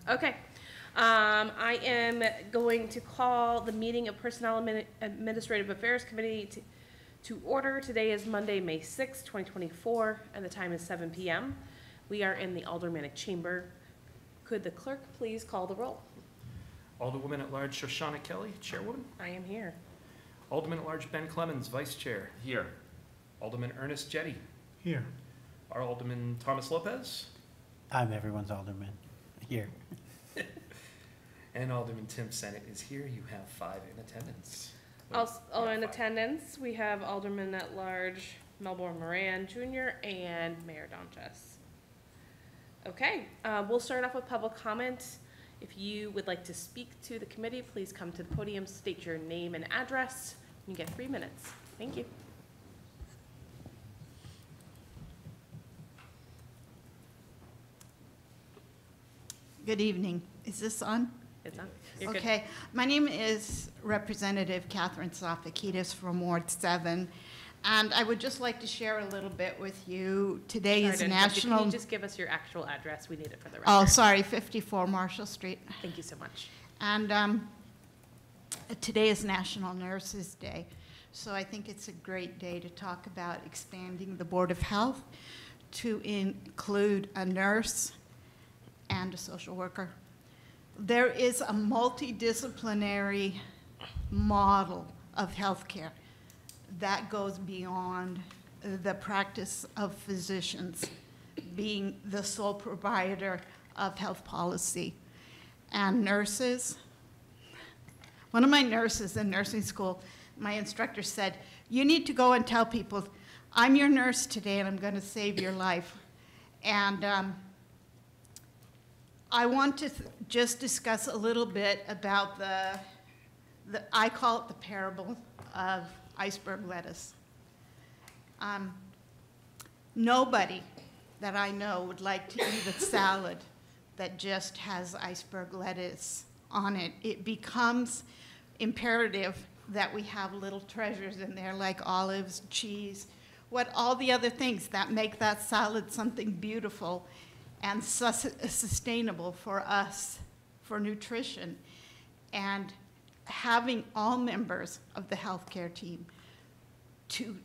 Okay. I am going to call the meeting of Personnel Administrative Affairs Committee to order. Today is Monday, May 6, 2024, and the time is 7 p.m. We are in the Aldermanic Chamber. Could the clerk please call the roll? Alderwoman at Large Shoshana Kelly, Chairwoman. I am here. Alderman at Large Ben Clemens, Vice Chair. Here. Alderman Ernest Jetty. Here. Our Alderman Thomas Lopez. I'm everyone's alderman. Here. And Alderman Tim Senate is here. You have 5 in attendance. Also in 5. attendance, we have Alderman at Large Melbourne Moran Jr. and Mayor Donches. Okay, we'll start off with public comment. If you would like to speak to the committee, please come to the podium, state your name and address. You get 3 minutes. Thank you. Good evening. Is this on? It's on. You're good. Okay. My name is Representative Catherine Sofakidis from Ward 7, and I would just like to share a little bit with you. Today Sorry is to interrupt you. National... Can you just give us your actual address? We need it for the record. Oh, sorry, 54 Marshall Street. Thank you so much. And today is National Nurses Day, so I think it's a great day to talk about expanding the Board of Health to include a nurse and a social worker. There is a multidisciplinary model of healthcare that goes beyond the practice of physicians being the sole provider of health policy. And nurses, one of my nurses in nursing school, my instructor said, you need to go and tell people, I'm your nurse today and I'm going to save your life. And I want to just discuss a little bit about I call it the parable of iceberg lettuce. Nobody that I know would like to eat a salad that just has iceberg lettuce on it. It becomes imperative that we have little treasures in there like olives, cheese, all the other things that make that salad something beautiful and sustainable for us, for nutrition. And having all members of the healthcare team to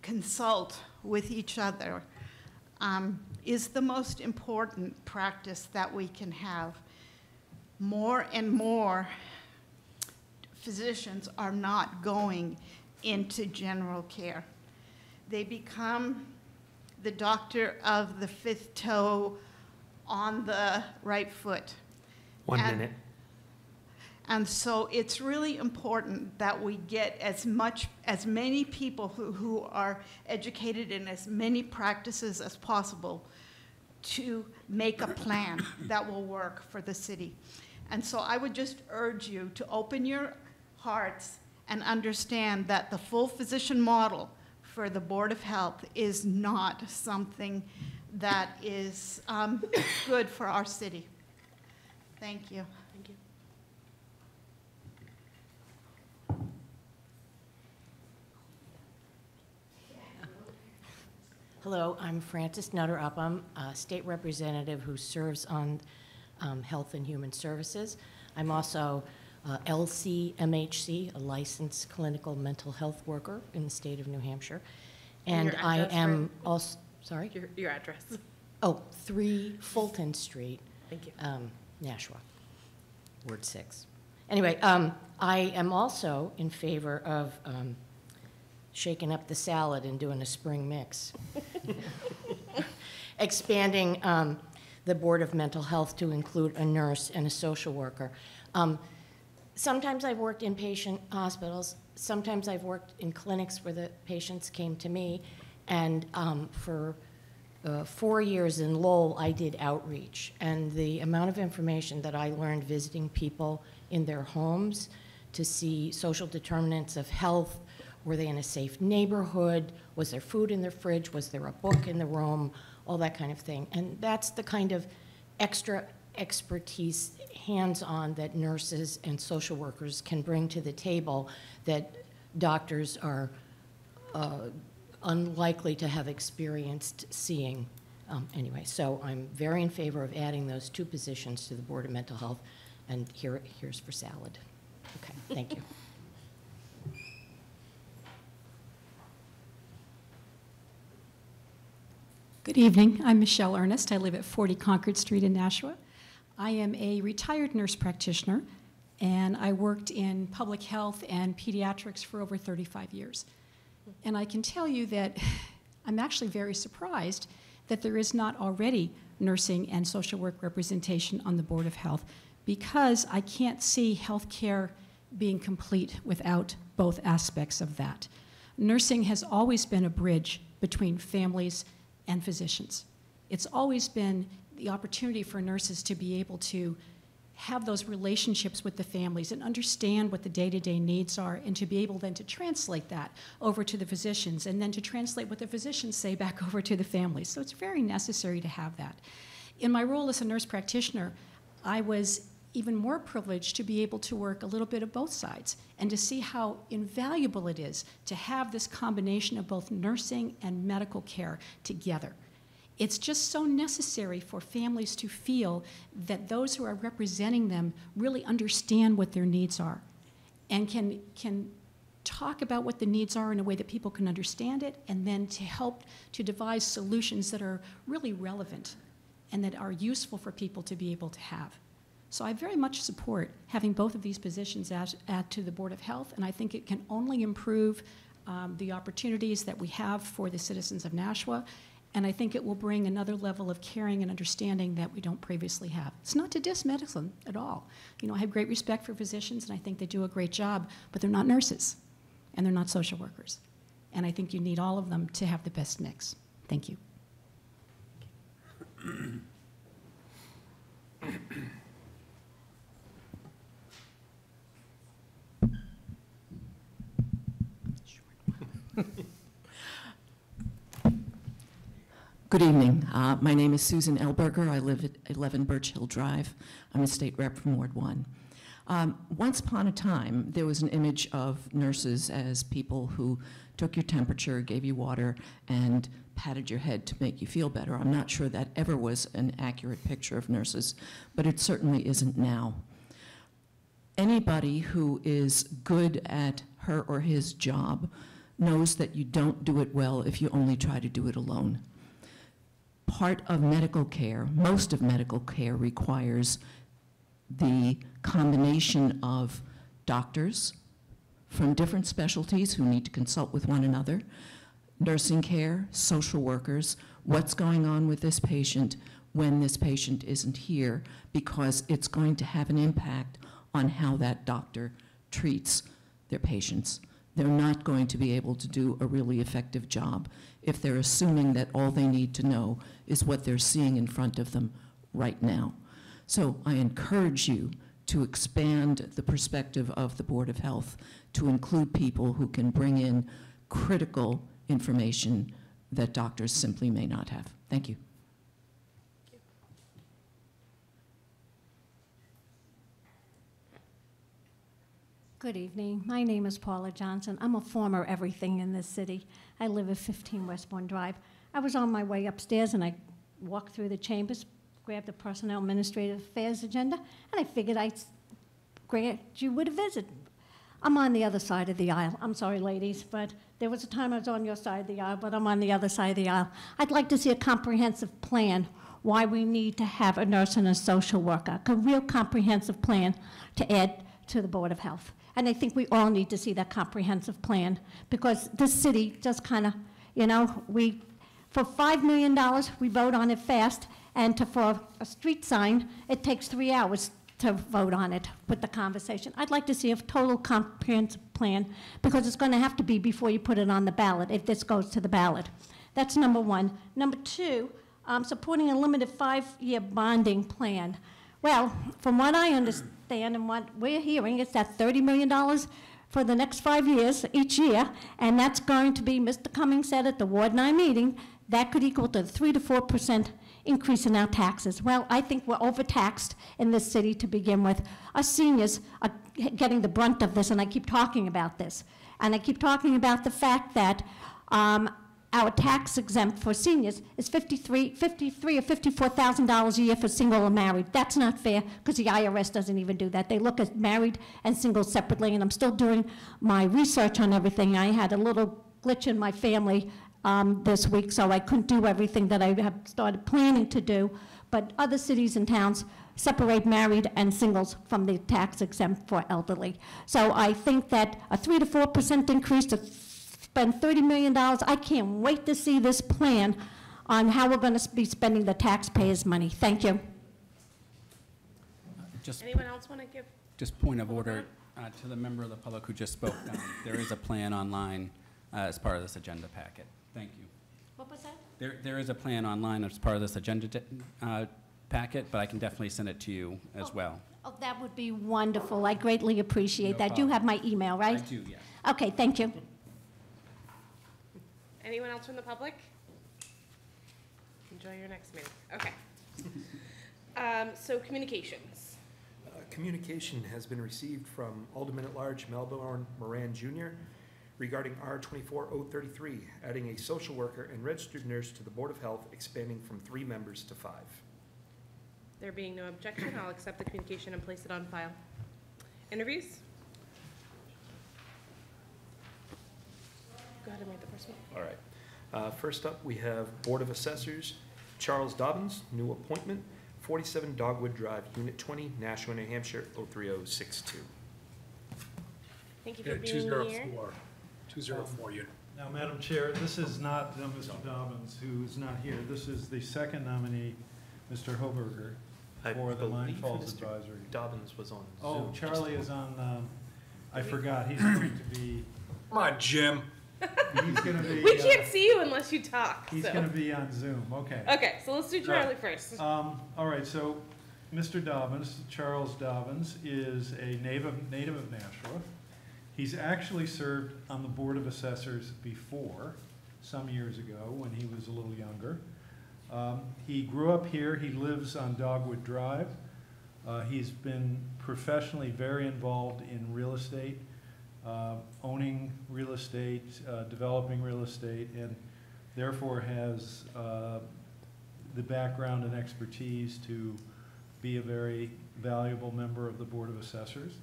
consult with each other is the most important practice that we can have. More and more physicians are not going into general care. They become the doctor of the fifth toe on the right foot. 1 minute. And so it's really important that we get as many people who are educated in as many practices as possible to make a plan that will work for the city. And so I would just urge you to open your hearts and understand that the full physician model for the Board of Health is not something that is good for our city. Thank you. Thank you. Hello, I'm Frances Nutter-Upham, a state representative who serves on Health and Human Services. I'm also LCMHC, a licensed clinical mental health worker in the state of New Hampshire. And I am also, sorry? Your address. Oh, 3 Fulton Street. Thank you. Nashua, Ward 6. Anyway, I am also in favor of shaking up the salad and doing a spring mix. Expanding the Board of Mental Health to include a nurse and a social worker. Sometimes I've worked in patient hospitals. Sometimes I've worked in clinics where the patients came to me. And for 4 years in Lowell, I did outreach. And the amount of information that I learned visiting people in their homes to see social determinants of health, were they in a safe neighborhood, was there food in their fridge, was there a book in the room, all that kind of thing. And that's the kind of extra expertise, hands-on, that nurses and social workers can bring to the table that doctors are unlikely to have experienced seeing Anyway, so I'm very in favor of adding those 2 positions to the Board of Mental Health, and here's for salad. Okay, thank you. Good evening. I'm Michelle Ernest. I live at 40 Concord Street in Nashua. I am a retired nurse practitioner, and I worked in public health and pediatrics for over 35 years. And I can tell you that I'm actually very surprised that there is not already nursing and social work representation on the Board of Health, because I can't see healthcare being complete without both aspects of that. Nursing has always been a bridge between families and physicians. It's always been the opportunity for nurses to be able to have those relationships with the families and understand what the day-to-day needs are, and to be able then to translate that over to the physicians, and then to translate what the physicians say back over to the families. So it's very necessary to have that. In my role as a nurse practitioner, I was even more privileged to be able to work a little bit of both sides and to see how invaluable it is to have this combination of both nursing and medical care together. It's just so necessary for families to feel that those who are representing them really understand what their needs are and can talk about what the needs are in a way that people can understand it, and then to help to devise solutions that are really relevant and that are useful for people to be able to have. So I very much support having both of these positions add to the Board of Health, and I think it can only improve the opportunities that we have for the citizens of Nashua, and I think it will bring another level of caring and understanding that we don't previously have. It's not to diss medicine at all. You know, I have great respect for physicians, and I think they do a great job, but they're not nurses, and they're not social workers. And I think you need all of them to have the best mix. Thank you. Good evening. My name is Susan Elberger. I live at 11 Birch Hill Drive. I'm a state rep from Ward 1. Once upon a time, there was an image of nurses as people who took your temperature, gave you water, and patted your head to make you feel better. I'm not sure that ever was an accurate picture of nurses, but it certainly isn't now. Anybody who is good at her or his job knows that you don't do it well if you only try to do it alone. Part of medical care, most of medical care, requires the combination of doctors from different specialties who need to consult with one another, nursing care, social workers, what's going on with this patient when this patient isn't here, because it's going to have an impact on how that doctor treats their patients. They're not going to be able to do a really effective job if they're assuming that all they need to know is what they're seeing in front of them right now. So I encourage you to expand the perspective of the Board of Health to include people who can bring in critical information that doctors simply may not have. Thank you. Good evening. My name is Paula Johnson. I'm a former everything in this city. I live at 15 Westbourne Drive. I was on my way upstairs and I walked through the chambers, grabbed the Personnel Administrative Affairs agenda, and I figured I'd grant you with a visit. I'm on the other side of the aisle. I'm sorry, ladies, but there was a time I was on your side of the aisle, but I'm on the other side of the aisle. I'd like to see a comprehensive plan why we need to have a nurse and a social worker, a real comprehensive plan to add to the Board of Health. And I think we all need to see that comprehensive plan, because this city just kind of, you know, for $5 million, we vote on it fast, and for a street sign, it takes 3 hours to vote on it with the conversation. I'd like to see a total comprehensive plan, because it's going to have to be before you put it on the ballot, if this goes to the ballot. That's number one. Number two, supporting a limited 5-year bonding plan. Well, from what I understand and what we're hearing, it's that $30 million for the next 5 years each year, and that's going to be, Mr. Cummings said at the Ward 9 meeting, that could equal to 3 to 4% increase in our taxes. Well, I think we're overtaxed in this city to begin with. Our seniors are getting the brunt of this, and I keep talking about this. And I keep talking about the fact that our tax exempt for seniors is $53 or $54,000 a year for single or married. That's not fair, because the IRS doesn't even do that. They look at married and single separately, and I'm still doing my research on everything. I had a little glitch in my family this week, so I couldn't do everything that I have started planning to do. But other cities and towns separate married and singles from the tax exempt for elderly. So I think that a 3 to 4% increase to spend $30 million, I can't wait to see this plan on how we're going to be spending the taxpayers' money. Thank you. Just, Anyone else want to give? just point of order to the member of the public who just spoke. There is a plan online as part of this agenda packet. Thank you. What was that? There is a plan online as part of this agenda packet, but I can definitely send it to you as well. Oh, that would be wonderful. I greatly appreciate No that. You problem. have my email, right? I do, yes. Okay, thank you. Anyone else from the public? Enjoy your next meeting. Okay. So communications. Communication has been received from Alderman-at-Large Melbourne Moran Jr. regarding R 24033, adding a social worker and registered nurse to the Board of Health, expanding from 3 members to 5. There being no objection, I'll accept the communication and place it on file. Interviews? Go ahead and read the first one. All right. First up, we have Board of Assessors, Charles Dobbins, new appointment, 47 Dogwood Drive, Unit 20, Nashua, New Hampshire, 03062. Thank you for being here. 204 unit. Now, Madam Chair, this is not Mr. Dobbins, who's not here. This is the second nominee, Mr. Hoberger, for the Line Falls Advisory. Dobbins was on Zoom. Oh, just Charlie a is on, I forgot, he's going to be, Come on, Jim. he's going to be. We can't see you unless you talk, He's so. going to be on Zoom, okay. Okay, so let's do Charlie first. All right, so Mr. Dobbins, Charles Dobbins, is a native of Nashua. He's actually served on the Board of Assessors before, some years ago, when he was a little younger. He grew up here. He lives on Dogwood Drive. He's been professionally very involved in real estate, owning real estate, developing real estate, and therefore has the background and expertise to be a very valuable member of the Board of Assessors.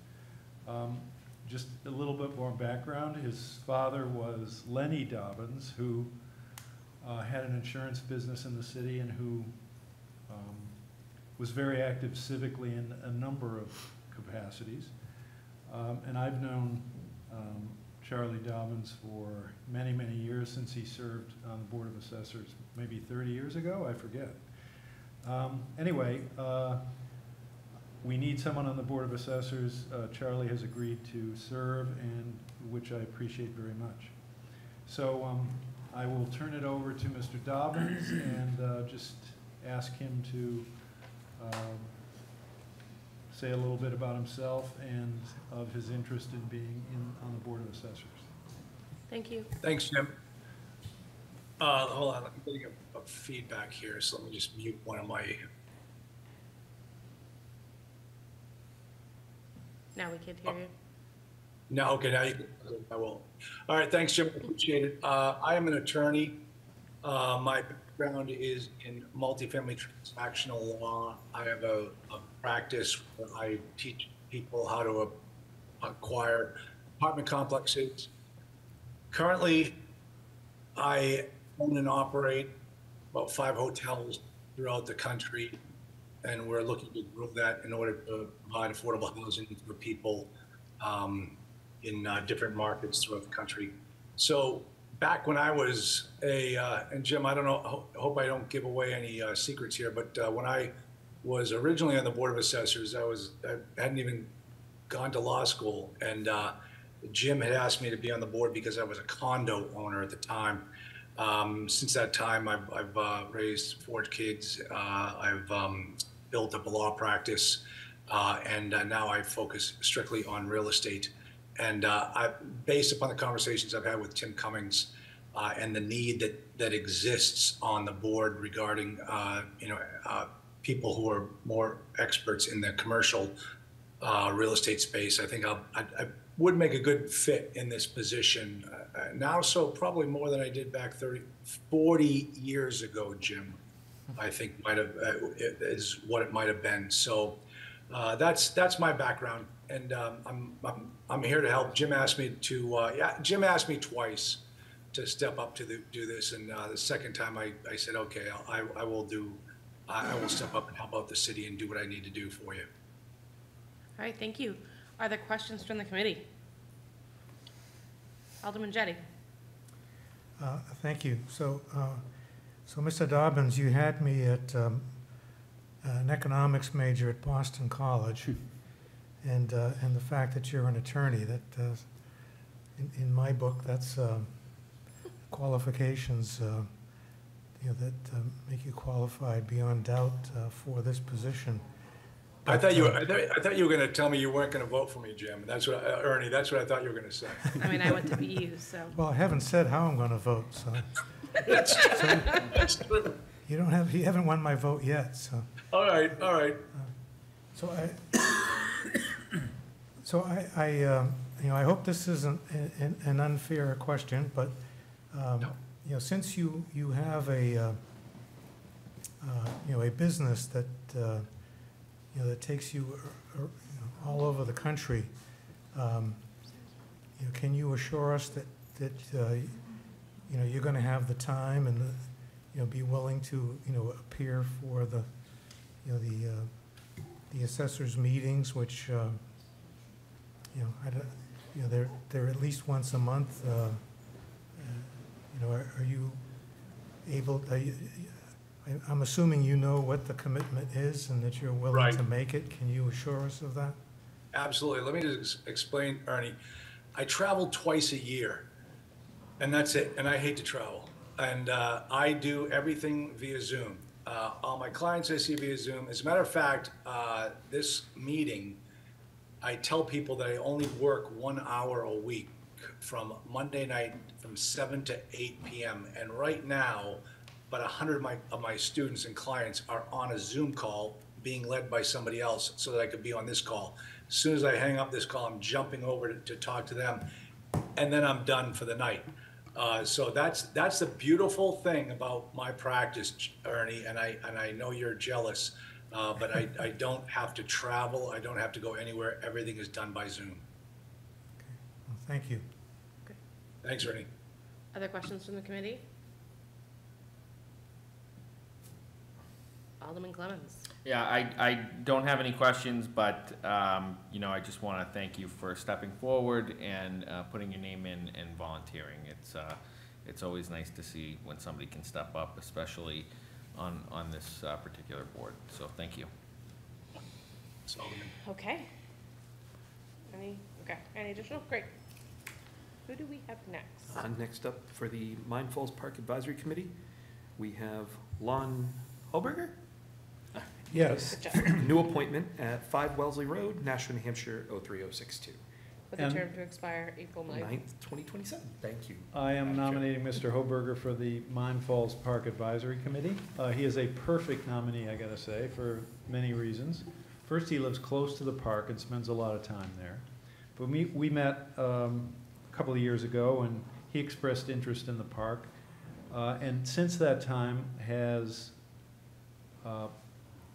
Just a little bit more background. His father was Lenny Dobbins, who had an insurance business in the city and who was very active civically in a number of capacities. And I've known Charlie Dobbins for many, many years, since he served on the Board of Assessors, maybe 30 years ago, I forget. Anyway, we need someone on the Board of Assessors. Charlie has agreed to serve, and which I appreciate very much. So I will turn it over to Mr. Dobbins and just ask him to say a little bit about himself and of his interest in being on the Board of Assessors. Thank you. Thanks, Jim. Hold on, I'm getting a feedback here, so let me just mute one of my. Now we can't hear you. No, okay, now I will. All right, thanks, Jim. Appreciate it. I am an attorney. My background is in multifamily transactional law. I have a practice where I teach people how to acquire apartment complexes. Currently, I own and operate about 5 hotels throughout the country, and we're looking to grow that in order to provide affordable housing for people in different markets throughout the country. So back when I was and Jim, I don't know, I hope I don't give away any secrets here, but when I was originally on the Board of Assessors, I hadn't even gone to law school, and Jim had asked me to be on the board because I was a condo owner at the time. Since that time, I've raised 4 kids. I've built up a law practice, and now I focus strictly on real estate. And based upon the conversations I've had with Tim Cummings and the need that exists on the board regarding people who are more experts in the commercial real estate space, I think would make a good fit in this position. Now, so probably more than I did back 40 years ago, Jim, I think might have, is what it might have been. So that's my background, and I'm here to help. Jim asked me to, Jim asked me twice to step up to do this, and the second time I said, okay, I will step up and help out the city and do what I need to do for you. All right, thank you. Are there questions from the committee? Alderman Jettie. Thank you. So Mr. Dobbins, you had me at an economics major at Boston College, and the fact that you're an attorney, that in my book, that's qualifications that make you qualified beyond doubt for this position. I thought you were going to tell me you weren't going to vote for me, Jim. That's what Ernie. That's what I thought you were going to say. I mean, I went to BU, so. Well, I haven't said how I'm going to vote, so. That's true. You haven't won my vote yet, so. All right. I hope this isn't an unfair question, but since you have a business that that takes you all over the country, can you assure us that you're going to have the time and be willing to appear for the assessors meetings, which they're at least once a month. Are you able? I'm assuming you know what the commitment is and that you're willing to make it. Can you assure us of that? Absolutely. Let me just explain, Ernie. I travel twice a year, and that's it. And I hate to travel. And I do everything via Zoom. All my clients I see via Zoom. As a matter of fact, this meeting, I tell people that I only work 1 hour a week from Monday night from 7 to 8 p.m. And right now, about 100 of my students and clients are on a Zoom call being led by somebody else so that I could be on this call. As soon as I hang up this call, I'm jumping over to talk to them, and then I'm done for the night. So that's the beautiful thing about my practice, Ernie, and I know you're jealous, but I don't have to travel. I don't have to go anywhere. Everything is done by Zoom. Okay. Well, thank you. Okay. Thanks, Ernie. Other questions from the committee? Alderman Clemmons. Yeah, I don't have any questions, but I just want to thank you for stepping forward and putting your name in and volunteering. It's always nice to see when somebody can step up, especially on this particular board. So thank you. Okay. Any additional? Great. Who do we have next? Next up for the Mine Falls Park Advisory Committee, we have Lon Holberger. Yes. New appointment at 5 Wellesley Road, Nashua, New Hampshire, 03062. With the term to expire April 9th. 2027. Thank you. I am nominating Mr. Hoberger for the Mine Falls Park Advisory Committee. He is a perfect nominee, I gotta say, for many reasons. First, he lives close to the park and spends a lot of time there. But we met a couple of years ago, and he expressed interest in the park. And since that time has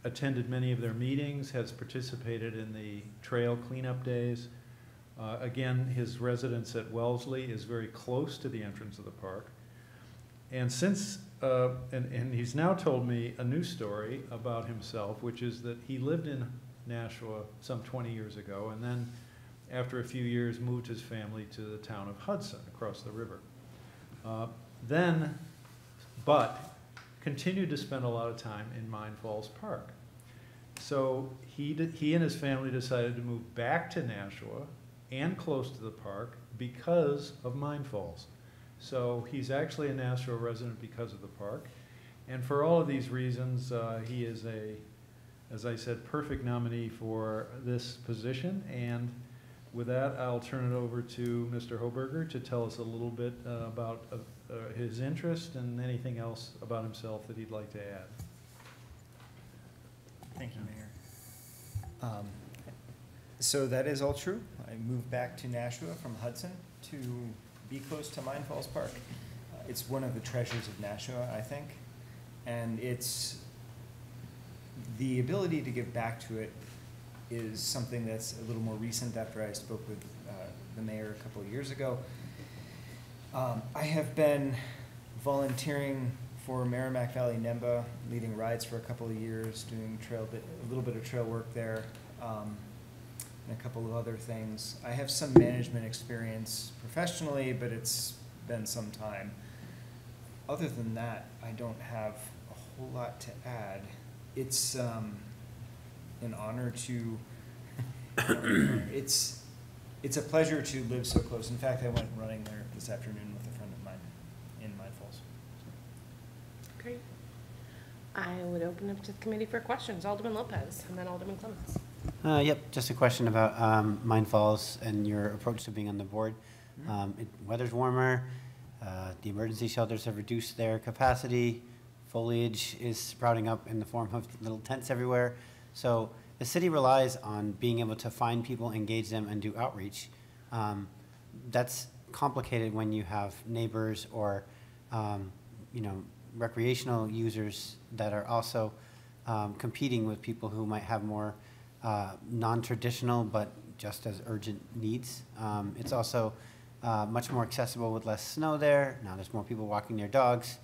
attended many of their meetings, has participated in the trail cleanup days. Again, his residence at Wellesley is very close to the entrance of the park. And since, and he's now told me a new story about himself, which is that he lived in Nashua some 20 years ago, and then after a few years moved his family to the town of Hudson across the river. But continued to spend a lot of time in Mine Falls Park. So he and his family decided to move back to Nashua and close to the park because of Mine Falls. So he's actually a Nashua resident because of the park. And for all of these reasons, he is as I said, perfect nominee for this position. And with that, I'll turn it over to Mr. Hoberger to tell us a little bit about his interest and anything else about himself that he'd like to add. Thank you, Mayor. So that is all true. I moved back to Nashua from Hudson to be close to Mine Falls Park. It's one of the treasures of Nashua, I think. And it's the ability to give back to it is something that's a little more recent after I spoke with the mayor a couple of years ago. I have been volunteering for Merrimack Valley NEMBA, leading rides for a couple of years, doing a little bit of trail work there, and a couple of other things. I have some management experience professionally, but it's been some time. Other than that, I don't have a whole lot to add. It's an honor to, it's a pleasure to live so close. In fact, I went running there this afternoon with a friend of mine in Mine Falls. Great. I would open up to the committee for questions. Alderman Lopez and then Alderman Clements. Yep, just a question about Mine Falls and your approach to being on the board. Weather's warmer, the emergency shelters have reduced their capacity, foliage is sprouting up in the form of little tents everywhere. So the city relies on being able to find people, engage them, and do outreach. That's complicated when you have neighbors or recreational users that are also competing with people who might have more non-traditional but just as urgent needs. It's also much more accessible with less snow there. Now there's more people walking their dogs,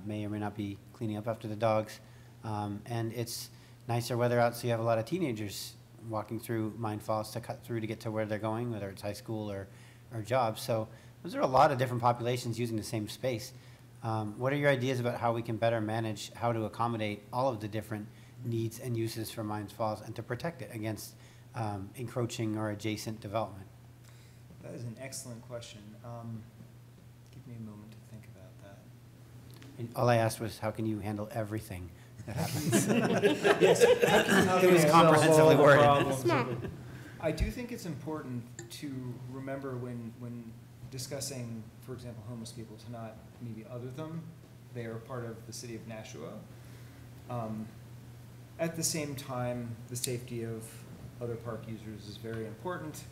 may or may not be cleaning up after the dogs. And it's nicer weather out, so you have a lot of teenagers walking through Mine Falls to cut through to get to where they're going, whether it's high school or jobs. So those are a lot of different populations using the same space. What are your ideas about how we can better manage how to accommodate all of the different needs and uses for Mine Falls and to protect it against encroaching or adjacent development? That is an excellent question. Give me a moment to think about that. And all I asked was, how can you handle everything that happens? Yes. It was comprehensively worded. I do think it's important to remember when discussing, for example, homeless people, to not maybe other them. They are part of the city of Nashua. At the same time, the safety of other park users is very important.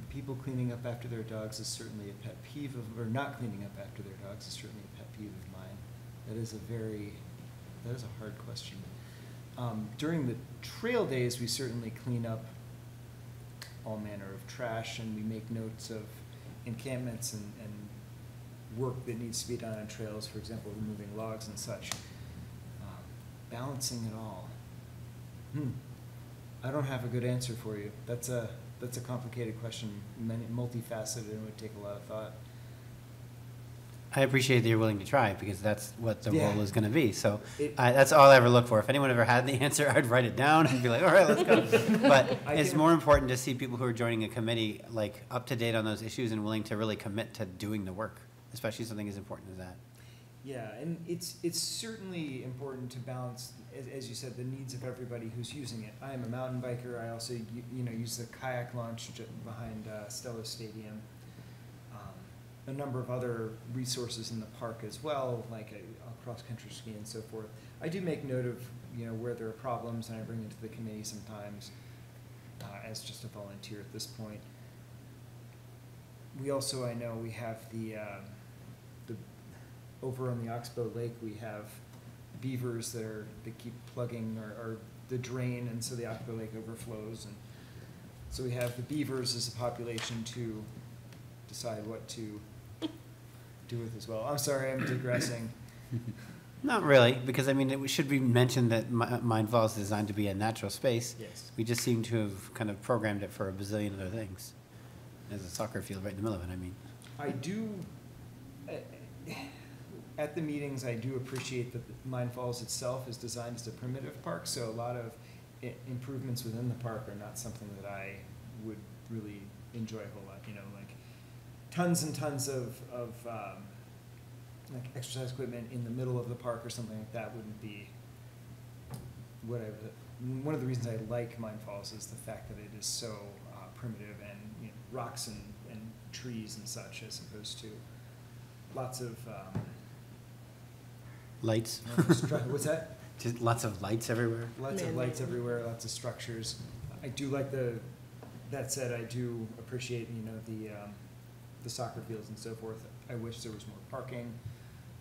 People cleaning up after their dogs is certainly a pet peeve of, or not cleaning up after their dogs is certainly a pet peeve of mine. That is a hard question. During the trail days, we certainly clean up all manner of trash, and we make notes of encampments and work that needs to be done on trails, for example, removing logs and such. Balancing it all. I don't have a good answer for you. That's a complicated question, multifaceted, and would take a lot of thought. I appreciate that you're willing to try, because that's what the Yeah. role is going to be. So that's all I ever look for. If anyone ever had the answer, I'd write it down and be like, all right, let's go. But it's more important to see people who are joining a committee like up to date on those issues and willing to really commit to doing the work, especially something as important as that. Yeah, and it's certainly important to balance, as you said, the needs of everybody who's using it. I am a mountain biker. I also use the kayak launch behind Stella Stadium. A number of other resources in the park as well, like cross-country ski and so forth. I do make note of where there are problems, and I bring it to the committee sometimes as just a volunteer at this point. We also, I know, we have the over on the Oxbow Lake, we have beavers that keep plugging or the drain, and so the Oxbow Lake overflows, and so we have the beavers as a population to decide what to do with as well. I'm sorry, I'm digressing. Not really, because I mean, it should be mentioned that Mine Falls is designed to be a natural space. Yes. We just seem to have kind of programmed it for a bazillion other things. There's a soccer field right in the middle of it, I mean. I do, at the meetings, I do appreciate that Mine Falls itself is designed as a primitive park, so a lot of improvements within the park are not something that I would really enjoy a whole lot, like tons and tons of like exercise equipment in the middle of the park or something like that wouldn't be what I would. One of the reasons I like Mine Falls is the fact that it is so primitive and rocks and trees and such, as opposed to lots of lights. What's that? Just lots of lights everywhere. Lots of lights everywhere, lots of structures. I do like that said, I do appreciate, the soccer fields and so forth. I wish there was more parking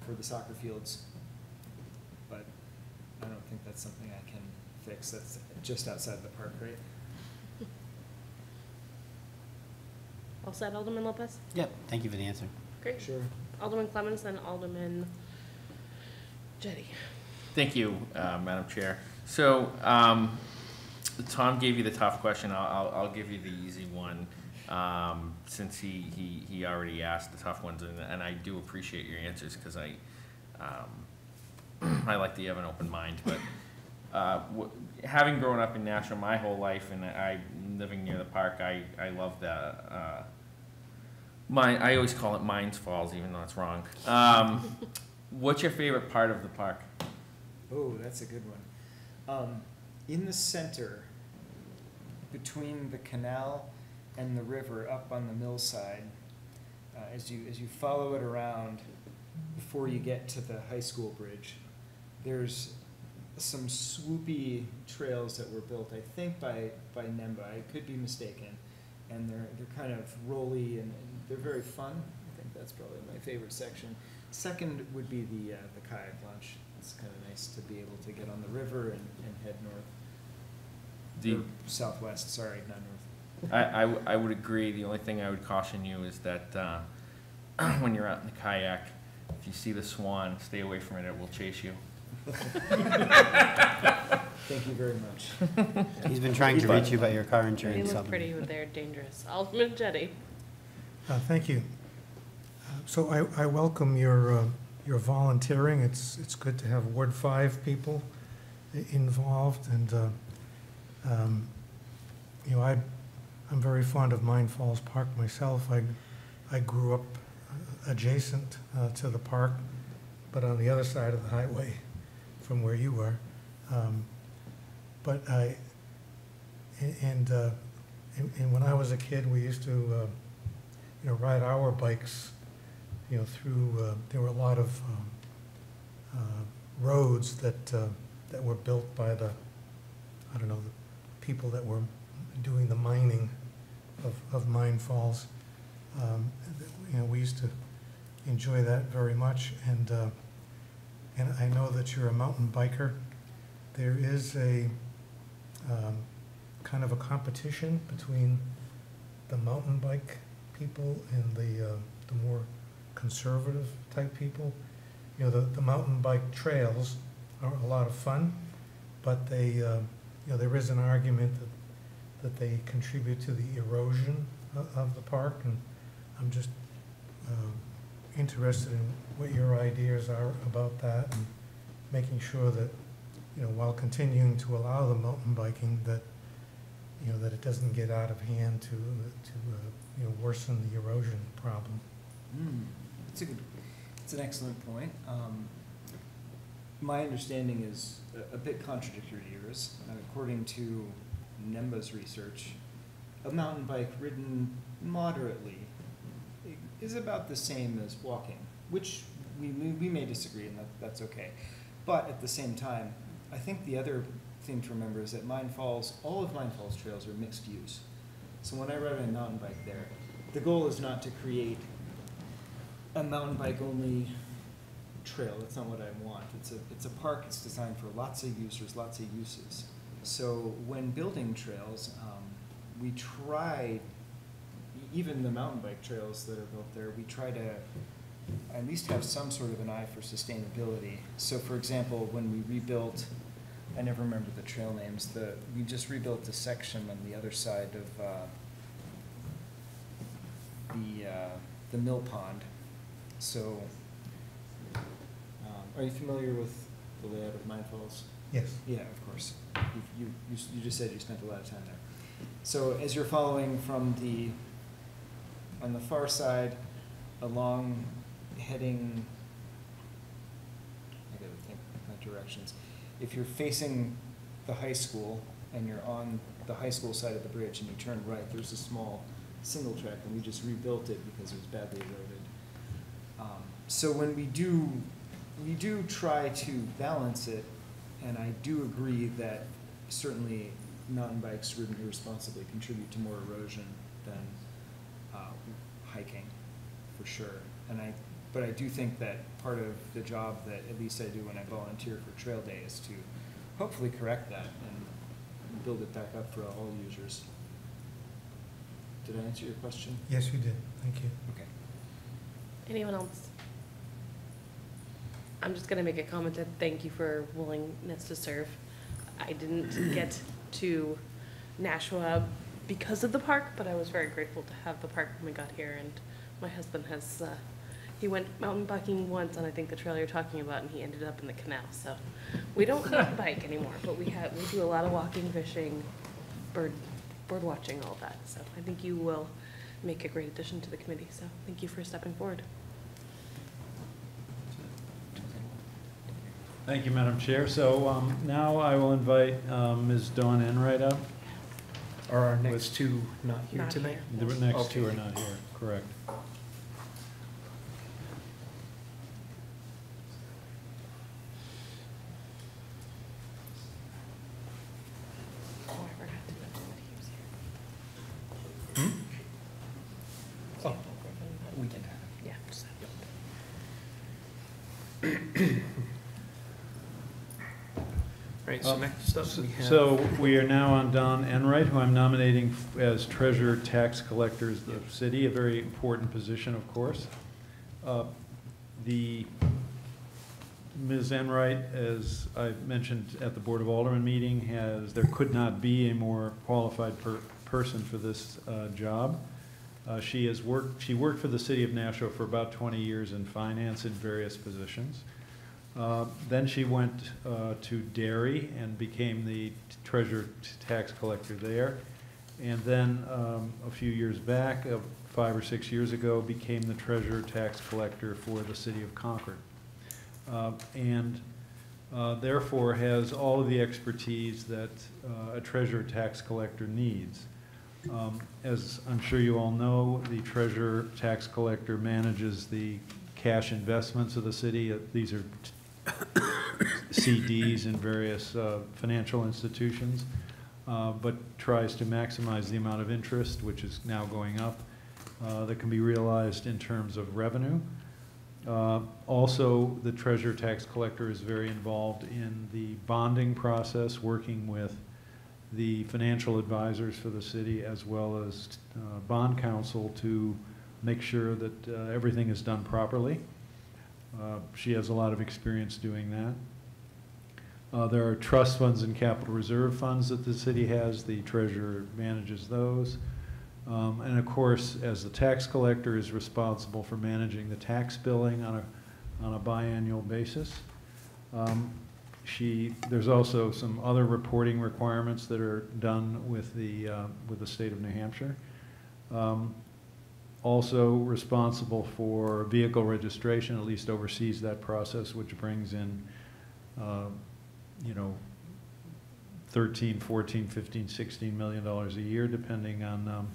for the soccer fields, but I don't think that's something I can fix. That's just outside the park, right? All set, Alderman Lopez? Yep, thank you for the answer. Great. Sure. Alderman Clemmons, then Alderman Jettie. Thank you, Madam Chair. So, Tom gave you the tough question. I'll give you the easy one, since he already asked the tough ones, and I do appreciate your answers, because I like that you have an open mind. But having grown up in Nashua my whole life, and I living near the park, I love the I always call it Mines Falls, even though it's wrong. What's your favorite part of the park? Oh, that's a good one. In the center, between the canal and the river, up on the mill side, as you follow it around before you get to the high school bridge, there's some swoopy trails that were built, I think, by NEMBA. I could be mistaken, and they're kind of rolly and they're very fun. I think that's probably my favorite section. Second would be the kayak launch. It's kind of nice to be able to get on the river and head north. Or southwest, sorry, not north. I would agree. The only thing I would caution you is that when you're out in the kayak, if you see the swan, stay away from it. It will chase you. Thank you very much. He's been trying to reach you about your car insurance. They look pretty, but they're dangerous. Alderman Jettie. Thank you. So I welcome your volunteering. It's good to have Ward 5 people involved, and I'm very fond of Mine Falls Park myself. I grew up adjacent to the park, but on the other side of the highway from where you were. And when I was a kid, we used to ride our bikes through, there were a lot of roads that were built by the people that were doing the mining of Mine Falls. We used to enjoy that very much, and I know that you're a mountain biker. There is a kind of a competition between the mountain bike people and the more conservative type people. The mountain bike trails are a lot of fun, but they there is an argument that they contribute to the erosion of the park, and I'm just interested in what your ideas are about that, and making sure that while continuing to allow the mountain biking, that that it doesn't get out of hand to worsen the erosion problem. It's an excellent point. My understanding is a bit contradictory to yours. According to NEMBA's research, a mountain bike ridden moderately is about the same as walking, which we may disagree, and that's okay. But at the same time, I think the other thing to remember is that all of Mine Falls trails are mixed use. So when I ride a mountain bike there, the goal is not to create a mountain bike only trail. That's not what I want. It's a park. It's designed for lots of users, lots of uses. So when building trails, we try, even the mountain bike trails that are built there, we try to at least have some sort of an eye for sustainability. So for example, when we rebuilt, I never remember the trail names, we just rebuilt the section on the other side of the mill pond. So are you familiar with the layout of Mine Falls? Yes. Yeah, of course. You just said you spent a lot of time there. So as you're following from on the far side, along heading, I gotta think my directions. If you're facing the high school and you're on the high school side of the bridge and you turn right, there's a small single track, and we just rebuilt it because it was badly eroded. So when we do try to balance it And I do agree that certainly mountain bikes ridden irresponsibly contribute to more erosion than hiking, for sure. But I do think that part of the job that at least I do when I volunteer for Trail Day is to hopefully correct that and build it back up for all users. Did I answer your question? Yes, you did. Thank you. Okay. Anyone else? I'm just gonna make a comment that thank you for willingness to serve. I didn't get to Nashua because of the park, but I was very grateful to have the park when we got here, and my husband has, he went mountain biking once on I think the trail you're talking about, and he ended up in the canal, so we don't mountain bike anymore, but we do a lot of walking, fishing, bird watching, all that, so I think you will make a great addition to the committee, so thank you for stepping forward. Thank you, Madam Chair. So now I will invite Ms. Dawn Enright up. Are our next two not here Not tonight? here. The next Okay. two are not here, correct. Oh, I forgot to mention that he was here. Oh, we can have it. Yeah. just- Right, so next up we have. So we are now on Don Enright, who I'm nominating as treasurer tax collector of the city, a very important position, of course. The Ms. Enright, as I mentioned at the Board of Aldermen meeting, there could not be a more qualified person for this job. She worked for the city of Nashua for about 20 years in finance in various positions. Then she went to Derry and became the treasurer tax collector there. And then a few years back, 5 or 6 years ago, became the treasurer tax collector for the city of Concord. Therefore has all of the expertise that a treasurer tax collector needs. As I'm sure you all know, the treasurer tax collector manages the cash investments of the city. These are CDs in various financial institutions, but tries to maximize the amount of interest, which is now going up, that can be realized in terms of revenue. Also, the treasurer tax collector is very involved in the bonding process, working with the financial advisors for the city as well as bond counsel to make sure that everything is done properly. She has a lot of experience doing that. There are trust funds and capital reserve funds that the city has. The treasurer manages those. And of course, as the tax collector, is responsible for managing the tax billing on a biannual basis. There's also some other reporting requirements that are done with the state of New Hampshire. Also responsible for vehicle registration, at least oversees that process, which brings in, 13, 14, 15, $16 million a year, depending on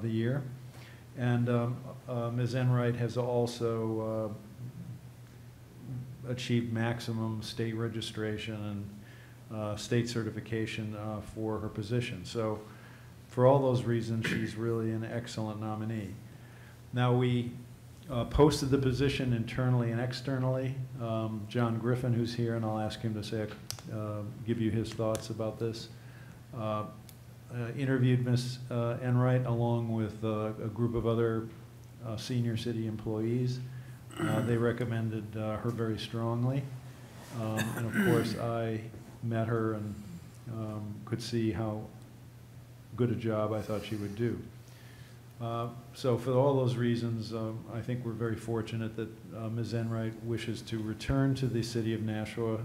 the year. And Ms. Enright has also achieved maximum state registration and state certification for her position. So for all those reasons, she's really an excellent nominee. Now, we posted the position internally and externally. John Griffin, who's here, and I'll ask him to give you his thoughts about this, interviewed Ms. Enright along with a group of other senior city employees. They recommended her very strongly. And of course, I met her and could see how good a job I thought she would do. So for all those reasons, I think we're very fortunate that Ms. Enright wishes to return to the city of Nashua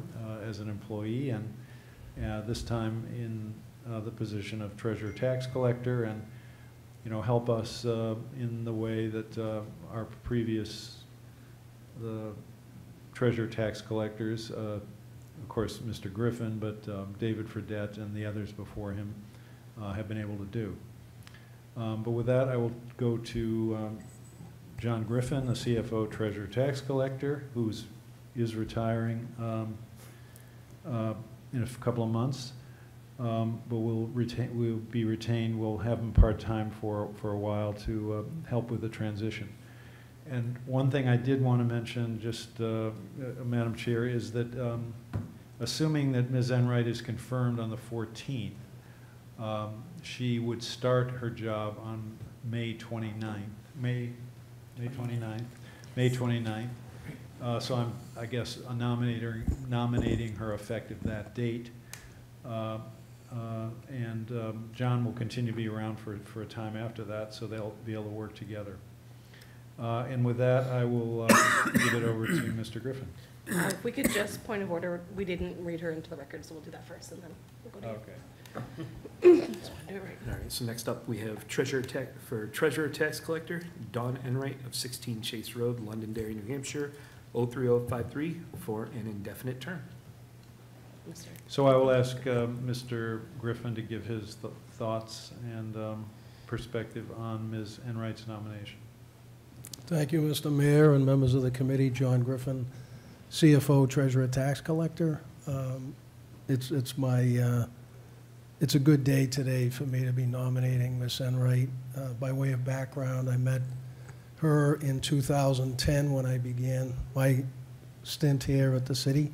as an employee, and this time in the position of treasurer tax collector, and help us in the way that our previous treasurer tax collectors, of course Mr. Griffin, but David Fredette and the others before him have been able to do. But with that, I will go to John Griffin, the CFO treasurer tax collector, who is retiring. in a couple of months. But we'll be retained, we'll have him part-time for a while to help with the transition. And one thing I did want to mention, just, Madam Chair, is that assuming that Ms. Enright is confirmed on the 14th, she would start her job on May 29th. May 29th. So I guess, nominating her effective that date. John will continue to be around for a time after that, so they'll be able to work together. And with that, I will give it over to Mr. Griffin. If we could just, point of order, we didn't read her into the record, so we'll do that first, and then we'll go to you. Okay. Just wanna do it right. All right, so next up, we have Treasurer Tax Collector, Dawn Enright of 16 Chase Road, Londonderry, New Hampshire, 03053, for an indefinite term. Mr. So I will ask Mr. Griffin to give his thoughts and perspective on Ms. Enright's nomination. Thank you, Mr. Mayor and members of the committee. John Griffin, CFO, Treasurer, Tax Collector. It's a good day today for me to be nominating Ms. Enright. By way of background, I met her in 2010 when I began my stint here at the city.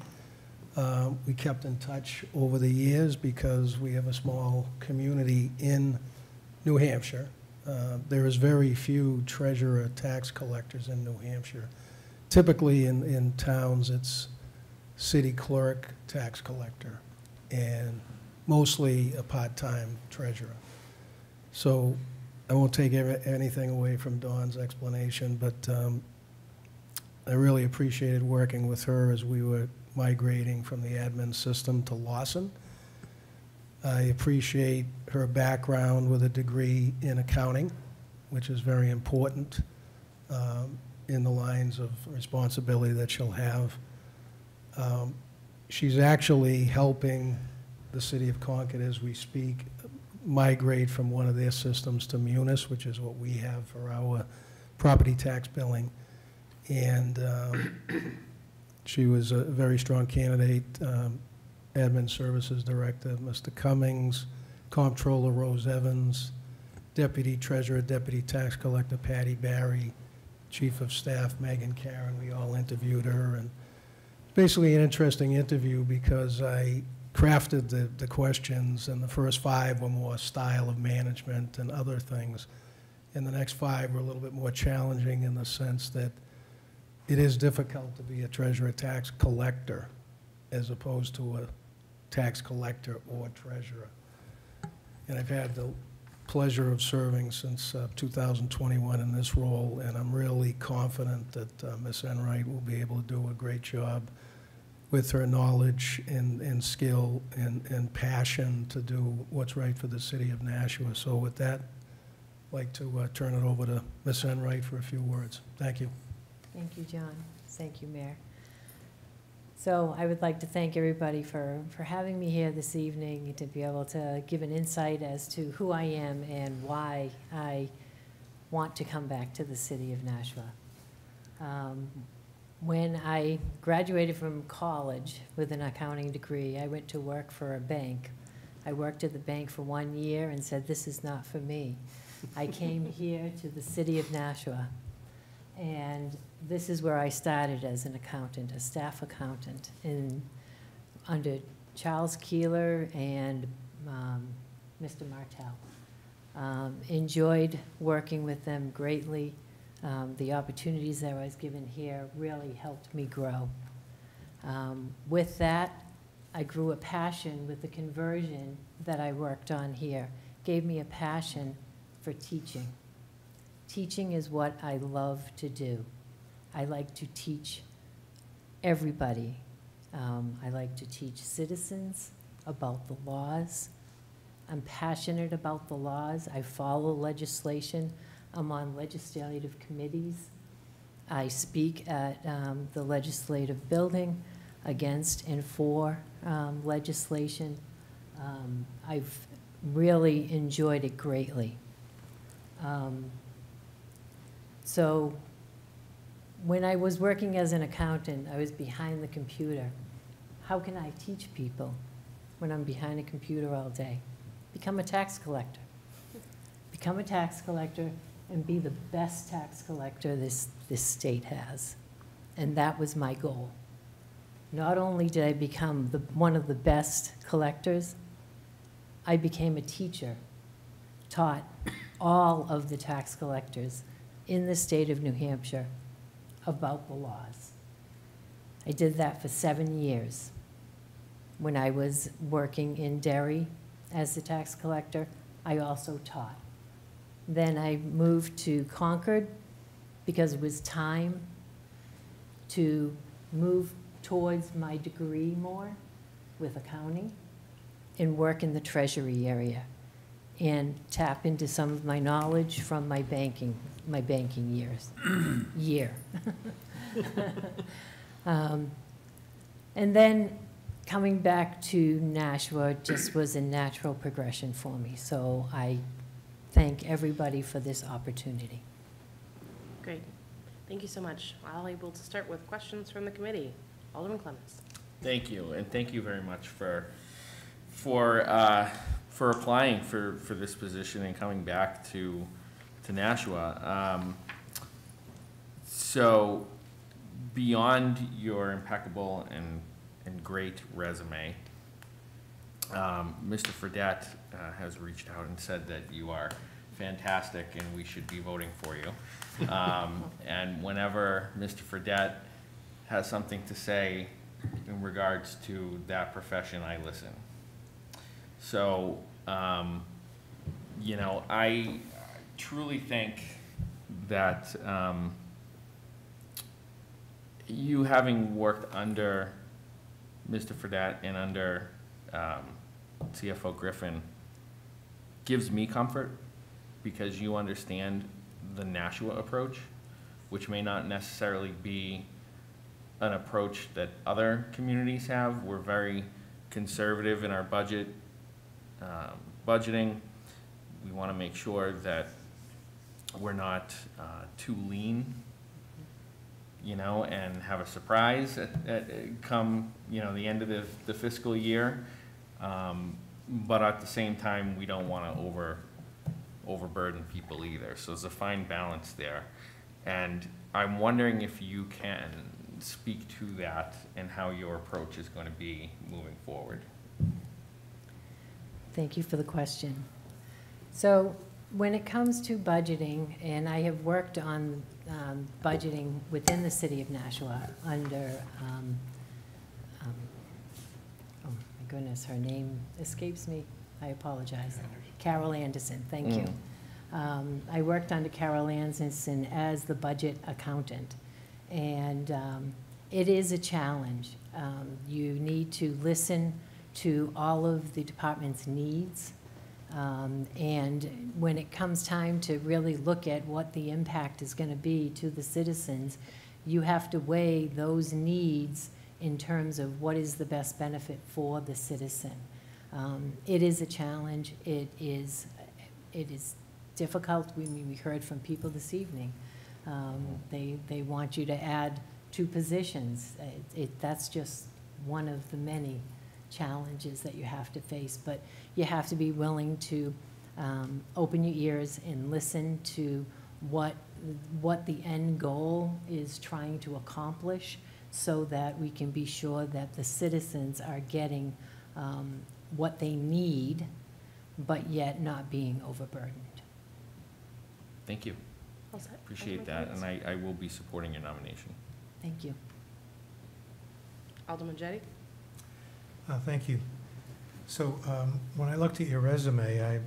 We kept in touch over the years because we have a small community in New Hampshire. There is very few treasurer tax collectors in New Hampshire. Typically in towns, it's city clerk, tax collector, and mostly a part-time treasurer. So I won't take anything away from Dawn's explanation, but I really appreciated working with her as we were migrating from the admin system to Lawson. I appreciate her background with a degree in accounting, which is very important in the lines of responsibility that she'll have. She's actually helping the city of Concord, as we speak, migrate from one of their systems to Munis, which is what we have for our property tax billing. And she was a very strong candidate. Admin Services Director, Mr. Cummings, Comptroller Rose Evans, Deputy Treasurer, Deputy Tax Collector Patty Barry, Chief of Staff Megan Karen. We all interviewed her, and basically an interesting interview because I crafted the questions, and the first 5 were more style of management and other things, and the next 5 were a little bit more challenging in the sense that it is difficult to be a treasurer tax collector as opposed to a tax collector or treasurer. And I've had the pleasure of serving since 2021 in this role, and I'm really confident that Ms. Enright will be able to do a great job with her knowledge and skill and passion to do what's right for the city of Nashua. So with that, I'd like to turn it over to Ms. Enright for a few words. Thank you. Thank you, John. Thank you, Mayor. So I would like to thank everybody for having me here this evening to be able to give an insight as to who I am and why I want to come back to the city of Nashua. When I graduated from college with an accounting degree, I went to work for a bank. I worked at the bank for 1 year and said, this is not for me. I came here to the city of Nashua, and this is where I started as an accountant, a staff accountant, under Charles Keeler and Mr. Martell. Enjoyed working with them greatly. The opportunities that I was given here really helped me grow. With that, I grew a passion with the conversion that I worked on here. Gave me a passion for teaching. Teaching is what I love to do. I like to teach everybody. I like to teach citizens about the laws. I'm passionate about the laws. I follow legislation. I'm on legislative committees. I speak at the legislative building against and for legislation. I've really enjoyed it greatly. So when I was working as an accountant, I was behind the computer. how can I teach people when I'm behind a computer all day? Become a tax collector. Become a tax collector and be the best tax collector this state has. And that was my goal. Not only did I become one of the best collectors, I became a teacher, taught all of the tax collectors in the state of New Hampshire about the laws. I did that for 7 years. When I was working in Derry as the tax collector, I also taught. Then I moved to Concord because it was time to move towards my degree more with accounting and work in the Treasury area and tap into some of my knowledge from my banking year. And then coming back to Nashua just was a natural progression for me. So I thank everybody for this opportunity. Great. Thank you so much. I'll able to start with questions from the committee. Alderman Clemens. Thank you, and thank you very much for applying for this position and coming back to Nashua. So beyond your impeccable and great resume, Mr. Fredette has reached out and said that you are fantastic and we should be voting for you. And whenever Mr. Fredette has something to say in regards to that profession, I listen. So, you know, I truly think that you having worked under Mr. Fredette and under CFO Griffin gives me comfort because you understand the Nashua approach, which may not necessarily be an approach that other communities have. We're very conservative in our budgeting. We want to make sure that we're not too lean, you know, and have a surprise at come, you know, the end of the fiscal year. But at the same time, we don't want to overburden people either. So there's a fine balance there. And I'm wondering if you can speak to that and how your approach is going to be moving forward. Thank you for the question. So when it comes to budgeting, and I have worked on budgeting within the city of Nashua under, oh my goodness, her name escapes me. I apologize. Carol Anderson, thank you. I worked under Carol Anderson as the budget accountant, and it is a challenge. You need to listen to all of the department's needs, and when it comes time to really look at what the impact is going to be to the citizens, you have to weigh those needs in terms of what is the best benefit for the citizen. It is a challenge. It is difficult. We heard from people this evening. They want you to add 2 positions. That's just one of the many challenges that you have to face, but you have to be willing to open your ears and listen to what the end goal is trying to accomplish, so that we can be sure that the citizens are getting what they need, but yet not being overburdened. Thank you. All set. Appreciate that, and I will be supporting your nomination. Thank you. Alderman Jettie. Thank you. So when I looked at your resume,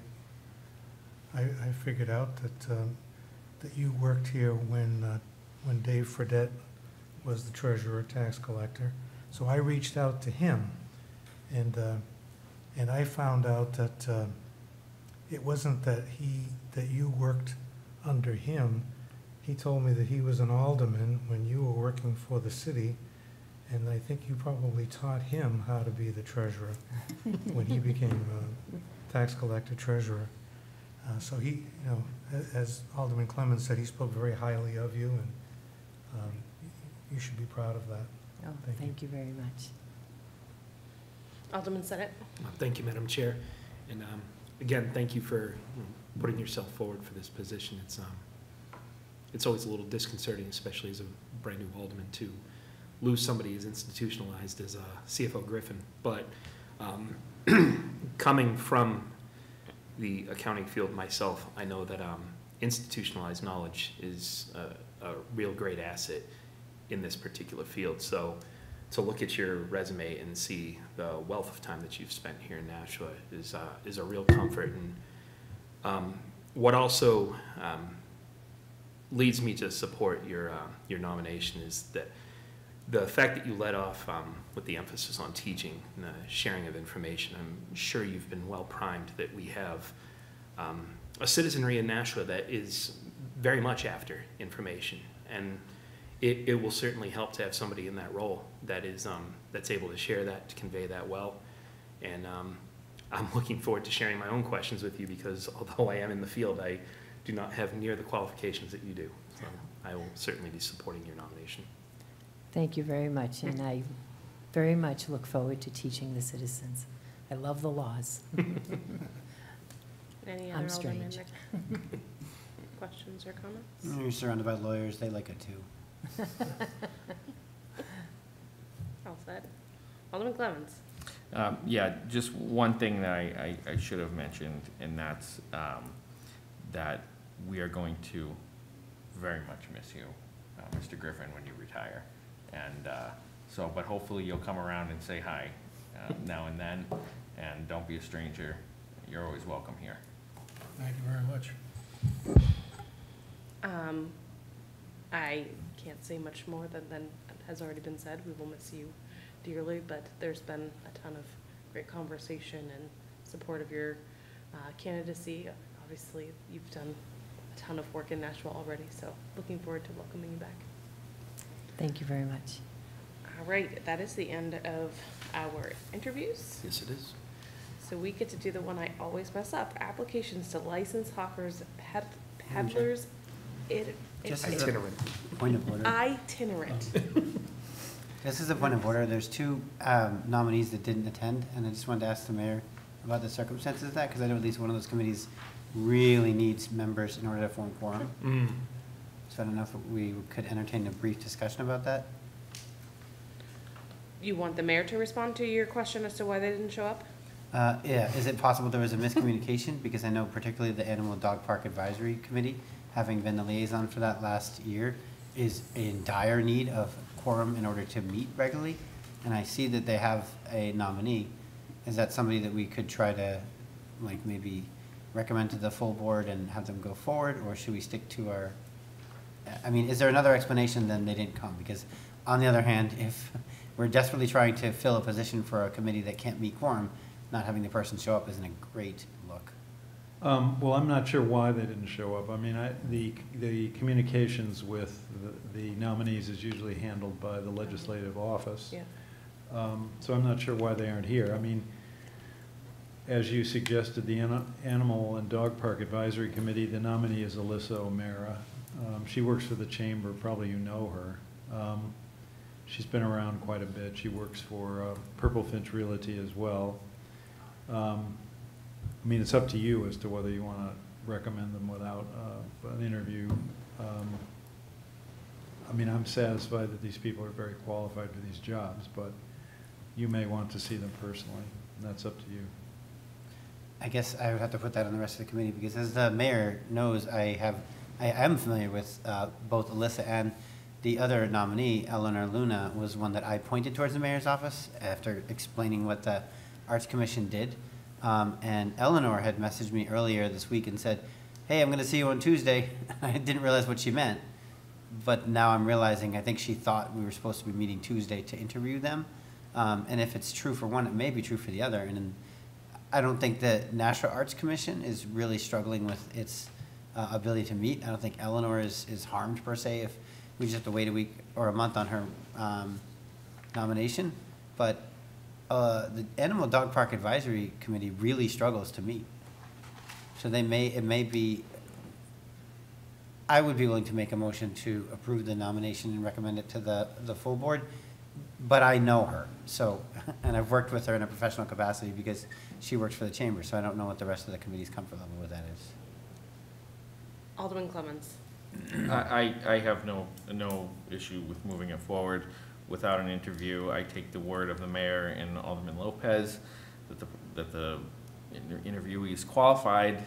I figured out that you worked here when Dave Fredette was the treasurer tax collector. So I reached out to him, and I found out that it wasn't that you worked under him. He told me that he was an alderman when you were working for the city, and I think you probably taught him how to be the treasurer when he became tax collector treasurer. So he, you know, as Alderman Clemens said, he spoke very highly of you, and you should be proud of that. Oh, thank you very much. Alderman Senate. Thank you, Madam Chair. And again, thank you for putting yourself forward for this position. It's always a little disconcerting, especially as a brand new alderman, to lose somebody as institutionalized as CFO Griffin. But coming from the accounting field myself, I know that institutionalized knowledge is a real great asset in this particular field. So to look at your resume and see the wealth of time that you've spent here in Nashua is a real comfort. And what also leads me to support your nomination is that the fact that you led off with the emphasis on teaching and the sharing of information. I'm sure you've been well primed that we have a citizenry in Nashua that is very much after information, and it will certainly help to have somebody in that role that is that's able to share that, to convey that well. And I'm looking forward to sharing my own questions with you, because although I am in the field, I do not have near the qualifications that you do. So I will certainly be supporting your nomination. Thank you very much, and I very much look forward to teaching the citizens. I love the laws. Any I'm other aldermen? strange. Questions or comments? You're surrounded by lawyers, they like it too. All said. Alderman Clevens. Yeah, just one thing that I should have mentioned, and that's that we are going to very much miss you, Mr. Griffin, when you retire. And so, but hopefully you'll come around and say hi now and then, and don't be a stranger. You're always welcome here. Thank you very much. I can't say much more than has already been said. We will miss you dearly, but there's been a ton of great conversation and support of your candidacy. Obviously, you've done a ton of work in Nashville already, so looking forward to welcoming you back. Thank you very much. All right, that is the end of our interviews. Yes, it is. So we get to do the one I always mess up: applications to license hawkers, peddlers, Itinerant. Point of order. itinerant. This is a point of order. There's two nominees that didn't attend, and I just wanted to ask the mayor about the circumstances of that, because I know at least one of those committees really needs members in order to form quorum. So I don't know if we could entertain a brief discussion about that. You want the mayor to respond to your question as to why they didn't show up? Yeah, is it possible there was a miscommunication? Because I know particularly the Animal Dog Park Advisory Committee, having been the liaison for that last year, is in dire need of quorum in order to meet regularly. And I see that they have a nominee. Is that somebody that we could try to, like, maybe recommend to the full board and have them go forward? Or should we stick to our, I mean, is there another explanation than they didn't come? Because on the other hand, if we're desperately trying to fill a position for a committee that can't meet quorum, not having the person show up isn't a great look. Well, I'm not sure why they didn't show up. I mean, the communications with the nominees is usually handled by the legislative office. Yeah. So I'm not sure why they aren't here. I mean, as you suggested, the Animal and Dog Park Advisory Committee, the nominee is Alyssa O'Mara. She works for the chamber, probably you know her. She's been around quite a bit. She works for Purple Finch Realty as well. I mean, it's up to you as to whether you want to recommend them without an interview. I mean, I'm satisfied that these people are very qualified for these jobs, but you may want to see them personally, and that's up to you. I guess I would have to put that on the rest of the committee, because as the mayor knows, I am familiar with both Alyssa and the other nominee. Eleanor Luna was one that I pointed towards the mayor's office after explaining what the Arts Commission did. And Eleanor had messaged me earlier this week and said, hey, I'm going to see you on Tuesday. I didn't realize what she meant, but now I'm realizing I think she thought we were supposed to be meeting Tuesday to interview them. And if it's true for one, it may be true for the other. And I don't think the Nashua Arts Commission is really struggling with its ability to meet. I don't think Eleanor is harmed per se if we just have to wait a week or a month on her nomination. But the Animal Dog Park Advisory Committee really struggles to meet. So it may be, I would be willing to make a motion to approve the nomination and recommend it to the full board. but I know her, so, and I've worked with her in a professional capacity because she works for the chamber, so I don't know what the rest of the committee's comfort level with that is. Alderman Clemmons. I have no issue with moving it forward without an interview. I take the word of the mayor and Alderman Lopez that the interviewee is qualified,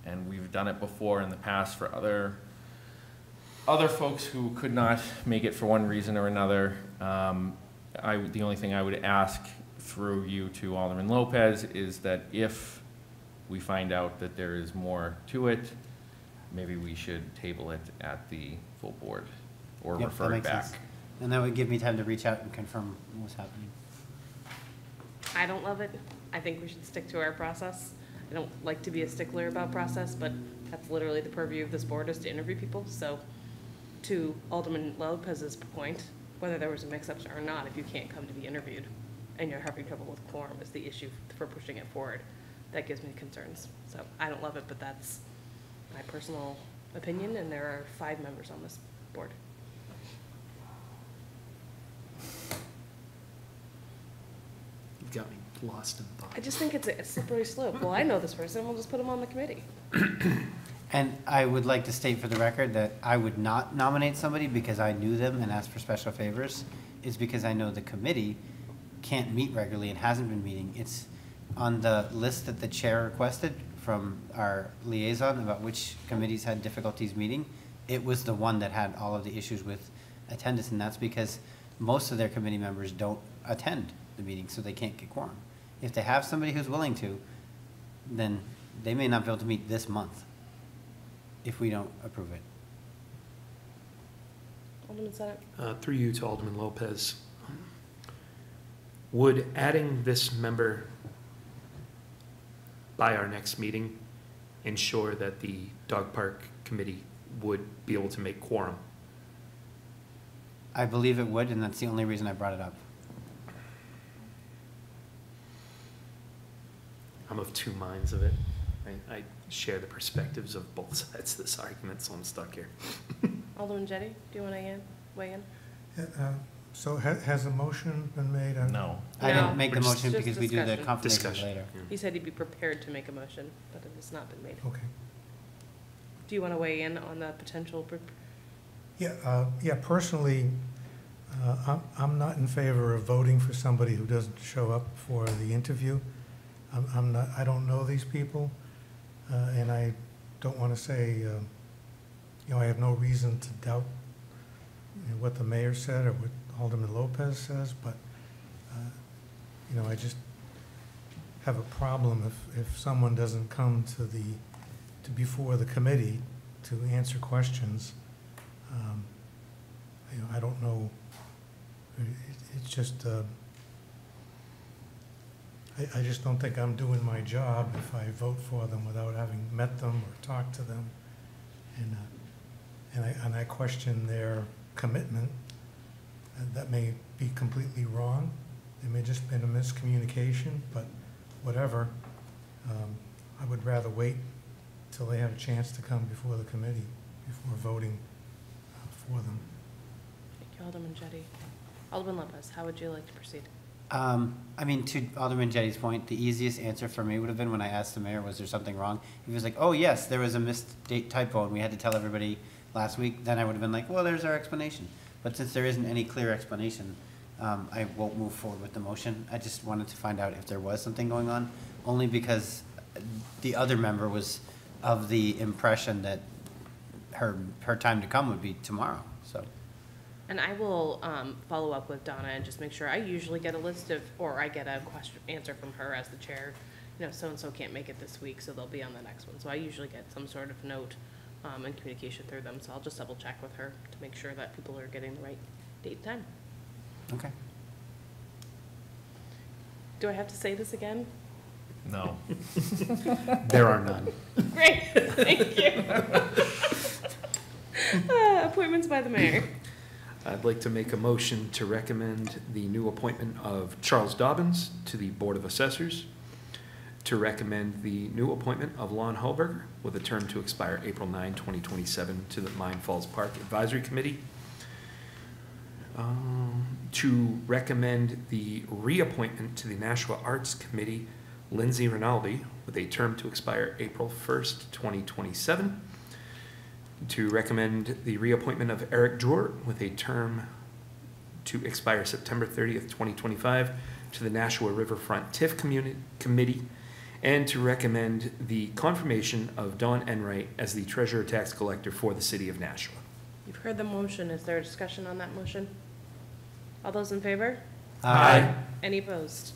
and we've done it before in the past for other folks who could not make it for one reason or another. The only thing I would ask through you to Alderman Lopez is that if we find out that there is more to it, maybe we should table it at the full board or Yep, refer that it makes back. sense. And that would give me time to reach out and confirm what's happening. I don't love it. I think we should stick to our process. I don't like to be a stickler about process, but that's literally the purview of this board, is to interview people. So to Alderman Lopez's point, whether there was a mix-up or not, if you can't come to be interviewed and you're having trouble with quorum is the issue for pushing it forward, that gives me concerns. So I don't love it, but that's my personal opinion, and there are 5 members on this board. You've got me lost in thought. I just think it's a slippery slope. Well, I know this person, we'll just put him on the committee. And I would like to state for the record that I would not nominate somebody because I knew them and asked for special favors. It's because I know the committee can't meet regularly and hasn't been meeting. It's on the list that the chair requested from our liaison about which committees had difficulties meeting. It was the one that had all of the issues with attendance, and that's because most of their committee members don't attend the meeting, so they can't get quorum. If they have somebody who's willing to, then they may not be able to meet this month if we don't approve it. Alderman Senate. Through you to Alderman Lopez. Would adding this member by our next meeting ensure that the dog park committee would be able to make quorum? I believe it would, and that's the only reason I brought it up. I'm of 2 minds of it. I share the perspectives of both sides of this argument, so I'm stuck here. Alderman Jettie, do you want to weigh in? So has a motion been made? No. I No. didn't make the Just- motion just because we do the discussion. confirmation Discussion. later. He said he'd be prepared to make a motion, but it has not been made. Okay. Do you want to weigh in on the potential? Yeah, personally, I'm not in favor of voting for somebody who doesn't show up for the interview. I don't know these people, and I don't want to say, I have no reason to doubt what the mayor said or what Alderman Lopez says, but, I just have a problem if someone doesn't come to before the committee to answer questions. I don't know. It's just, I just don't think I'm doing my job if I vote for them without having met them or talked to them. And I question their commitment. And that may be completely wrong. It may just been a miscommunication, but whatever. I would rather wait till they have a chance to come before the committee before voting for them. Thank you, Alderman Jettie. Alderman Lopez, how would you like to proceed? To Alderman Jettie's point, the easiest answer for me would have been when I asked the mayor, was there something wrong? He was like, oh yes, there was a missed typo and we had to tell everybody last week. Then I would have been like, well, there's our explanation. But since there isn't any clear explanation, I won't move forward with the motion. I just wanted to find out if there was something going on, only because the other member was of the impression that her time to come would be tomorrow, so. And I will follow up with Donna and just make sure. I usually get a list of, or I get a answer from her as the chair. So-and-so can't make it this week, so they'll be on the next one. So I usually get some sort of note and communication through them. So I'll just double check with her to make sure that people are getting the right date and time. Okay. Do I have to say this again? No. There are none. Great, thank you. Appointments by the mayor. I'd like to make a motion to recommend the new appointment of Charles Dobbins to the Board of Assessors, to recommend the new appointment of Lon Hallberger with a term to expire April 9, 2027 to the Mine Falls Park Advisory Committee, to recommend the reappointment to the Nashua Arts Committee, Lindsay Rinaldi, with a term to expire April 1st, 2027. To recommend the reappointment of Eric Drort with a term to expire September 30th, 2025, to the Nashua Riverfront TIF Committee, and to recommend the confirmation of Don Enright as the treasurer tax collector for the city of Nashua. You've heard the motion. Is there a discussion on that motion? All those in favor? Aye. Any opposed?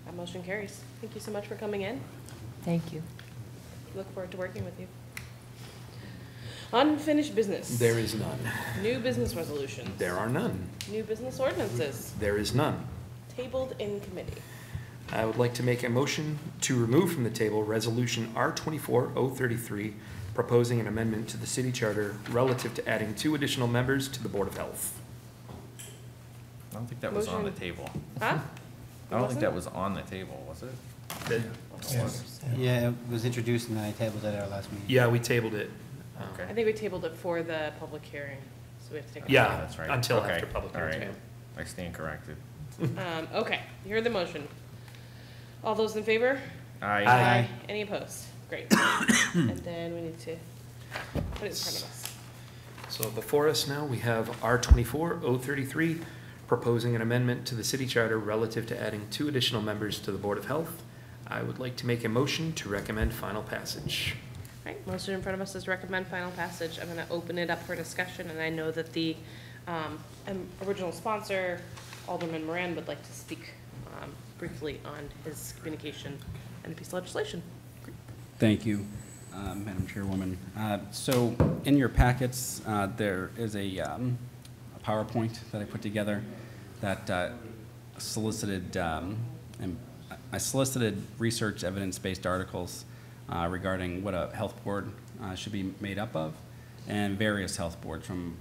That motion carries. Thank you so much for coming in. Thank you. Look forward to working with you. Unfinished business. There is none. New business resolutions. There are none. New business ordinances. There is none. Tabled in committee. I would like to make a motion to remove from the table Resolution R-24-033, proposing an amendment to the city charter relative to adding 2 additional members to the Board of Health. I don't think that was on the Motion. table. Huh? I don't think that was on the table, was it? Yes. Yeah, it was introduced and then I tabled it at our last meeting. Yeah, we tabled it. I think we tabled it for the public hearing, so we have to take. Yeah, That's right. until Okay. after public All hearing. right. I stand corrected. Okay, you heard the motion. All those in favor? Aye. Any opposed? Great. And then we need to put it in front of us. So before us now, we have R-24-033, proposing an amendment to the city charter relative to adding 2 additional members to the Board of Health. I would like to make a motion to recommend final passage. All right, motion in front of us is recommend final passage. I'm gonna open it up for discussion, and I know that the original sponsor, Alderman Moran, would like to speak briefly on his communication and the piece of legislation. Thank you, Madam Chairwoman. So in your packets, there is a PowerPoint that I put together that solicited, and I solicited research evidence-based articles regarding what a health board should be made up of, and various health boards, from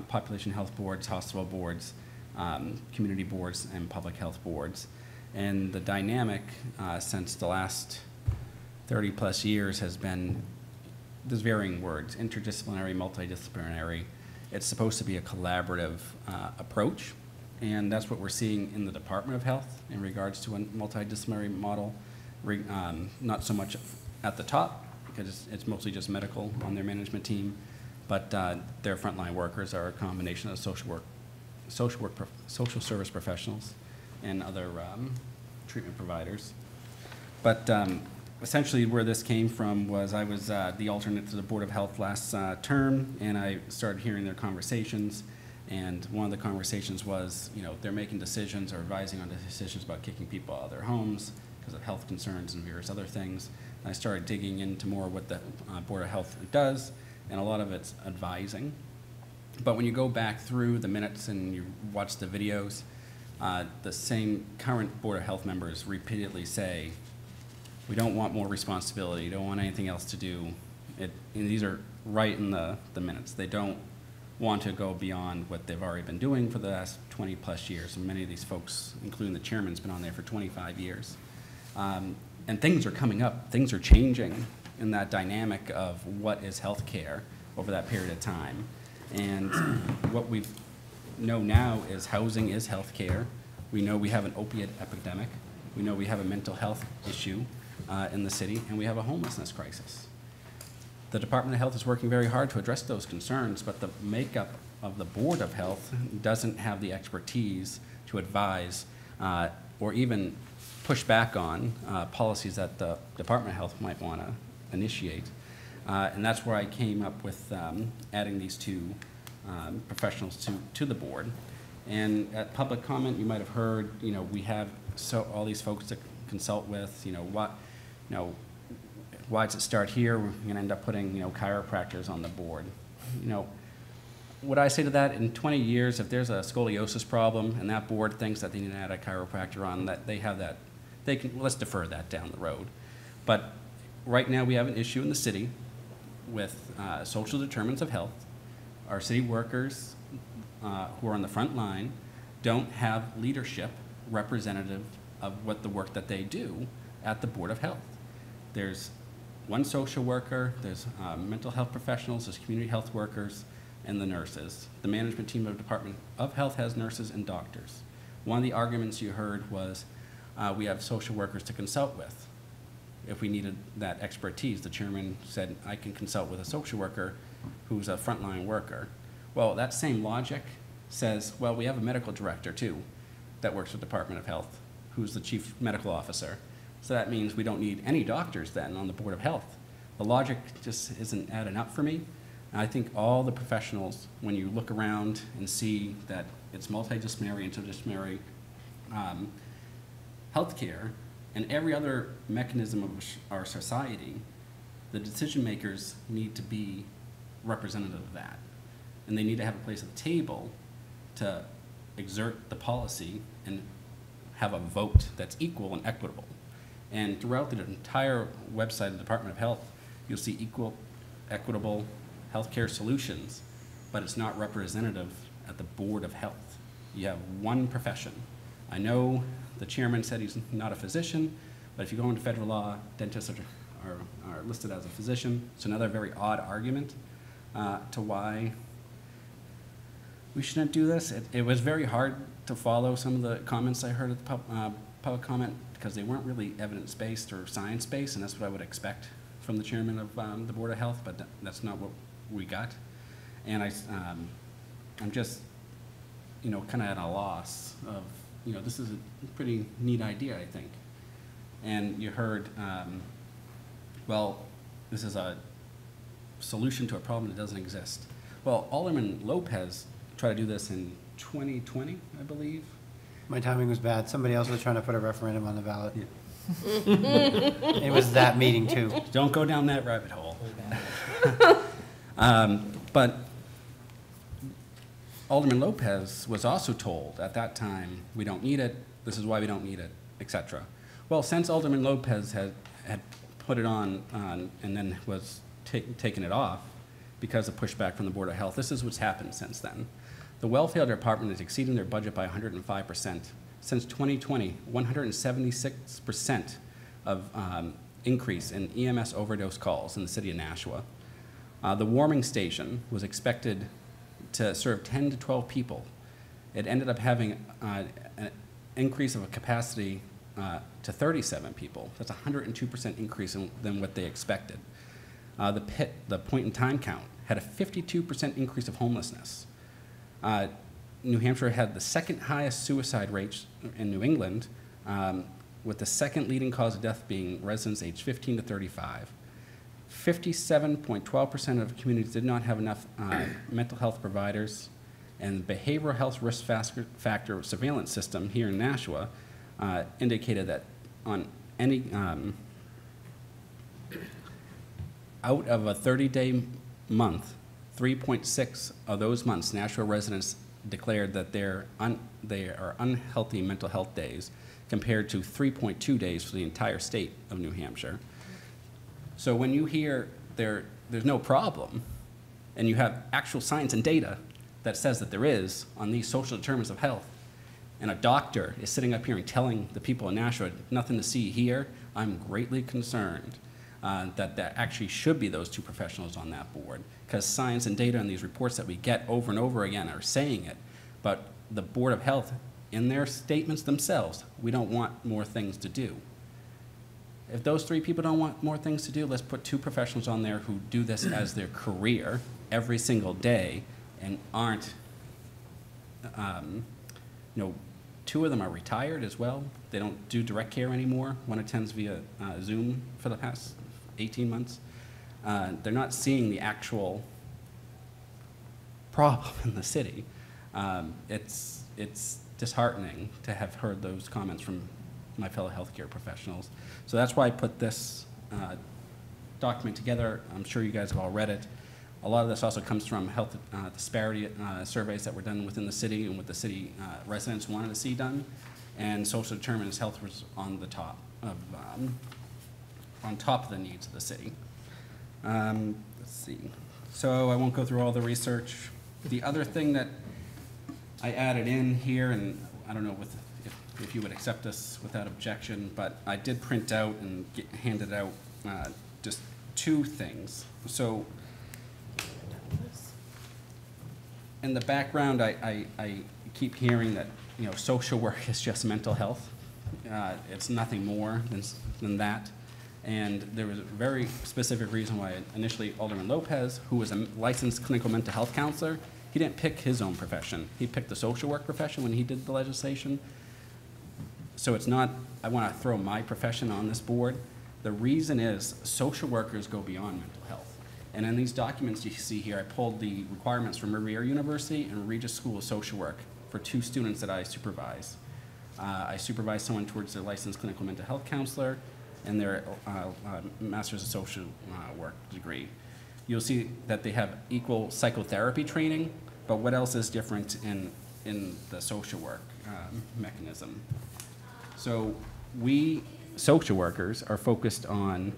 population health boards, hospital boards, community boards, and public health boards. And the dynamic since the last 30-plus years has been, there's varying words, interdisciplinary, multidisciplinary. It's supposed to be a collaborative approach, and that's what we're seeing in the Department of Health in regards to a multidisciplinary model, not so much at the top, because it's mostly just medical on their management team, but their frontline workers are a combination of social service professionals and other treatment providers. But essentially where this came from was I was the alternate to the Board of Health last term, and I started hearing their conversations, and one of the conversations was, you know, they're making decisions or advising on decisions about kicking people out of their homes because of health concerns and various other things. And I started digging into more what the Board of Health does, and a lot of it's advising. But when you go back through the minutes and you watch the videos, the same current Board of Health members repeatedly say, we don't want more responsibility, don't want anything else to do. And these are right in the minutes. They don't want to go beyond what they've already been doing for the last 20-plus years. And many of these folks, including the chairman's been on there for 25 years. And things are coming up, things are changing in that dynamic of what is healthcare over that period of time. And what we know now is housing is healthcare. We know we have an opiate epidemic. We know we have a mental health issue in the city, and we have a homelessness crisis. The Department of Health is working very hard to address those concerns, but the makeup of the Board of Health doesn't have the expertise to advise or even push back on policies that the Department of Health might want to initiate. And that's where I came up with adding these 2 professionals to the board. And at public comment, you might have heard, you know, we have all these folks to consult with, why does it start here? We're going to end up putting, chiropractors on the board. What I say to that, in 20 years, if there's a scoliosis problem and that board thinks that they need to add a chiropractor on, that they have that, let's defer that down the road. But right now we have an issue in the city with social determinants of health. Our city workers who are on the front line don't have leadership representative of what the work that they do at the Board of Health. There's one social worker, there's mental health professionals, there's community health workers, and the nurses. The management team of Department of Health has nurses and doctors. One of the arguments you heard was we have social workers to consult with. If we needed that expertise, the chairman said, I can consult with a social worker who's a frontline worker. Well, that same logic says, well, we have a medical director too that works with the Department of Health, who's the chief medical officer. So that means we don't need any doctors then on the Board of Health. The logic just isn't adding up for me. And I think all the professionals, when you look around and see that it's multidisciplinary, interdisciplinary healthcare, and every other mechanism of our society, the decision makers need to be representative of that. And they need to have a place at the table to exert the policy and have a vote that's equal and equitable. And throughout the entire website of the Department of Health, you'll see equal, equitable healthcare solutions, but it's not representative at the Board of Health. You have one profession. I know the chairman said he's not a physician, but if you go into federal law, dentists are listed as a physician. It's another very odd argument to why we shouldn't do this. It was very hard to follow some of the comments I heard at the public comment because they weren't really evidence-based or science-based, and that's what I would expect from the chairman of the Board of Health, but that's not what we got. And I'm just, kind of at a loss of, this is a pretty neat idea, I think. And you heard, well, this is a solution to a problem that doesn't exist. Well, Alderman Lopez tried to do this in 2020, I believe. My timing was bad. Somebody else was trying to put a referendum on the ballot. Yeah. It was that meeting too. Don't go down that rabbit hole. But Alderman Lopez was also told at that time, we don't need it, this is why we don't need it, etc. Well, since Alderman Lopez had put it on and then was taking it off because of pushback from the Board of Health, this is what's happened since then. The welfare department is exceeding their budget by 105%. Since 2020, 176% of increase in EMS overdose calls in the city of Nashua. The warming station was expected to serve 10 to 12 people. It ended up having an increase of a capacity to 37 people. That's a 102% increase than what they expected. The point in time count, had a 52% increase of homelessness. New Hampshire had the second highest suicide rates in New England, with the second leading cause of death being residents aged 15 to 35. 57.12% of communities did not have enough mental health providers, and the behavioral health risk factor surveillance system here in Nashua indicated that on any, out of a 30-day month, 3.6 of those months, Nashua residents declared that they are unhealthy mental health days, compared to 3.2 days for the entire state of New Hampshire. So when you hear there's no problem, and you have actual science and data that says that there is on these social determinants of health, and a doctor is sitting up here and telling the people in Nashua, nothing to see here, I'm greatly concerned that there actually should be those two professionals on that board, because science and data and these reports that we get over and over again are saying it, but the Board of Health, in their statements themselves, we don't want more things to do. If those three people don't want more things to do, let's put two professionals on there who do this as their career every single day and aren't, two of them are retired as well. They don't do direct care anymore. One attends via Zoom for the past 18 months. They're not seeing the actual problem in the city. It's disheartening to have heard those comments from my fellow healthcare professionals. So that's why I put this document together. I'm sure you guys have all read it. A lot of this also comes from health disparity surveys that were done within the city and what the city residents wanted to see done. And social determinants of health was on the top of the needs of the city. Let's see. So I won't go through all the research. The other thing that I added in here, and I don't know if you would accept this without objection, but I did print out and handed out just two things. So in the background, I keep hearing that, you know, social work is just mental health. It's nothing more than that. And there was a very specific reason why initially Alderman Lopez, who was a licensed clinical mental health counselor, he didn't pick his own profession. He picked the social work profession when he did the legislation. So it's not, I want to throw my profession on this board. The reason is social workers go beyond mental health. And in these documents you see here, I pulled the requirements from Revere University and Regis School of Social Work for 2 students that I supervise. I supervise someone towards their licensed clinical mental health counselor and their Master's of Social Work degree. You'll see that they have equal psychotherapy training, but what else is different in the social work mechanism? So we, social workers, are focused on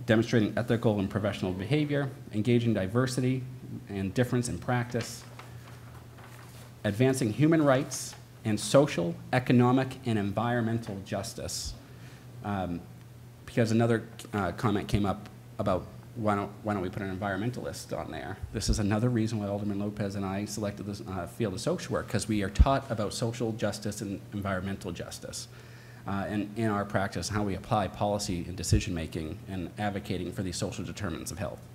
demonstrating ethical and professional behavior, engaging diversity and difference in practice, advancing human rights and social, economic, and environmental justice. Because another comment came up about why don't we put an environmentalist on there? This is another reason why Alderman Lopez and I selected this field of social work, because we are taught about social justice and environmental justice. In our practice, how we apply policy and decision-making and advocating for these social determinants of health.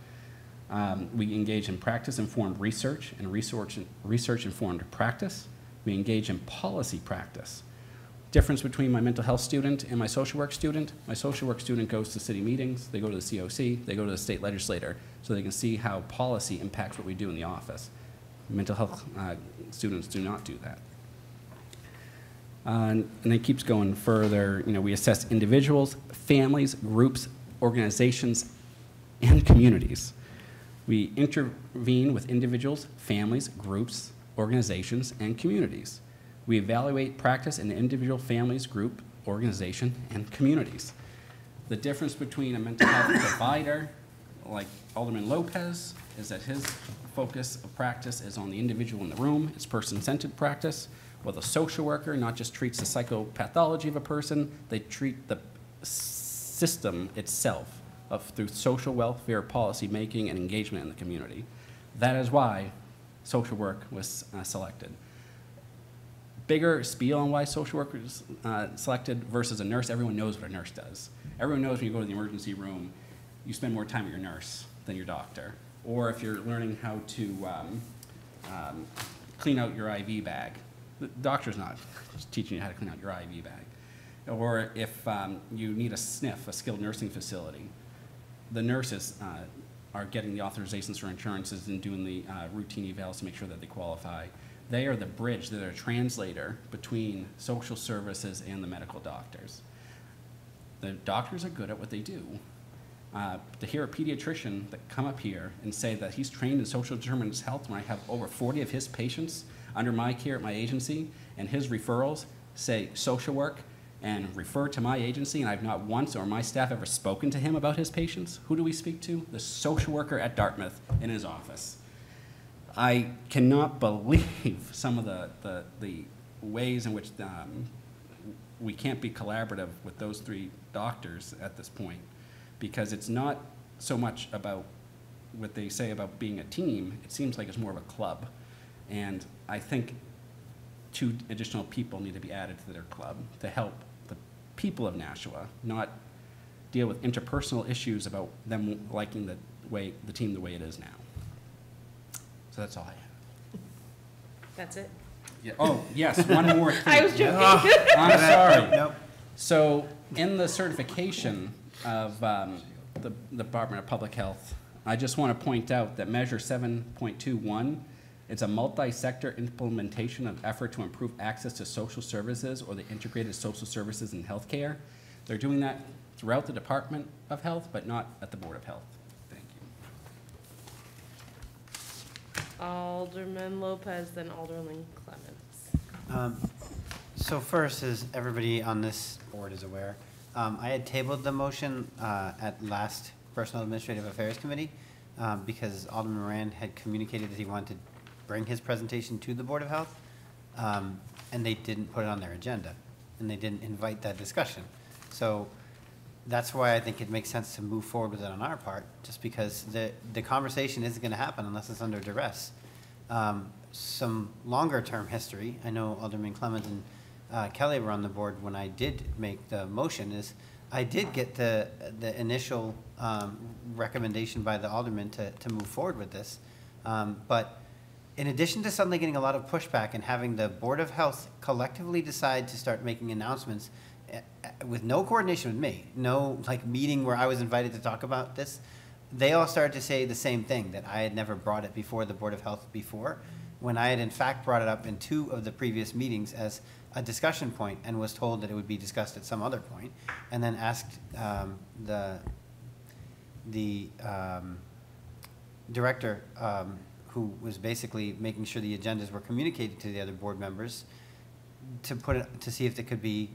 We engage in practice-informed research and research-informed practice. We engage in policy practice. Difference between my mental health student and my social work student: my social work student goes to city meetings, they go to the COC, they go to the state legislator, so they can see how policy impacts what we do in the office. Mental health students do not do that. And it keeps going further. You know, we assess individuals, families, groups, organizations, and communities. We intervene with individuals, families, groups, organizations, and communities. We evaluate practice in individual, families, group, organization, and communities. The difference between a mental health provider like Alderman Lopez is that his focus of practice is on the individual in the room. It's person-centered practice. While the social worker not just treats the psychopathology of a person, they treat the system itself through social welfare policy making and engagement in the community. That is why social work was selected. Bigger spiel on why social work was selected versus a nurse. Everyone knows what a nurse does. Everyone knows when you go to the emergency room, you spend more time with your nurse than your doctor. Or if you're learning how to clean out your IV bag, the doctor's not teaching you how to clean out your IV bag. Or if you need a SNF, a skilled nursing facility, the nurses are getting the authorizations for insurances and doing the routine evals to make sure that they qualify. They are the bridge, they're a translator between social services and the medical doctors. The doctors are good at what they do. To hear a pediatrician that come up here and say that he's trained in social determinants of health when I have over 40 of his patients under my care at my agency, and his referrals say social work and refer to my agency, and I've not once or my staff ever spoken to him about his patients, who do we speak to? The social worker at Dartmouth in his office. I cannot believe some of the ways in which we can't be collaborative with those 3 doctors at this point, because it's not so much about what they say about being a team. It seems like it's more of a club. And I think 2 additional people need to be added to their club to help the people of Nashua not deal with interpersonal issues about them liking the team the way it is now. So that's all I have. That's it? Yeah. Oh, yes, one more thing. I was joking. I'm sorry. Nope. So in the certification of the Department of Public Health, I just want to point out that Measure 7.21, it's a multi-sector implementation of effort to improve access to social services or the integrated social services in healthcare. They're doing that throughout the Department of Health, but not at the Board of Health. Thank you. Alderman Lopez, then Alderman Clements. So first, as everybody on this board is aware, I had tabled the motion at last Personal Administrative Affairs Committee because Alderman Moran had communicated that he wanted to bring his presentation to the Board of Health, and they didn't put it on their agenda, and they didn't invite that discussion. So that's why I think it makes sense to move forward with it on our part, just because the conversation isn't going to happen unless it's under duress. some longer-term history, I know Alderman Clement and Kelly were on the board when I did make the motion, is I did get the initial recommendation by the alderman to move forward with this. But in addition to suddenly getting a lot of pushback and having the Board of Health collectively decide to start making announcements with no coordination with me, no like meeting where I was invited to talk about this, they all started to say the same thing, that I had never brought it before the Board of Health before, when I had in fact brought it up in 2 of the previous meetings as a discussion point and was told that it would be discussed at some other point, and then asked the director, who was basically making sure the agendas were communicated to the other board members, to put it, to see if it could be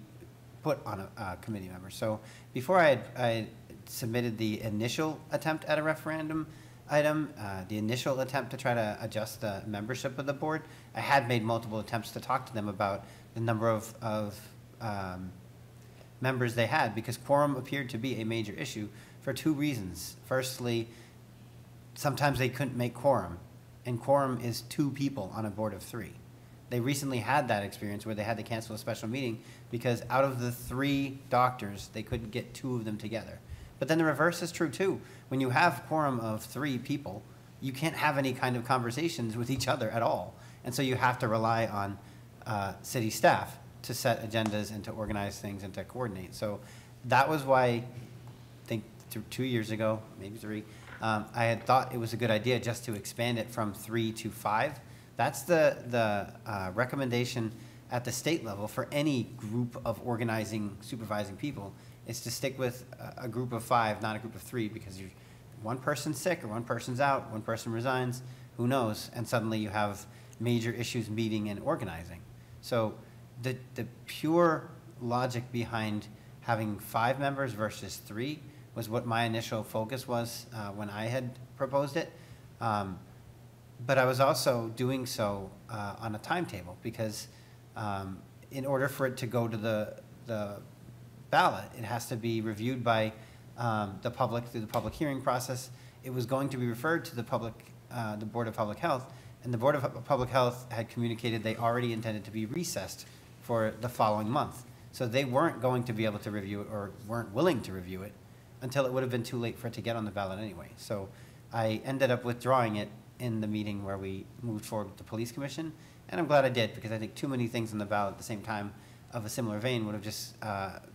put on a committee member. So before I submitted the initial attempt at a referendum item, the initial attempt to try to adjust the membership of the board, I had made multiple attempts to talk to them about the number of members they had, because quorum appeared to be a major issue for 2 reasons. Firstly, sometimes they couldn't make quorum, and quorum is 2 people on a board of 3. They recently had that experience where they had to cancel a special meeting because out of the 3 doctors, they couldn't get 2 of them together. But then the reverse is true too. When you have quorum of 3 people, you can't have any kind of conversations with each other at all. And so you have to rely on city staff to set agendas and to organize things and to coordinate. So that was why, I think 2 years ago, maybe 3, I had thought it was a good idea just to expand it from 3 to 5. That's the recommendation at the state level for any group of organizing, supervising people, is to stick with a group of 5, not a group of 3, because you're, one person's sick or one person's out, one person resigns, who knows, and suddenly you have major issues meeting and organizing. So the pure logic behind having 5 members versus 3 was what my initial focus was when I had proposed it. But I was also doing so on a timetable, because in order for it to go to the ballot, it has to be reviewed by the public through the public hearing process. It was going to be referred to the Board of Public Health, and the Board of Public Health had communicated they already intended to be recessed for the following month. So they weren't going to be able to review it, or weren't willing to review it, until it would have been too late for it to get on the ballot anyway. So I ended up withdrawing it in the meeting where we moved forward with the police commission, and I'm glad I did, because I think too many things on the ballot at the same time of a similar vein would have just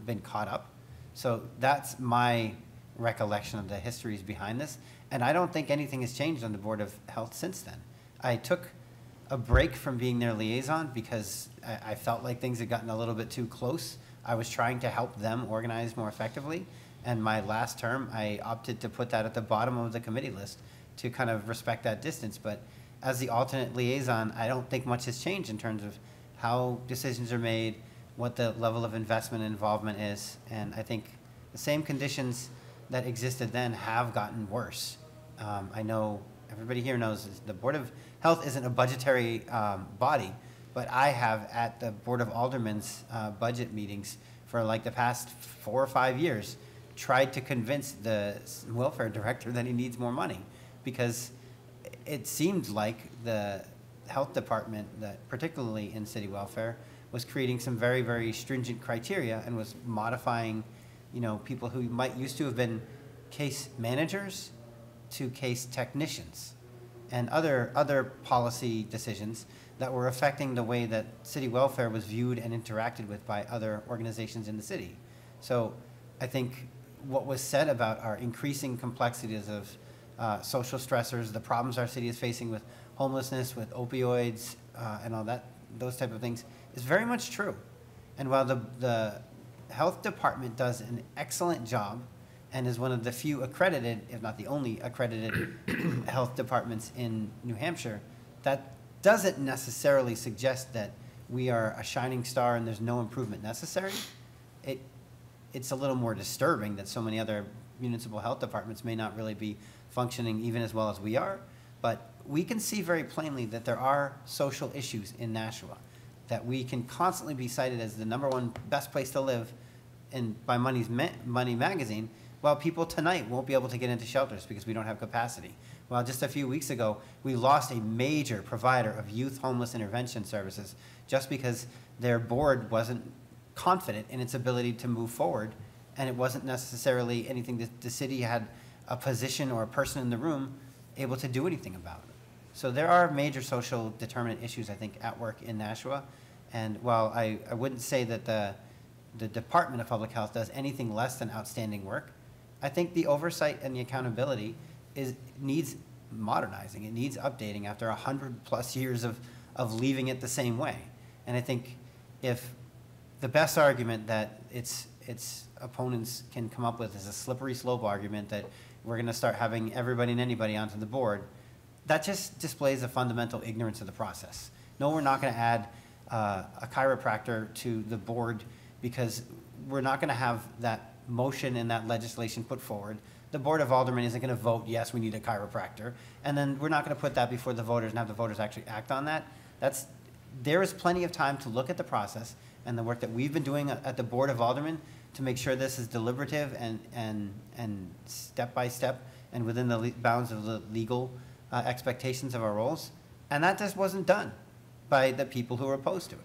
been caught up. So that's my recollection of the histories behind this, and I don't think anything has changed on the Board of Health since then. I took a break from being their liaison because I felt like things had gotten a little bit too close. I was trying to help them organize more effectively, and my last term, I opted to put that at the bottom of the committee list to kind of respect that distance. But as the alternate liaison, I don't think much has changed in terms of how decisions are made, what the level of investment and involvement is, and I think the same conditions that existed then have gotten worse. I know everybody here knows the Board of Health isn't a budgetary body, but I have at the Board of Aldermen's budget meetings for like the past 4 or 5 years tried to convince the welfare director that he needs more money, because it seemed like the health department, that particularly in city welfare, was creating some very, very stringent criteria and was modifying, you know, people who might used to have been case managers to case technicians, and other policy decisions that were affecting the way that city welfare was viewed and interacted with by other organizations in the city. So I think what was said about our increasing complexities of social stressors, the problems our city is facing with homelessness, with opioids, and all that, those type of things, is very much true. And while the health department does an excellent job and is one of the few accredited, if not the only accredited health departments in New Hampshire, that doesn't necessarily suggest that we are a shining star and there's no improvement necessary. It's a little more disturbing that so many other municipal health departments may not really be functioning even as well as we are. But we can see very plainly that there are social issues in Nashua, that we can constantly be cited as the #1 best place to live by Money magazine, while people tonight won't be able to get into shelters because we don't have capacity. Well, just a few weeks ago, we lost a major provider of youth homeless intervention services just because their board wasn't confident in its ability to move forward, and it wasn't necessarily anything that the city had a position or a person in the room able to do anything about. So there are major social determinant issues, I think, at work in Nashua. And while I wouldn't say that the Department of Public Health does anything less than outstanding work, I think the oversight and the accountability needs modernizing. It needs updating after 100+ years of leaving it the same way. And I think if the best argument that its opponents can come up with is a slippery slope argument that we're going to start having everybody and anybody onto the board, that just displays a fundamental ignorance of the process. No, we're not going to add a chiropractor to the board because we're not going to have that motion and that legislation put forward. The Board of Aldermen isn't going to vote, yes, we need a chiropractor. And then we're not going to put that before the voters and have the voters actually act on that. There is plenty of time to look at the process and the work that we've been doing at the Board of Aldermen to make sure this is deliberative and step by step and within the bounds of the legal expectations of our roles. And that just wasn't done by the people who were opposed to it.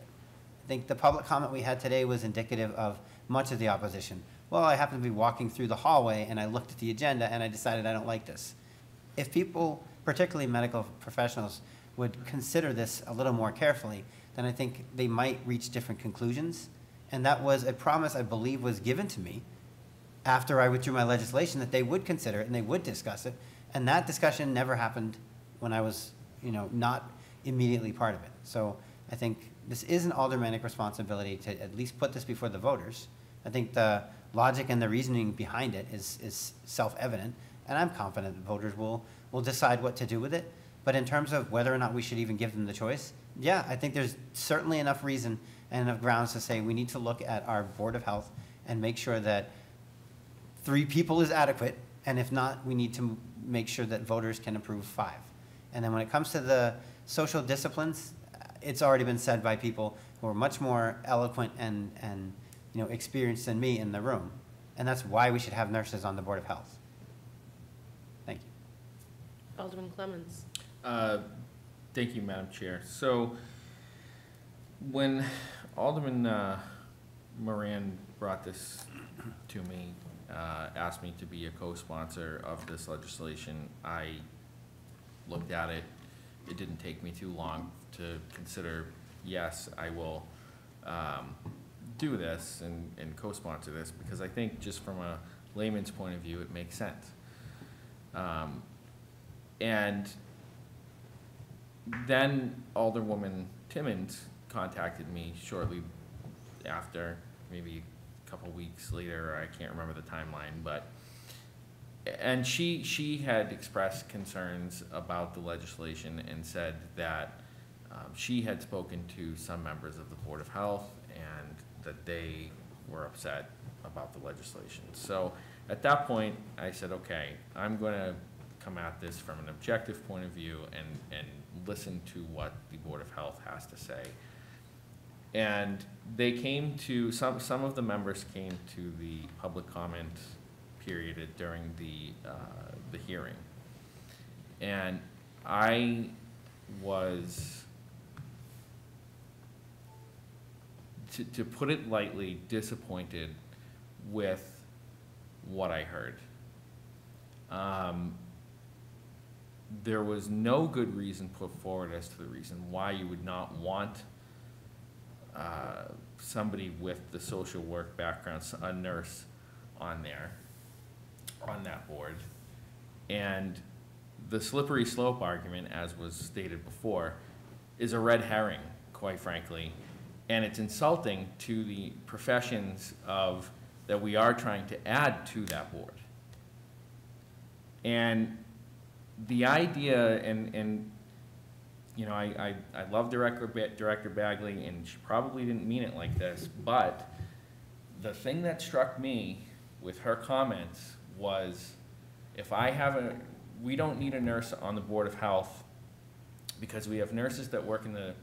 I think the public comment we had today was indicative of much of the opposition. Well, I happened to be walking through the hallway and I looked at the agenda and I decided I don't like this. If people, particularly medical professionals, would consider this a little more carefully, then I think they might reach different conclusions. And that was a promise I believe was given to me after I withdrew my legislation, that they would consider it and they would discuss it. And that discussion never happened when I was, not immediately part of it. So I think this is an aldermanic responsibility to at least put this before the voters. I think the logic and the reasoning behind it is self-evident, and I'm confident that voters will decide what to do with it. But in terms of whether or not we should even give them the choice, yeah, I think there's certainly enough reason and enough grounds to say we need to look at our Board of Health and make sure that 3 people is adequate, and if not, we need to make sure that voters can approve 5. And then when it comes to the social disciplines, it's already been said by people who are much more eloquent and experienced than me in the room. And that's why we should have nurses on the Board of Health. Thank you. Alderman Clemmons. Thank you, Madam Chair. So when Alderman Moran brought this to me, asked me to be a co-sponsor of this legislation, I looked at it. It didn't take me too long to consider, yes, I will do this and co-sponsor this, because I think just from a layman's point of view, it makes sense. And then Alderwoman Timmons contacted me shortly after, maybe a couple weeks later, I can't remember the timeline, and she had expressed concerns about the legislation and said that she had spoken to some members of the Board of Health and that they were upset about the legislation. So at that point, I said, okay, I'm going to come at this from an objective point of view and listen to what the Board of Health has to say. And they came to, some of the members came to the public comment period during the hearing. And I was, to put it lightly, disappointed with what I heard. There was no good reason put forward as to the reason why you would not want somebody with the social work background, a nurse, on that board. And the slippery slope argument, as was stated before, is a red herring, quite frankly. And it's insulting to the professions that we are trying to add to that board. And the idea, and I love Director Bagley, and she probably didn't mean it like this, but the thing that struck me with her comments was, we don't need a nurse on the Board of Health because we have nurses that work in the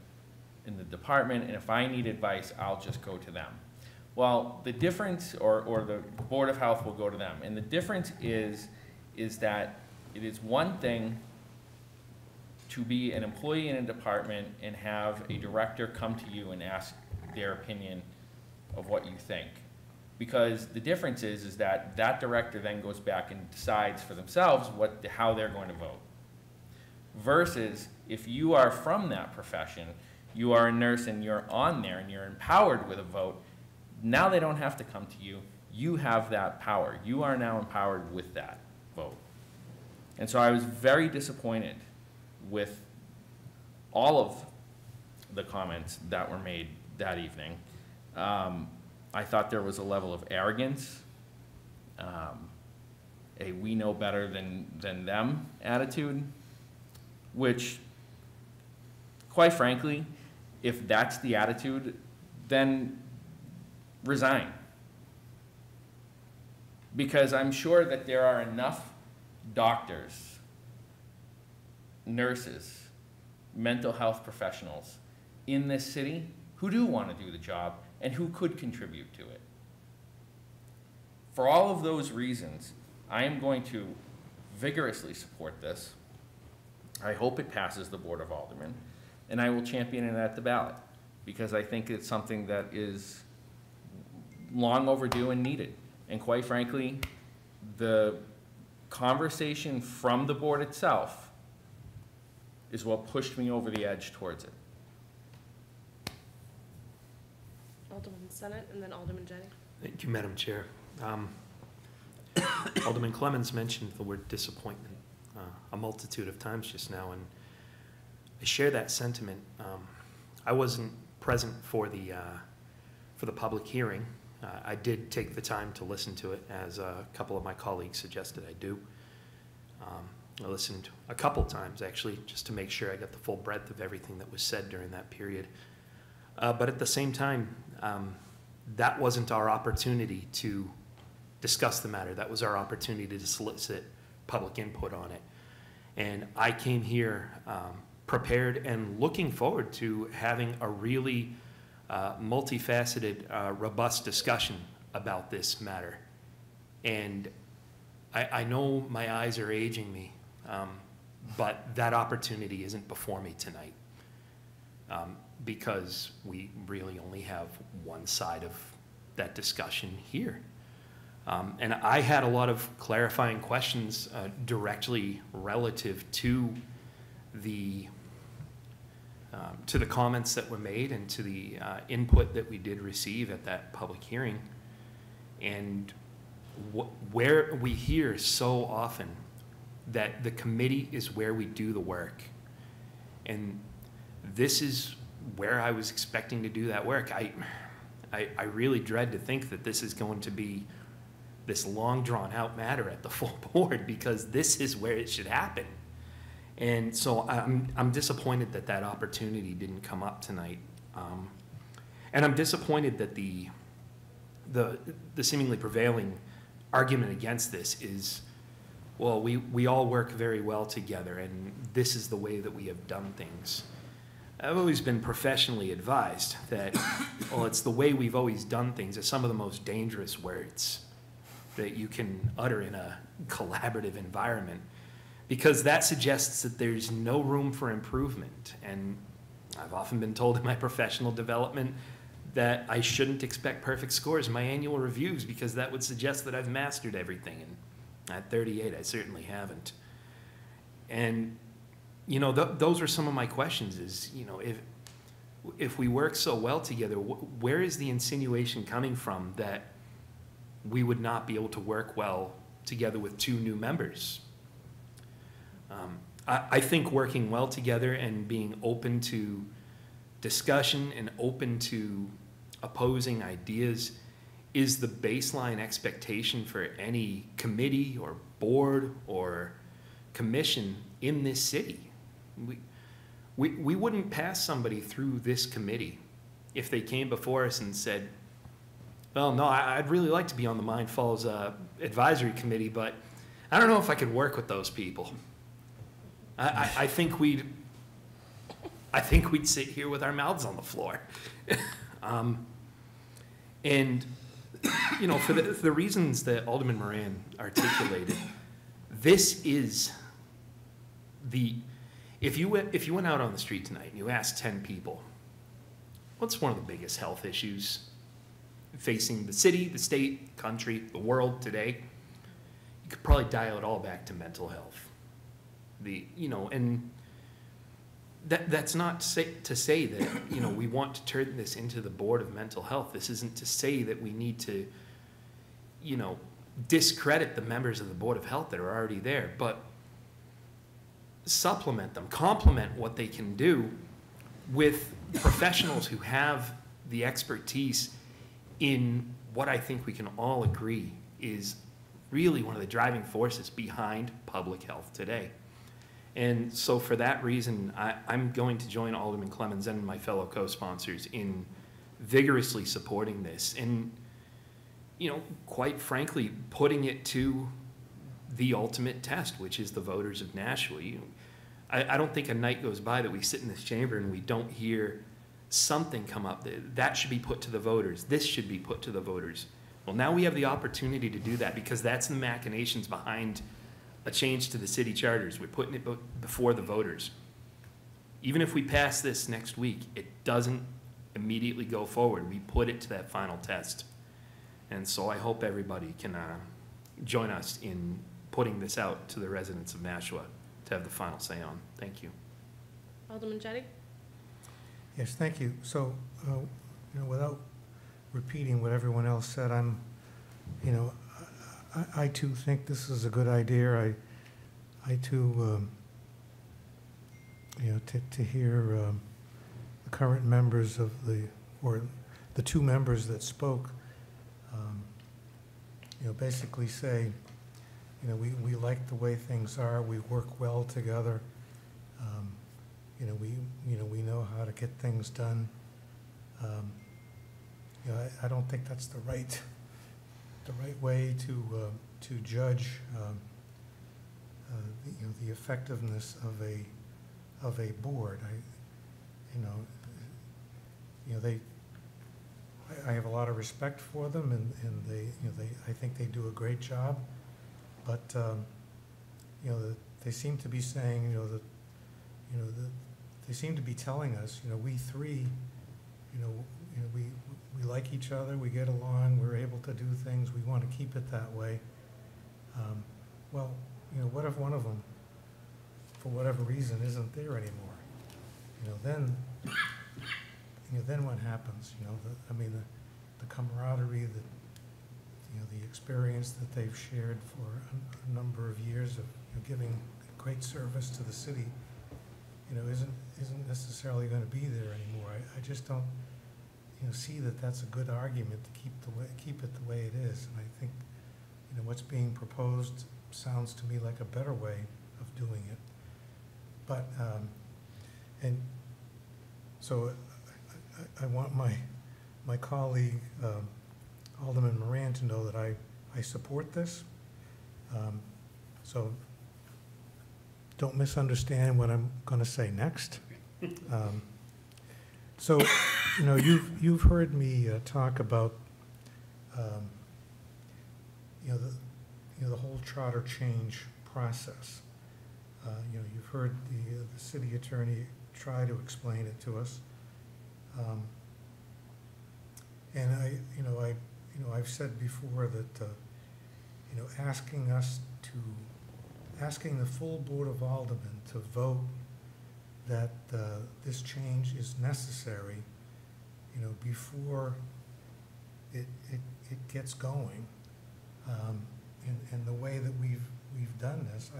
department, and if I need advice, I'll just go to them. Well, the difference, or the Board of Health will go to them, and the difference is that it is one thing to be an employee in a department and have a director come to you and ask their opinion of what you think. Because the difference is that that director then goes back and decides for themselves how they're going to vote. Versus if you are from that profession, you are a nurse and you're on there and you're empowered with a vote, now they don't have to come to you. You have that power. You are now empowered with that vote. And so I was very disappointed with all of the comments that were made that evening. I thought there was a level of arrogance, a we know better than them attitude, which, quite frankly, if that's the attitude, then resign. Because I'm sure that there are enough doctors, nurses, mental health professionals in this city who do want to do the job and who could contribute to it. For all of those reasons, I am going to vigorously support this. I hope it passes the Board of Aldermen, and I will champion it at the ballot, because I think it's something that is long overdue and needed. And quite frankly, the conversation from the board itself is what pushed me over the edge towards it. Alderman Senate and then Alderman Jenny. Thank you, Madam Chair. Alderman Clemens mentioned the word disappointment a multitude of times just now, and I share that sentiment. I wasn't present for the public hearing. I did take the time to listen to it, as a couple of my colleagues suggested I do. I listened a couple times, actually, just to make sure I got the full breadth of everything that was said during that period. But at the same time, that wasn't our opportunity to discuss the matter. That was our opportunity to solicit public input on it. And I came here prepared and looking forward to having a really multifaceted, robust discussion about this matter. And I know my eyes are aging me, but that opportunity isn't before me tonight, because we really only have one side of that discussion here. And I had a lot of clarifying questions directly relative to the comments that were made and to the input that we did receive at that public hearing. And where we hear so often that the committee is where we do the work. And this is where I was expecting to do that work. I really dread to think that this is going to be this long drawn out matter at the full board, because this is where it should happen. And so I'm disappointed that that opportunity didn't come up tonight. And I'm disappointed that the seemingly prevailing argument against this is, well, we all work very well together, and this is the way that we have done things. I've always been professionally advised that, well, it's the way we've always done things are some of the most dangerous words that you can utter in a collaborative environment, because that suggests that there's no room for improvement. And I've often been told in my professional development that I shouldn't expect perfect scores in my annual reviews, because that would suggest that I've mastered everything. And at 38, I certainly haven't. And, you know, those were some of my questions is, you know, if we work so well together, where is the insinuation coming from that we would not be able to work well together with two new members? I think working well together and being open to discussion and open to opposing ideas is the baseline expectation for any committee or board or commission in this city. We wouldn't pass somebody through this committee if they came before us and said, well, no, I'd really like to be on the Mine Falls Advisory Committee, but I don't know if I could work with those people. I think we'd sit here with our mouths on the floor. And, you know, for the reasons that Alderman Moran articulated, this is If you went out on the street tonight and you asked 10 people, what's one of the biggest health issues facing the city, the state, country, the world today? You could probably dial it all back to mental health. And that's not to say that, we want to turn this into the Board of Mental Health. This isn't to say that we need to, discredit the members of the Board of Health that are already there, but supplement them, complement what they can do with professionals who have the expertise in what I think we can all agree is really one of the driving forces behind public health today. And so for that reason, I'm going to join Alderman Clemmons and my fellow co-sponsors in vigorously supporting this and, quite frankly, putting it to the ultimate test, which is the voters of Nashua. I don't think a night goes by that we sit in this chamber and we don't hear something come up. That should be put to the voters. This should be put to the voters. Well, now we have the opportunity to do that because that's the machinations behind a change to the city charters. We're putting it before the voters. Even if we pass this next week, it doesn't immediately go forward. We put it to that final test. And so I hope everybody can join us in putting this out to the residents of Nashua to have the final say on. Thank you. Alderman Jettie? Yes, thank you. So, without repeating what everyone else said, I too think this is a good idea. I too, to hear the current members of or the two members that spoke, basically say, we like the way things are. We work well together. We know how to get things done. I don't think that's the right way to judge the effectiveness of a board. I have a lot of respect for them, and I think they do a great job. But they seem to be saying they seem to be telling us we three we like each other, we get along, we're able to do things, we want to keep it that way. Well, what if one of them, for whatever reason, isn't there anymore? Then what happens? The camaraderie, the experience that they've shared for a number of years of giving great service to the city, isn't necessarily going to be there anymore. I just don't see that that's a good argument to keep it the way it is. And I think what's being proposed sounds to me like a better way of doing it. But and so I want my colleague Alderman Moran to know that I support this. So don't misunderstand what I'm going to say next. So, you've heard me talk about, the whole charter change process. You've heard the city attorney try to explain it to us, and I've said before that asking the full Board of Aldermen to vote that this change is necessary, before it gets going, and the way that we've done this,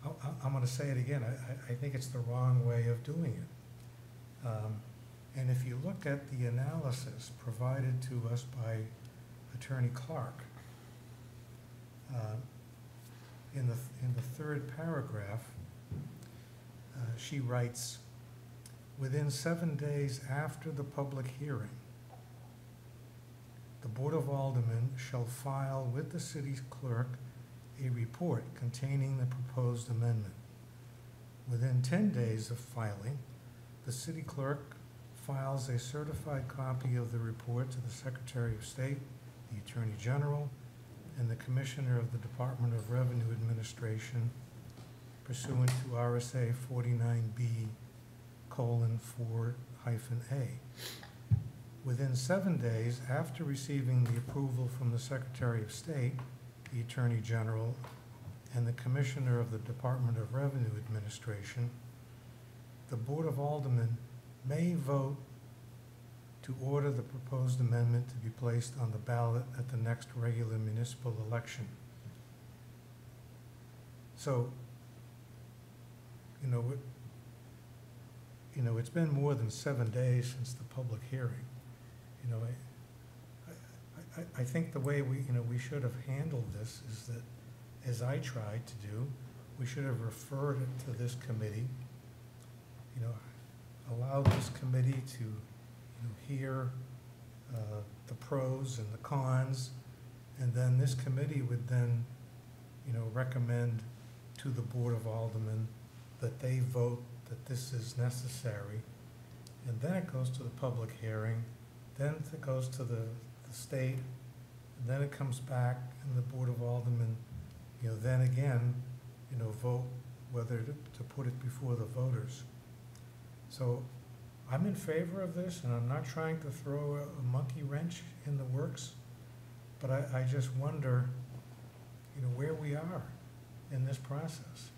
I'm going to say it again. I think it's the wrong way of doing it. And if you look at the analysis provided to us by Attorney Clark, in the third paragraph, she writes, within 7 days after the public hearing, the Board of Aldermen shall file with the city's clerk a report containing the proposed amendment. Within 10 days of filing, the city clerk files a certified copy of the report to the Secretary of State, the Attorney General, and the Commissioner of the Department of Revenue Administration, pursuant to RSA 49B:4-A. Within 7 days after receiving the approval from the Secretary of State, the Attorney General, and the Commissioner of the Department of Revenue Administration, the Board of Aldermen may vote to order the proposed amendment to be placed on the ballot at the next regular municipal election. So, it's been more than 7 days since the public hearing. I think the way we should have handled this is that, as I tried to do, we should have referred it to this committee, allowed this committee to, hear the pros and the cons, and then this committee would then, recommend to the Board of Aldermen that they vote that this is necessary, and then it goes to the public hearing, then it goes to the state, and then it comes back, and the Board of Aldermen, then again, vote whether to put it before the voters. So I'm in favor of this, and I'm not trying to throw a monkey wrench in the works, but I just wonder, where we are in this process.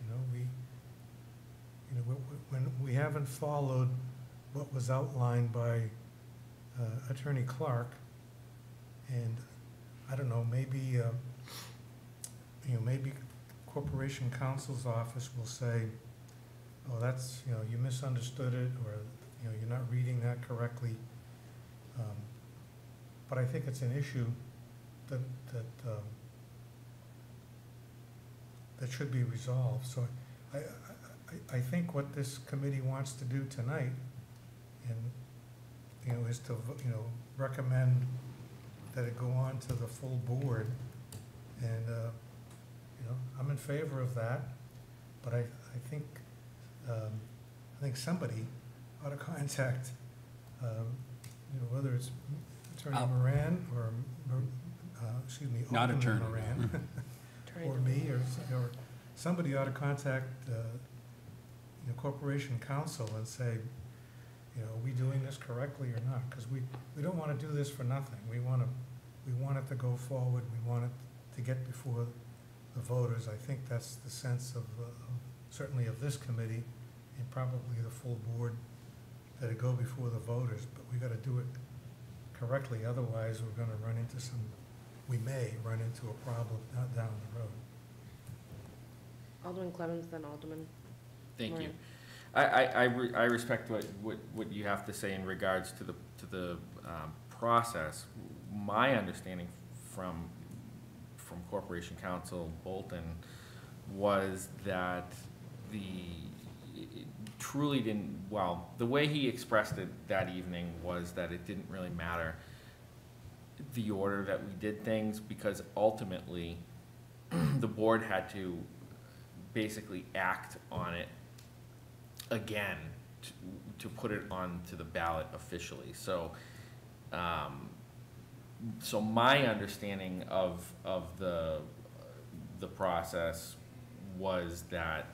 When we haven't followed what was outlined by Attorney Clark, and I don't know, maybe maybe Corporation Counsel's office will say, oh, that's, you misunderstood it, or you're not reading that correctly. But I think it's an issue that should be resolved. So I think what this committee wants to do tonight, and is to recommend that it go on to the full board, and I'm in favor of that. But I think somebody ought to contact, whether it's Attorney Moran or, excuse me, Not Alderman Attorney Moran, or me, or somebody ought to contact, Corporation Counsel and say, are we doing this correctly or not? Because we don't want to do this for nothing. We want it to go forward. We want it to get before the voters. I think that's the sense of certainly of this committee, and probably the full board, that it go before the voters. But we got to do it correctly. Otherwise, we may run into a problem down the road. Alderman Clevens, then Alderman Thank Moran. you. I respect what you have to say in regards to the process. My understanding from Corporation Counsel Bolton was that it truly didn't, well, the way he expressed it that evening was that it didn't really matter the order that we did things, because ultimately the board had to basically act on it again to put it onto the ballot officially. So so my understanding of the process was that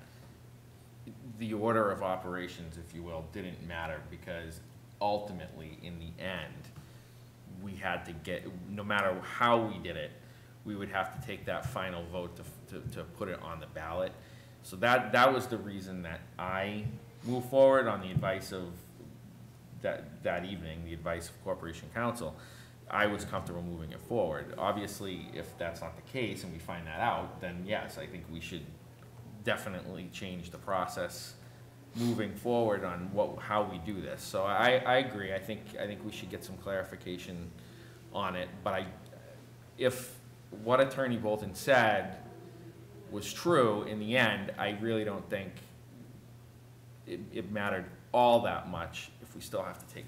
the order of operations, if you will, didn't matter, because ultimately in the end we had to get, no matter how we did it, we would have to take that final vote to put it on the ballot. So that was the reason that I moved forward on the advice of that evening, the advice of Corporation Counsel. I was comfortable moving it forward. Obviously, if that's not the case and we find that out, then yes, I think we should definitely change the process moving forward on how we do this. So I agree. I think we should get some clarification on it. But if what Attorney Bolton said was true in the end, I really don't think it mattered all that much if we still have to take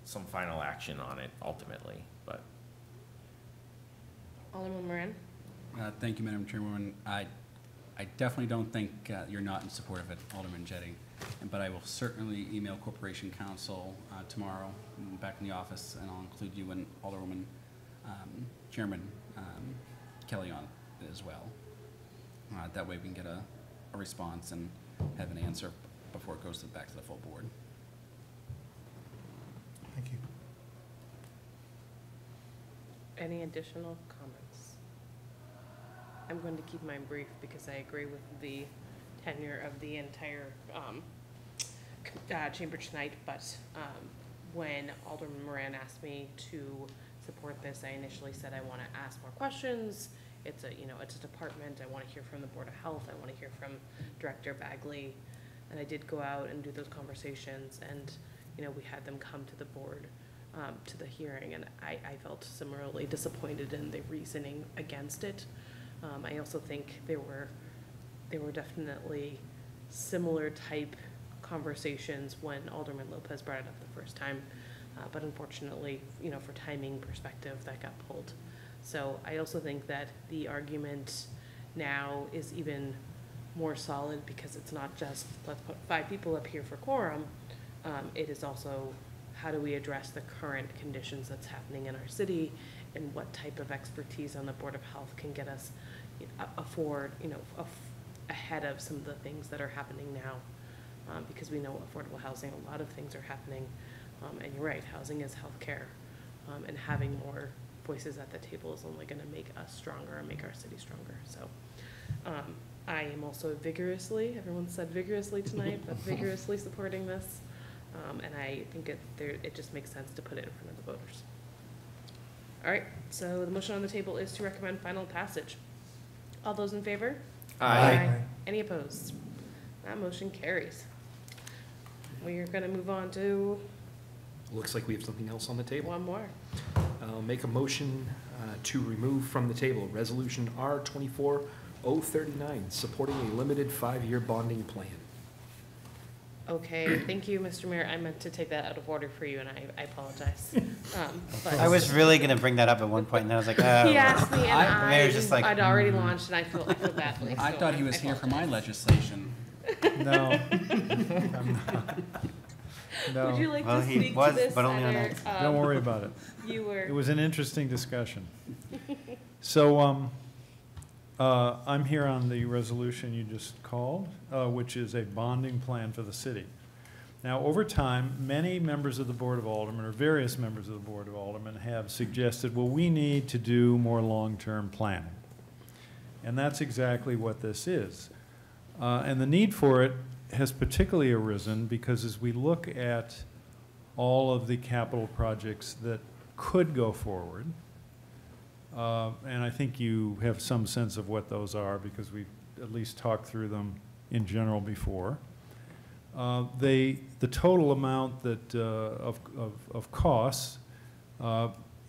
some final action on it ultimately. But Alderman Moran. Thank you, Madam Chairwoman. I definitely don't think you're not in support of it, Alderman Jetting, but I will certainly email Corporation Counsel tomorrow back in the office, and I'll include you and Alderwoman Chairman Kelly on it as well. That way we can get a response and have an answer before it goes back to the full board. Thank you. Any additional comments? I'm going to keep mine brief because I agree with the tenure of the entire chamber tonight, but when Alderman Moran asked me to support this, I initially said I want to ask more questions. It's a department. I want to hear from the Board of Health. I want to hear from Director Bagley. And I did go out and do those conversations, and we had them come to the board, to the hearing, and I felt similarly disappointed in the reasoning against it. I also think there were definitely similar type conversations when Alderman Lopez brought it up the first time, but unfortunately, for timing perspective, that got pulled. So I also think that the argument now is even more solid because it's not just let's put 5 people up here for quorum. It is also how do we address the current conditions that's happening in our city, and what type of expertise on the Board of Health can get us ahead of some of the things that are happening now, because we know affordable housing, a lot of things are happening, and you're right, housing is healthcare, and having more voices at the table is only going to make us stronger and make our city stronger. So I am also vigorously, everyone said vigorously tonight, but vigorously supporting this, and I think it just makes sense to put it in front of the voters. All right, so the motion on the table is to recommend final passage. All those in favor? Aye. Any opposed? That motion carries. We are going to move on to Looks like we have something else on the table. one more. I'll make a motion to remove from the table Resolution R-24-039, supporting a limited 5-year bonding plan. Okay, thank you, Mr. Mayor. I meant to take that out of order for you, and I apologize. But I was really going to bring that up at one point, and then I was like, he asked me, and the mayor's just like, I'd already launched, and I feel badly. I so thought he was here for my apologize. legislation. No. I'm not. No. Would you like Well, to he speak was, to this? but only on either, accident. Don't worry about it. You were. It was an interesting discussion. So I'm here on the resolution you just called, which is a bonding plan for the city. Now, over time, many members of the Board of Aldermen, or various members of the Board of Aldermen, have suggested, well, we need to do more long-term planning. And that's exactly what this is. And the need for it has particularly arisen because as we look at all of the capital projects that could go forward, and I think you have some sense of what those are because we've at least talked through them in general before. The total amount that of costs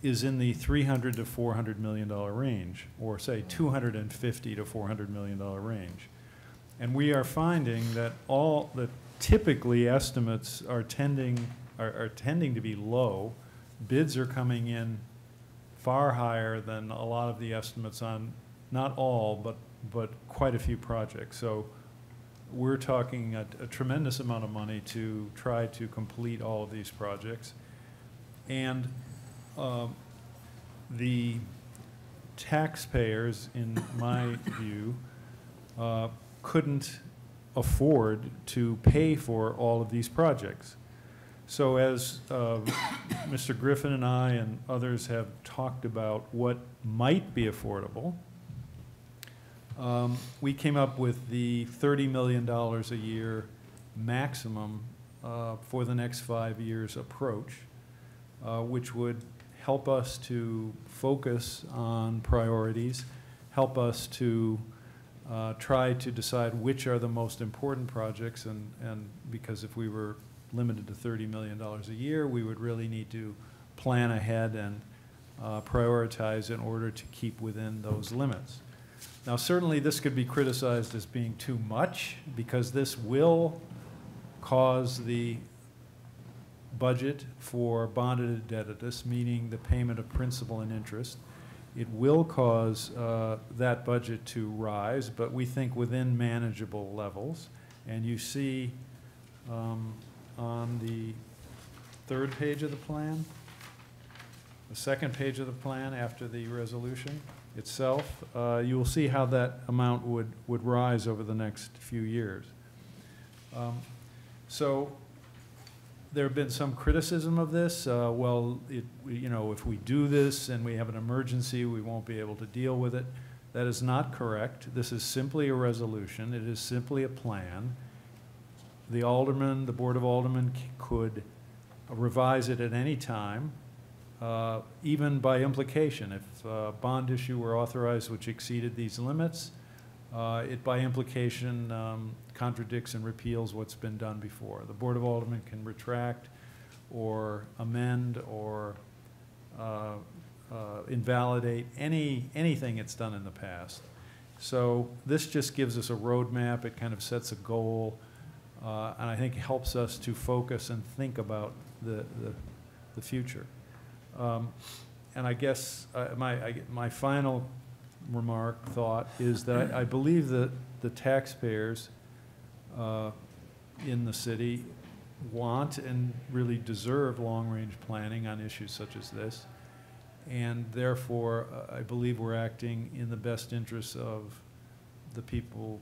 is in the $300 to $400 million range, or say $250 to $400 million range. And we are finding that typically estimates are tending to be low. Bids are coming in far higher than a lot of the estimates on, not all, but quite a few projects. So we're talking a tremendous amount of money to try to complete all of these projects. And the taxpayers, in my view, couldn't afford to pay for all of these projects. So as Mr. Griffin and I and others have talked about what might be affordable, we came up with the $30 million a year maximum for the next 5 years approach, which would help us to focus on priorities, help us to try to decide which are the most important projects, and because if we were limited to $30 million a year, we would really need to plan ahead and prioritize in order to keep within those limits. Now, certainly this could be criticized as being too much because this will cause the budget for bonded indebtedness, meaning the payment of principal and interest. It will cause that budget to rise, but we think within manageable levels. And you see on the 3rd page of the plan, the 2nd page of the plan after the resolution, itself, you will see how that amount would rise over the next few years. So there have been some criticism of this. Well, if we do this and we have an emergency, we won't be able to deal with it. That is not correct. This is simply a resolution. It is simply a plan. The alderman, the Board of Aldermen could revise it at any time, even by implication. If a bond issue were authorized which exceeded these limits, it by implication contradicts and repeals what's been done before. The Board of Aldermen can retract or amend or invalidate anything it's done in the past. So this just gives us a roadmap. It kind of sets a goal, and I think helps us to focus and think about the future. And I guess my final thought is that I believe that the taxpayers in the city want and really deserve long-range planning on issues such as this. And therefore, I believe we're acting in the best interests of the people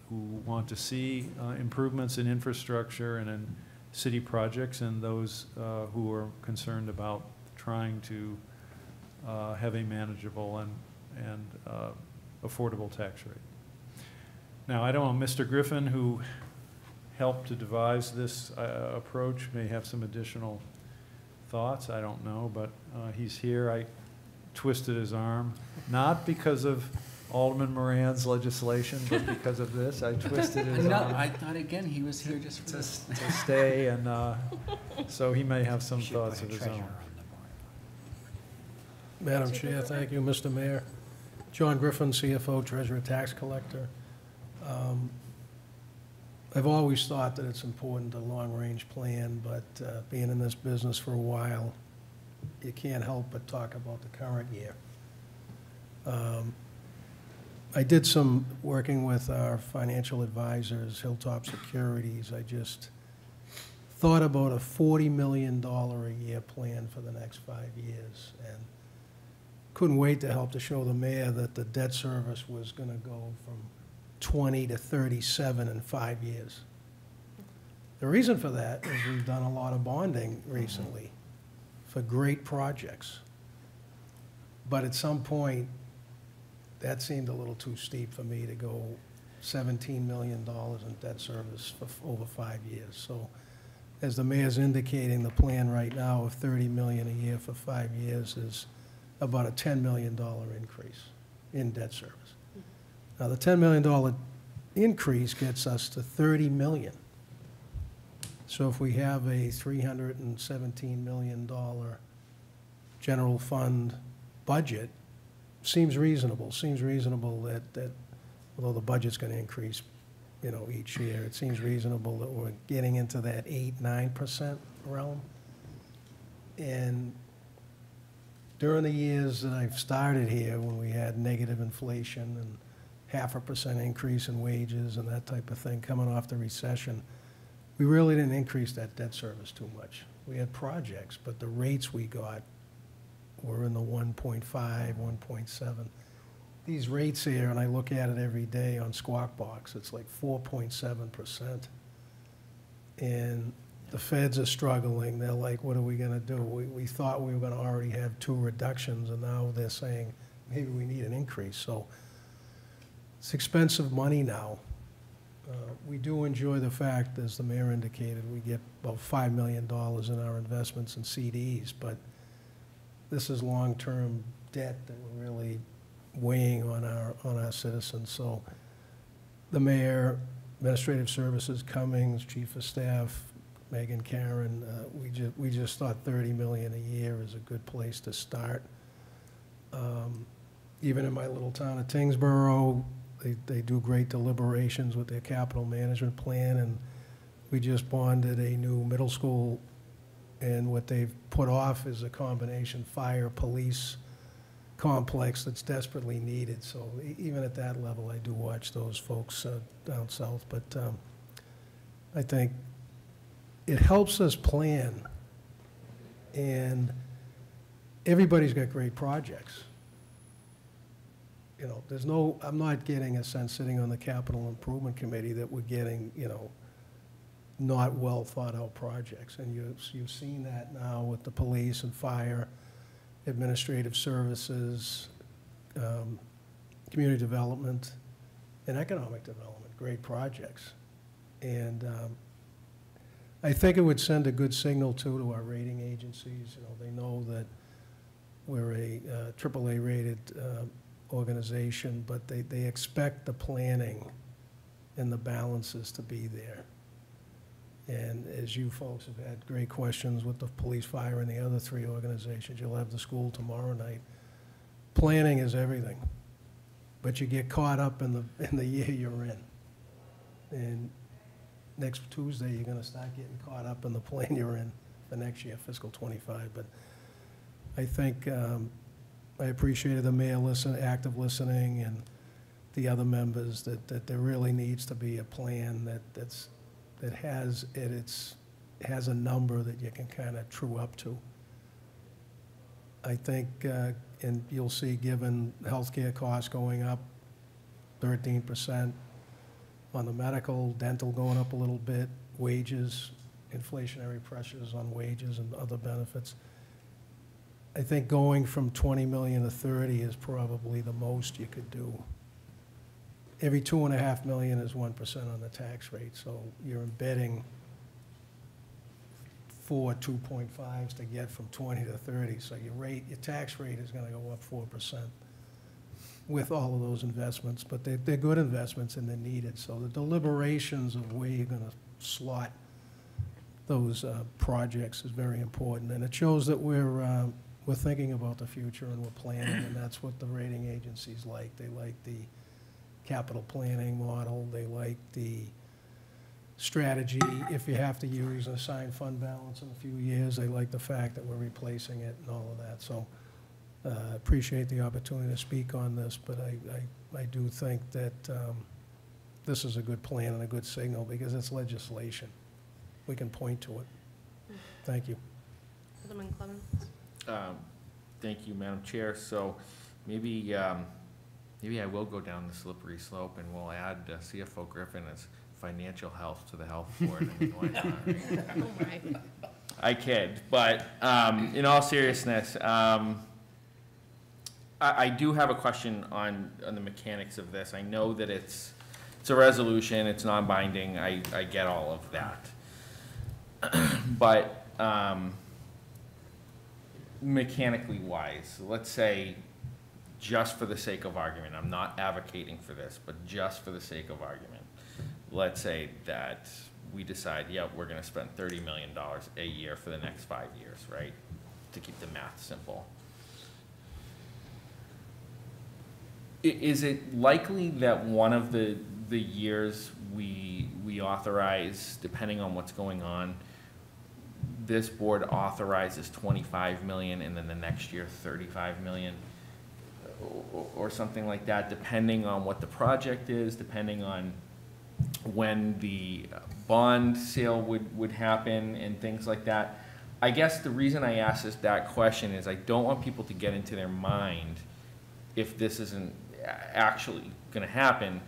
who want to see improvements in infrastructure and in city projects, and those who are concerned about trying to have a manageable and affordable tax rate. Now, I don't know, Mr. Griffin, who helped to devise this approach, may have some additional thoughts. I don't know, but he's here. I twisted his arm, not because of Alderman Moran's legislation, but because of this. I twisted his arm. I thought again he was here just for this. To stay, and so he may have some thoughts of his own. Madam Chair, thank you, Mr. Mayor. John Griffin, CFO, Treasurer, Tax Collector. I've always thought that it's important to long-range plan, but being in this business for a while, you can't help but talk about the current year. I did some working with our financial advisors, Hilltop Securities. I just thought about a $40 million a year plan for the next 5 years, and couldn't wait to help to show the mayor that the debt service was going to go from 20 to 37 in 5 years. The reason for that is we've done a lot of bonding recently for great projects. But at some point, that seemed a little too steep for me to go $17 million in debt service for over 5 years. So as the mayor's indicating, the plan right now of $30 million a year for 5 years is about a $10 million increase in debt service. Now, the $10 million increase gets us to $30 million. So if we have a $317 million general fund budget, seems reasonable. Seems reasonable that although the budget's going to increase, each year, it seems reasonable that we're getting into that 8-9% realm. And during the years that I've started here, when we had negative inflation and 0.5% increase in wages and that type of thing coming off the recession, we really didn't increase that debt service too much. We had projects, but the rates we got were in the 1.5, 1.7. These rates here, and I look at it every day on Squawk Box, it's like 4.7%. And the feds are struggling. They're like, what are we going to do? We thought we were going to already have 2 reductions, and now they're saying maybe we need an increase. So it's expensive money now. We do enjoy the fact, as the mayor indicated, we get about $5 million in our investments in CDs, but this is long-term debt that we're really weighing on our citizens. So the mayor, administrative services, Cummings, chief of staff, Megan, Karen, we just thought $30 million a year is a good place to start. Even in my little town of Tingsboro, they do great deliberations with their capital management plan, and we just bonded a new middle school, and what they've put off is a combination fire police complex that's desperately needed. So even at that level, I do watch those folks down south, but I think it helps us plan, and everybody's got great projects. you know, there's no, I'm not getting a sense sitting on the capital improvement committee that we're getting, you know, not well thought out projects. And you've seen that now with the police and fire, administrative services, community development, and economic development, great projects. And I think it would send a good signal too to our rating agencies. You know, they know that we're a AAA rated organization, but they expect the planning and the balances to be there. And as you folks have had great questions with the police, fire, and the other three organizations, you'll have the school tomorrow night. Planning is everything, but you get caught up in the year you're in. And next Tuesday, you're gonna start getting caught up in the plan you're in for next year, fiscal '25. But I think I appreciated the mayor active listening, and the other members, that there really needs to be a plan that has a number that you can kind of true up to. I think, and you'll see, given healthcare costs going up 13%, on the medical, dental going up a little bit, wages, inflationary pressures on wages and other benefits. I think going from 20 million to 30 is probably the most you could do. Every 2.5 million is 1% on the tax rate, so you're embedding 4 2.5s to get from 20 to 30. So your tax rate is going to go up 4% with all of those investments, but they're good investments and they're needed. So the deliberations of where you're going to slot those projects is very important, and it shows that we're thinking about the future and we're planning, and that's what the rating agencies like. They like the capital planning model. They like the strategy. If you have to use an assigned fund balance in a few years, they like the fact that we're replacing it and all of that. So appreciate the opportunity to speak on this, but I do think that this is a good plan and a good signal because it's legislation. We can point to it. Thank you. Alderman Clemens. Thank you, Madam Chair. So maybe I will go down the slippery slope and we'll add CFO Griffin as financial health to the health board. I mean, why not, right? Oh my. I kid, but in all seriousness, I do have a question on the mechanics of this. I know that it's a resolution, it's non-binding, I get all of that. But mechanically wise, let's say, just for the sake of argument, I'm not advocating for this, but just for the sake of argument, let's say that we decide, yeah, we're gonna spend $30 million a year for the next 5 years, right? To keep the math simple. Is it likely that one of the years we authorize, depending on what's going on, this board authorizes 25 million and then the next year 35 million or something like that, depending on what the project is, depending on when the bond sale would happen and things like that? I guess the reason I ask that question is I don't want people to get into their mind, if this isn't actually going to happen,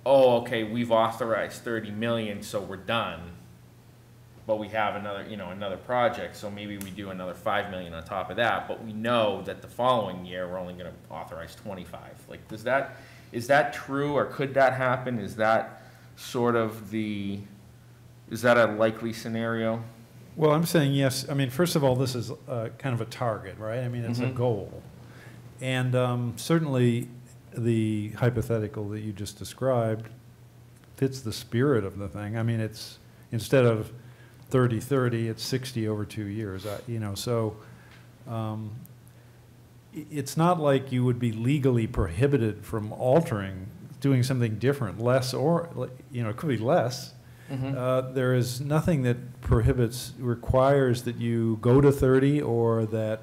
oh, okay, we've authorized 30 million, so we're done. But we have another project, so maybe we do another 5 million on top of that, but we know that the following year we're only going to authorize 25. Like, is that true, or could that happen? Is that sort of is that a likely scenario? Well, I'm saying yes. I mean, first of all, this is kind of a target, right? I mean, it's a goal. And certainly the hypothetical that you just described fits the spirit of the thing. I mean, it's, instead of 30-30, it's 60 over 2 years, so it's not like you would be legally prohibited from doing something different, less, or, it could be less. There is nothing that requires that you go to 30 or that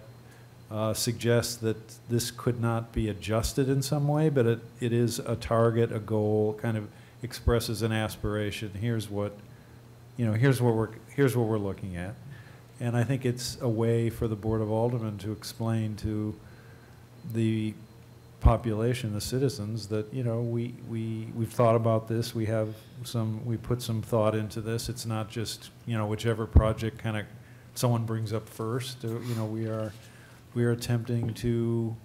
suggests that this could not be adjusted in some way, but it is a target, a goal, kind of expresses an aspiration. Here's what we're looking at. And I think it's a way for the Board of Aldermen to explain to the population, the citizens, that, you know, we've thought about this, we put some thought into this. It's not just, you know, whichever project kind of someone brings up first. You know, we are attempting to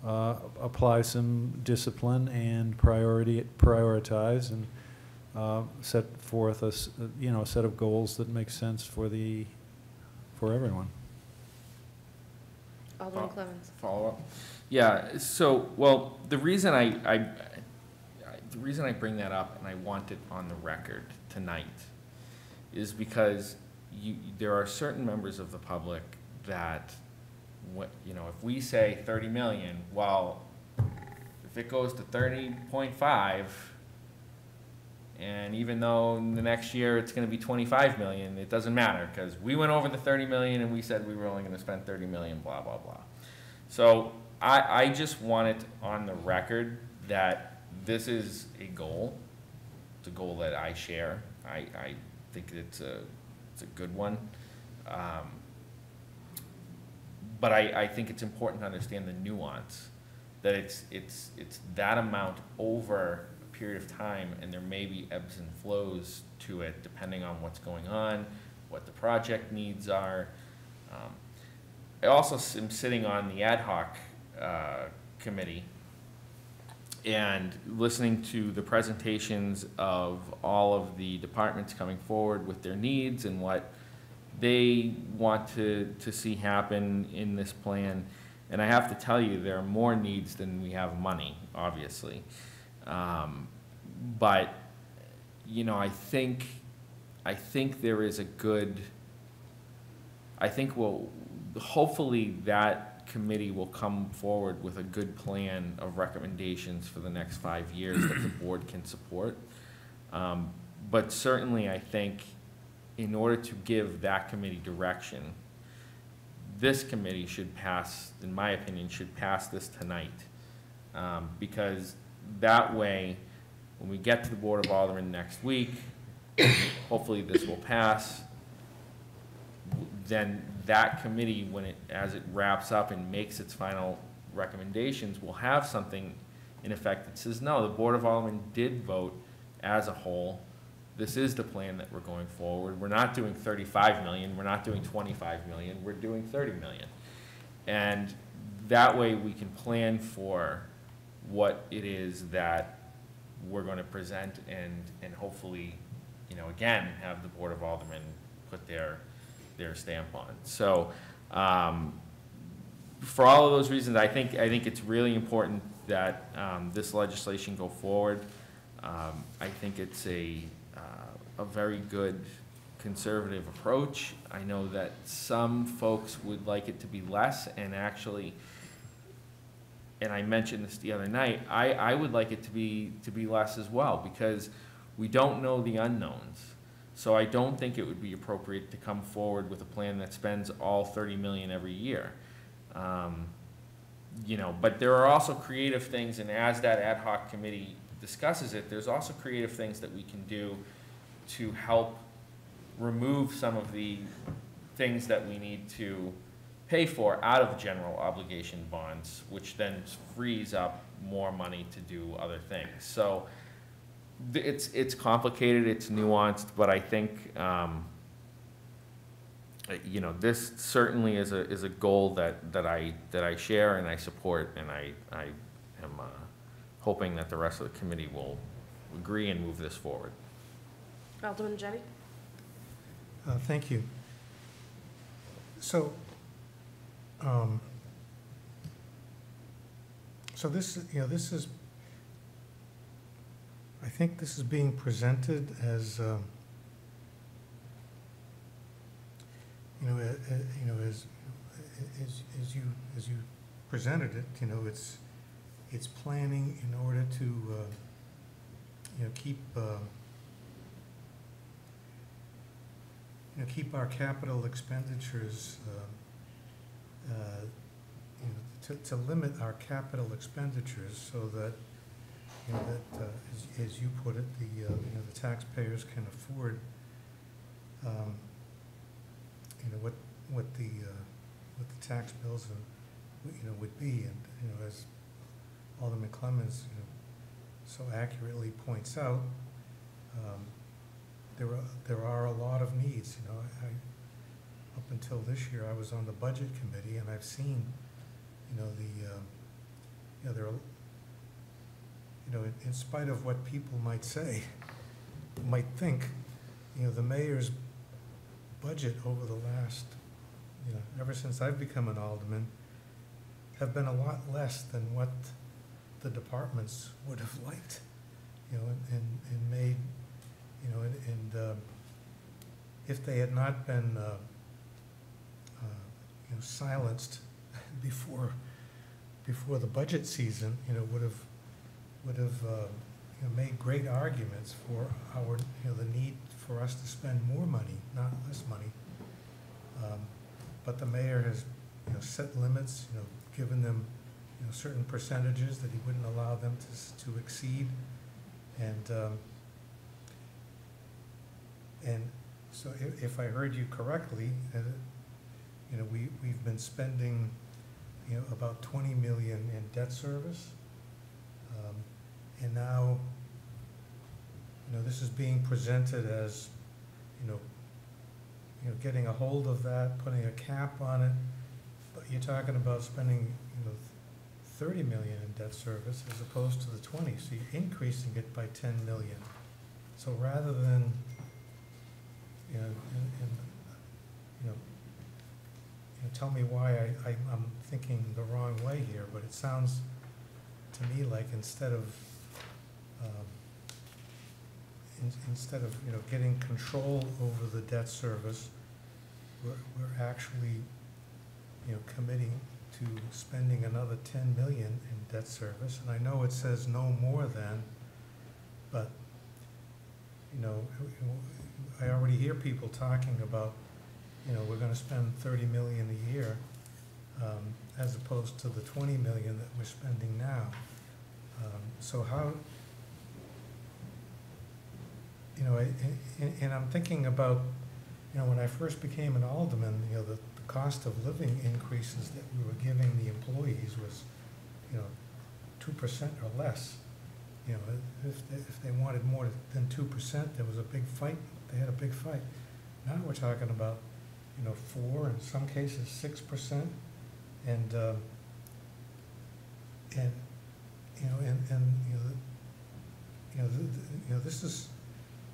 apply some discipline and prioritize and set forth a set of goals that make sense for everyone. Alderman Clevens. Follow up. Yeah. So, well, the reason I bring that up and I want it on the record tonight is because there are certain members of the public that, you know, if we say 30 million, well, if it goes to 30.5, and even though in the next year it's going to be 25 million, it doesn't matter because we went over the 30 million and we said we were only going to spend 30 million, blah, blah, blah. So I just want it on the record that this is a goal. It's a goal that I share. I think it's a good one. But I think it's important to understand the nuance, that it's that amount over period of time, and there may be ebbs and flows to it depending on what's going on, what the project needs are. I also am sitting on the ad hoc committee and listening to the presentations of all of the departments coming forward with their needs and what they want to see happen in this plan. And I have to tell you, there are more needs than we have money, obviously. But, you know, I think there is a good, hopefully that committee will come forward with a good plan of recommendations for the next 5 years that the board can support. But certainly I think in order to give that committee direction, this committee should pass, in my opinion, should pass this tonight. Because that way, when we get to the Board of Aldermen next week, hopefully this will pass, then that committee, as it wraps up and makes its final recommendations, will have something in effect that says, no, the Board of Aldermen did vote as a whole. This is the plan that we're going forward. We're not doing 35 million, we're not doing 25 million, we're doing 30 million. And that way we can plan for what it is that we're going to present and hopefully, you know, again, have the Board of Aldermen put their stamp on. So for all of those reasons, I think it's really important that this legislation go forward. I think it's a very good conservative approach. I know that some folks would like it to be less, and actually, and I mentioned this the other night, I would like it to be less as well, because we don't know the unknowns. So I don't think it would be appropriate to come forward with a plan that spends all 30 million every year. You know, but there are also creative things, and as that ad hoc committee discusses it, there's also creative things that we can do to help remove some of the things that we need to pay for out of general obligation bonds, which then frees up more money to do other things. So it's complicated, it's nuanced, but I think you know, this certainly is a goal that I share and I support, and I am hoping that the rest of the committee will agree and move this forward. Alderman Jettie? Thank you. So, so this, you know, this is, I think this is being presented as, you know, as you presented it, you know, it's planning in order to, you know, keep our capital expenditures, you know, to limit our capital expenditures so that, you know, that as you put it, you know, the taxpayers can afford, you know, what the tax bills would be. And, as Alderman Clemmons, so accurately points out, there are a lot of needs. Up until this year, I was on the budget committee, and I've seen, there are, in spite of what people might say, might think, the mayor's budget over the last, ever since I've become an alderman, have been a lot less than what the departments would have liked, and made, if they had not been, silenced before the budget season, would have made great arguments for our, the need for us to spend more money, not less money. But the mayor has, set limits, given them, certain percentages that he wouldn't allow them to exceed, and so if I heard you correctly, we've been spending, about 20 million in debt service, and now, this is being presented as, getting a hold of that, putting a cap on it, but you're talking about spending, 30 million in debt service as opposed to the 20, so you're increasing it by 10 million. So rather than, tell me why I'm thinking the wrong way here, but it sounds to me like instead of getting control over the debt service, we're actually, committing to spending another 10 million in debt service. And I know it says no more than, but, I already hear people talking about, we're gonna spend 30 million a year, as opposed to the 20 million that we're spending now. So how, and I'm thinking about, when I first became an alderman, the cost of living increases that we were giving the employees was, 2% or less. If they wanted more than 2%, there was a big fight. They had a big fight. Now we're talking about, 4, in some cases 6%, and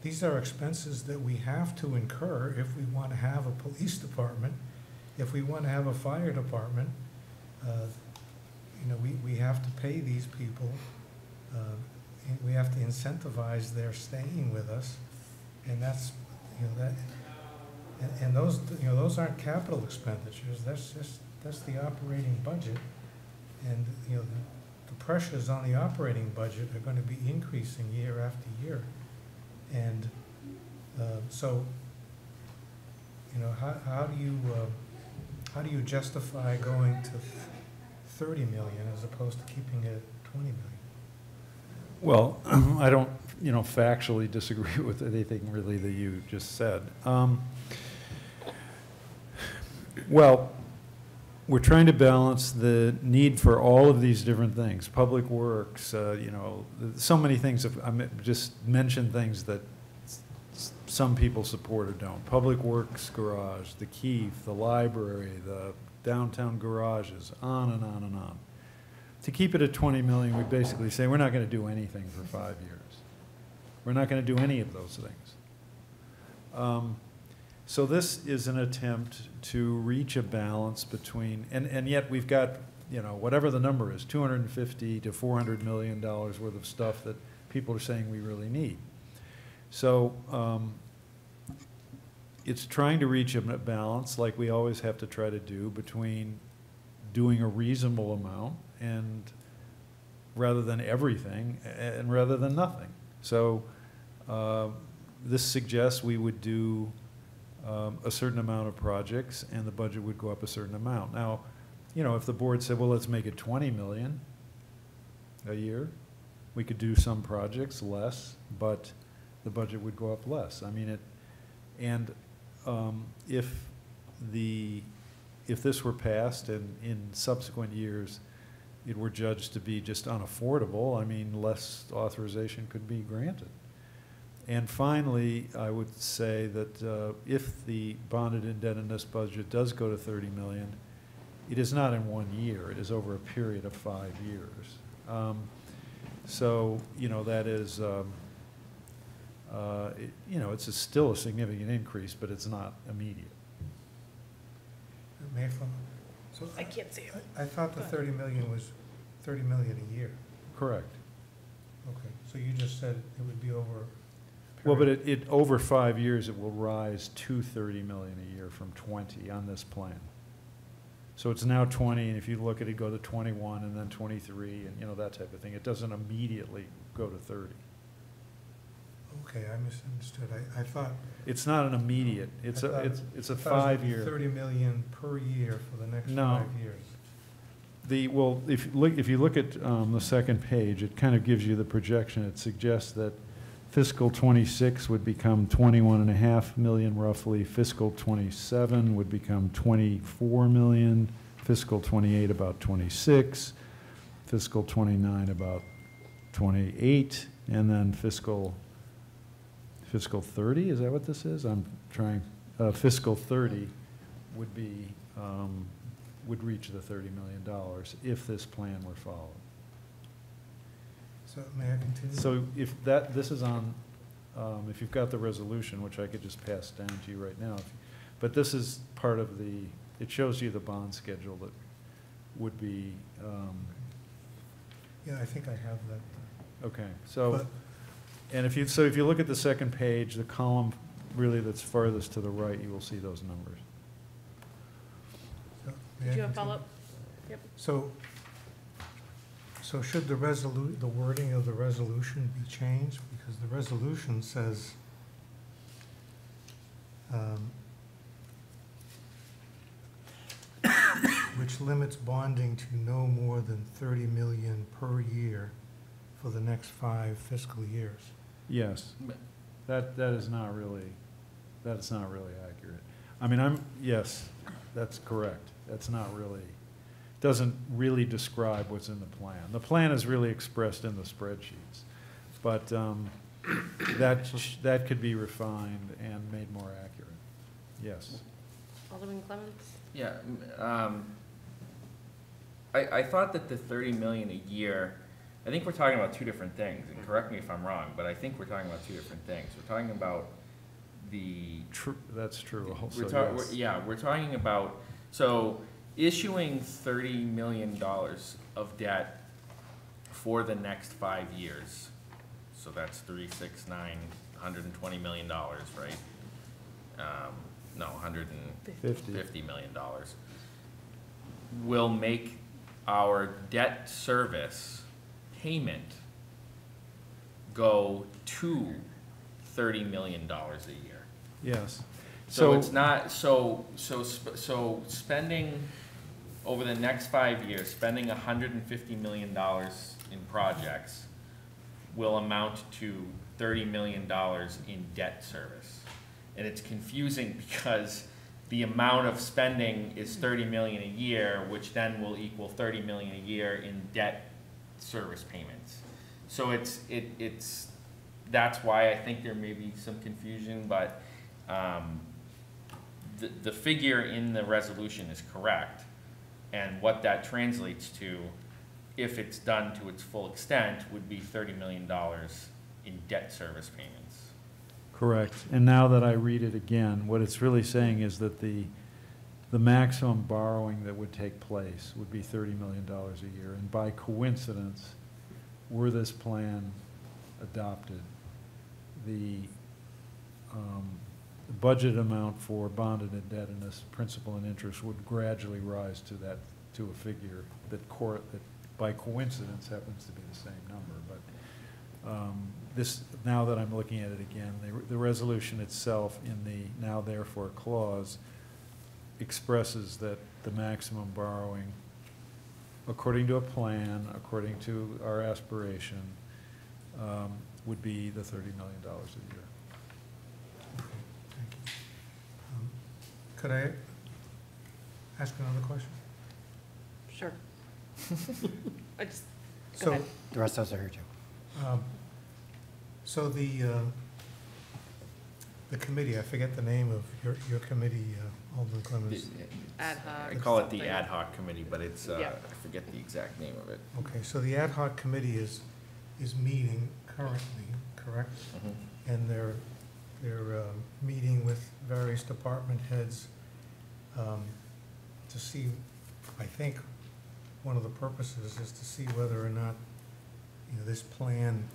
these are expenses that we have to incur if we want to have a police department, if we want to have a fire department. We have to pay these people. We have to incentivize their staying with us, and that's, and those aren't capital expenditures. That's the operating budget, and the pressures on the operating budget are going to be increasing year after year. And so, how do you justify going to 30 million as opposed to keeping it at 20 million? Well, I don't, factually disagree with anything really that you just said. Well, we're trying to balance the need for all of these different things, public works, so many things. I just mentioned things that some people support or don't. Public works garage, the Keith, the library, the downtown garages, on and on and on. To keep it at 20 million, we basically say we're not going to do anything for 5 years. We're not going to do any of those things. So this is an attempt to reach a balance between, and yet we've got, whatever the number is, $250 to $400 million worth of stuff that people are saying we really need. So it's trying to reach a balance, like we always have to try to do, between doing a reasonable amount and rather than everything and rather than nothing. So this suggests we would do a certain amount of projects and the budget would go up a certain amount. Now, if the board said, well, let's make it 20 million a year, we could do some projects less, but the budget would go up less. I mean, if the if this were passed and in subsequent years it were judged to be just unaffordable, I mean, less authorization could be granted. And finally, I would say that if the bonded indebtedness budget does go to 30 million, it is not in 1 year, it is over a period of 5 years. So, you know, that is, you know, it's still a significant increase, but it's not immediate. Mayflower. So I can't see it. I thought the 30 million was 30 million a year. Correct. Okay, so you just said it would be over. Well, but it over 5 years, it will rise to 30 million a year from 20 on this plan. So it's now 20, and if you look at it, go to 21 and then 23, and you know, that type of thing. It doesn't immediately go to 30. Okay, I misunderstood. I thought. It's not an immediate, it's I a, thought- it's a I thought it would be 5-year. 30 million per year for the next No. 5 years. Well, if you look at the second page, it kind of gives you the projection. It suggests that fiscal '26 would become 21.5 million roughly, fiscal '27 would become 24 million, fiscal '28 about 26, fiscal '29 about 28, and then fiscal 30, is that what this is? I'm trying, fiscal 30 would be, would reach the $30 million if this plan were followed. So may I continue? So if that, this is on, if you've got the resolution, which I could just pass down to you right now, but this is part of the, it shows you the bond schedule that would be. Yeah, I think I have that. Okay, so, But- and if you look at the second page, the column really that's farthest to the right, you will see those numbers. So may I Did you have a continue? follow-up? Yep. So should the the wording of the resolution be changed? Because the resolution says, which limits bonding to no more than 30 million per year for the next 5 fiscal years. Yes, that is not really accurate. I mean, yes, that's correct. That's not really, doesn't really describe what's in the plan. The plan is really expressed in the spreadsheets, but that could be refined and made more accurate. Yes. Alderman Clemmons? Yeah, I thought that the 30 million a year, I think we're talking about two different things, and correct me if I'm wrong, but I think we're talking about two different things. We're talking about the. That's true also, We're talking about, so issuing $30 million of debt for the next 5 years. So that's 3, 6, 9, $120 million, right? No, $150 million will make our debt service payment go to $30 million a year. Yes. So it's not, so spending over the next 5 years, spending $150 million in projects will amount to $30 million in debt service. And it's confusing because the amount of spending is 30 million a year, which then will equal 30 million a year in debt service payments. So it's that's why I think there may be some confusion, but the figure in the resolution is correct, and what that translates to, if it's done to its full extent, would be $30 million in debt service payments. Correct. And now that I read it again, what it's really saying is that the maximum borrowing that would take place would be $30 million a year. And by coincidence, were this plan adopted, the budget amount for bonded indebtedness, principal and interest would gradually rise to a figure that by coincidence happens to be the same number. But this, now that I'm looking at it again, the resolution itself in the now therefore clause expresses that the maximum borrowing, according to a plan, according to our aspiration, would be the $30 million a year. Could I ask another question? Sure. I just, go So, ahead. The rest of us are here too. so the committee, I forget the name of your committee, Alderman Clemmons. Ad hoc. I call it the something. ad hoc committee, but it's, Yeah. I forget the exact name of it. Okay, so the ad hoc committee is meeting currently, correct? Mhm. And they're meeting with various department heads to see, I think, one of the purposes is to see whether or not, you know, this plan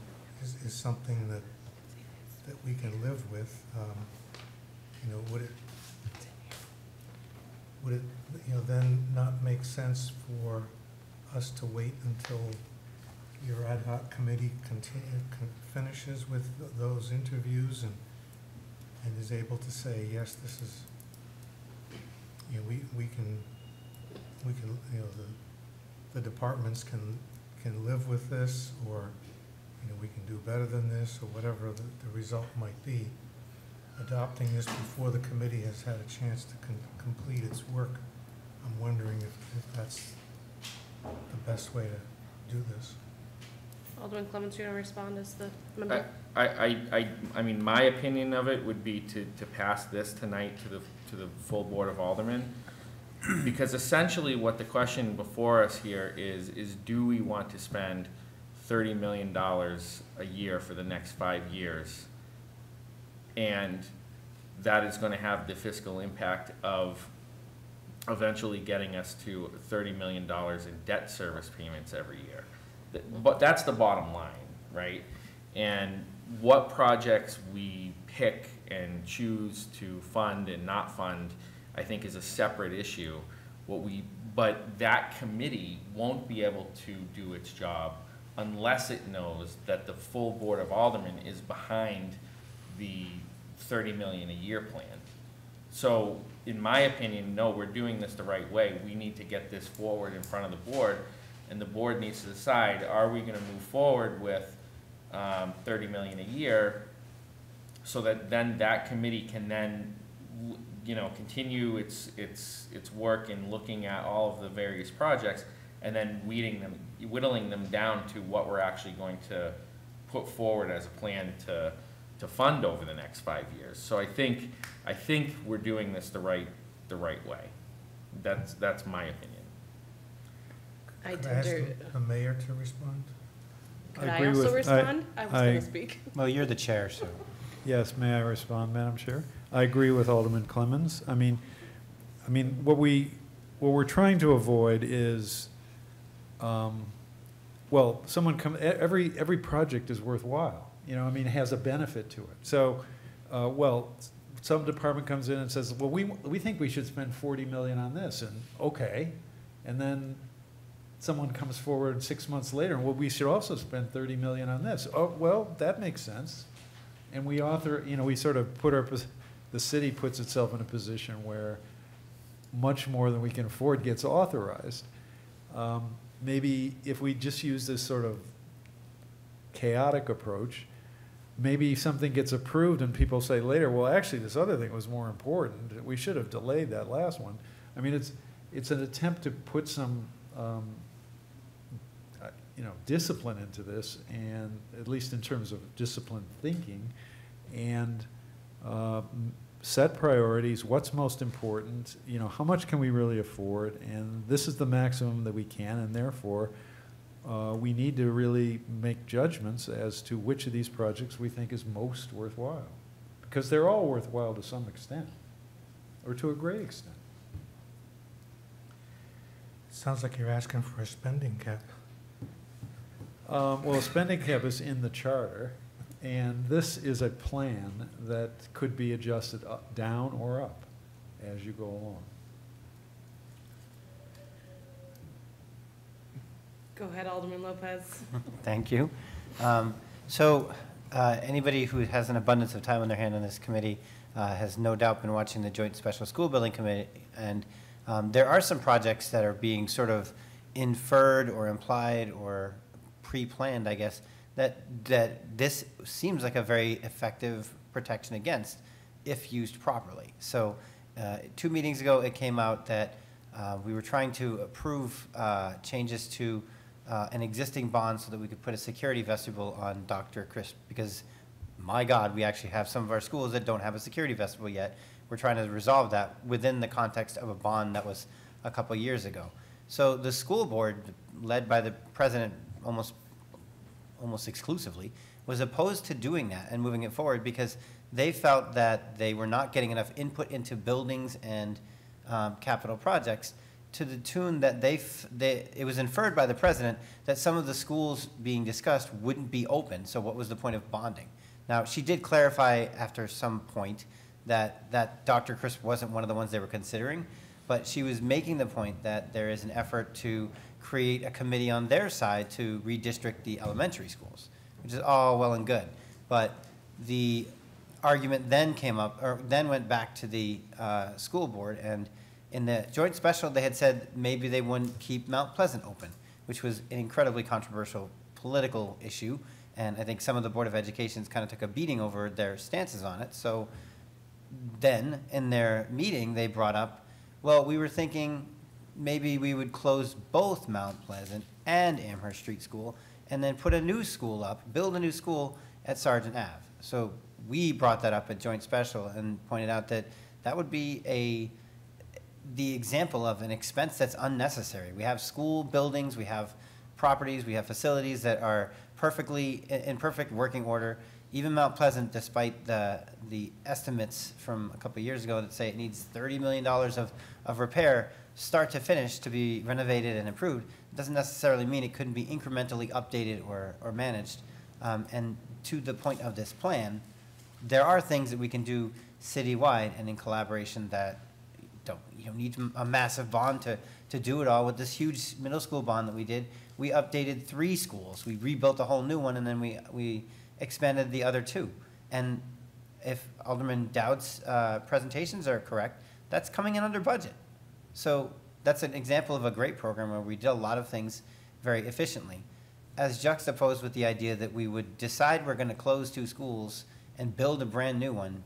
is something that we can live with. You know, would it, you know, then not make sense for us to wait until your ad hoc committee finishes with those interviews and is able to say, yes, this is, you know, we can, you know, the departments can live with this, or, you know, we can do better than this, or whatever the result might be. Adopting this before the committee has had a chance to complete its work, I'm wondering if that's the best way to do this. Alderman Clemmons, you want to respond as the member? I mean, my opinion of it would be to pass this tonight to the full Board of Aldermen. Because essentially what the question before us here is do we want to spend $30 million a year for the next 5 years? And that is going to have the fiscal impact of eventually getting us to $30 million in debt service payments every year. But that's the bottom line, right? And what projects we pick and choose to fund and not fund, I think, is a separate issue. But that committee won't be able to do its job unless it knows that the full Board of Aldermen is behind the $30 million a year plan. So, in my opinion, no, we're doing this the right way. We need to get this forward in front of the board, and the board needs to decide: are we going to move forward with $30 million a year, so that then that committee can then, you know, continue its work in looking at all of the various projects, and then whittling them down to what we're actually going to put forward as a plan to fund over the next 5 years. So I think we're doing this the right way. That's my opinion. Could I ask the mayor to respond? Could I also respond? I was going to speak. Well, you're the chair, so. Yes, may I respond, Madam Chair? I agree with Alderman Clemmons. I mean, what we're trying to avoid is, well, every project is worthwhile. You know, I mean, it has a benefit to it. So, well, some department comes in and says, well, we think we should spend $40 million on this, and okay, and then someone comes forward 6 months later, well, we should also spend $30 million on this. Oh, well, that makes sense. And we we sort of the city puts itself in a position where much more than we can afford gets authorized. Maybe if we just use this sort of chaotic approach, maybe something gets approved and people say later, well, actually, this other thing was more important. We should have delayed that last one. I mean, it's an attempt to put some discipline into this, and at least in terms of disciplined thinking, and set priorities, what's most important, how much can we really afford, and this is the maximum that we can, and therefore we need to really make judgments as to which of these projects we think is most worthwhile, because they're all worthwhile to some extent, or to a great extent. Sounds like you're asking for a spending cap. Well, a spending cap is in the charter, and this is a plan that could be adjusted up, down, or up as you go along. Go ahead, Alderman Lopez. Thank you. Anybody who has an abundance of time on their hand on this committee has no doubt been watching the Joint Special School Building Committee, and there are some projects that are being sort of inferred or implied or pre-planned, I guess, that this seems like a very effective protection against if used properly. So 2 meetings ago, it came out that We were trying to approve changes to an existing bond so that we could put a security vestibule on Dr. Crisp, because, my God, we actually have some of our schools that don't have a security vestibule yet. We're trying to resolve that within the context of a bond that was a couple years ago. So the school board, led by the president almost exclusively, was opposed to doing that and moving it forward because they felt that they were not getting enough input into buildings and capital projects, to the tune that it was inferred by the president that some of the schools being discussed wouldn't be open. So what was the point of bonding? Now, she did clarify after some point that Dr. Crisp wasn't one of the ones they were considering, but she was making the point that there is an effort to create a committee on their side to redistrict the elementary schools, which is all well and good. But the argument then came up, or then went back to the school board, and in the joint special, they had said maybe they wouldn't keep Mount Pleasant open, which was an incredibly controversial political issue, and I think some of the Board of Educations kind of took a beating over their stances on it. So then, in their meeting, they brought up, well, we were thinking maybe we would close both Mount Pleasant and Amherst Street School, and then put a new school up, build a new school at Sergeant Ave. So we brought that up at joint special and pointed out that that would be the example of an expense that's unnecessary. We have school buildings, we have properties, we have facilities that are perfectly in perfect working order. Even Mount Pleasant, despite the estimates from a couple of years ago that say it needs $30 million of repair, start to finish, to be renovated and improved, doesn't necessarily mean it couldn't be incrementally updated or managed. And to the point of this plan, there are things that we can do citywide and in collaboration that you don't need a massive bond to do it all. With this huge middle school bond that we did, we updated 3 schools. We rebuilt a whole new one, and then we expanded the other 2. And if Alderman Dowd's presentations are correct, that's coming in under budget. So that's an example of a great program where we did a lot of things very efficiently, as juxtaposed with the idea that we would decide we're going to close 2 schools and build a brand new one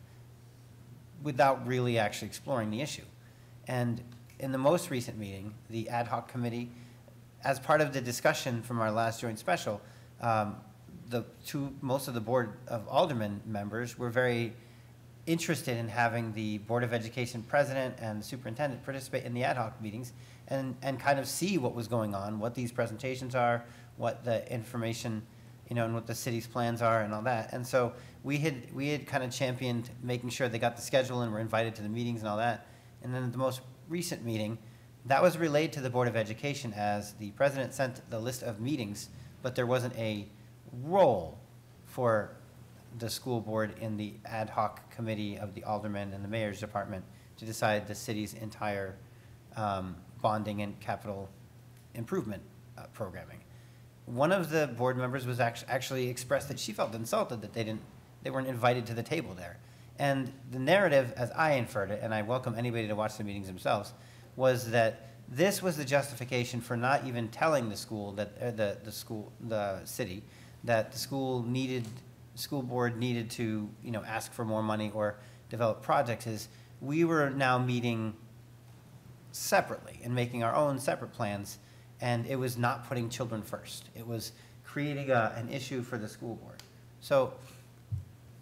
without really actually exploring the issue. And in the most recent meeting, the ad hoc committee, as part of the discussion from our last joint special, most of the Board of Aldermen members were very interested in having the Board of Education president and the superintendent participate in the ad hoc meetings and kind of see what was going on, what these presentations are, what the information, and what the city's plans are and all that. And so we had kind of championed making sure they got the schedule and were invited to the meetings and all that. And then at the most recent meeting, that was relayed to the Board of Education as the president sent the list of meetings, but there wasn't a role for the school board in the ad hoc committee of the aldermen and the mayor's department to decide the city's entire bonding and capital improvement programming. One of the board members was actually expressed that she felt insulted that they weren't invited to the table there. And the narrative, as I inferred it, and I welcome anybody to watch the meetings themselves, was that this was the justification for not even telling the school that the city that the school board needed to ask for more money or develop projects. Is we were now meeting separately and making our own separate plans, and it was not putting children first. It was creating an issue for the school board. So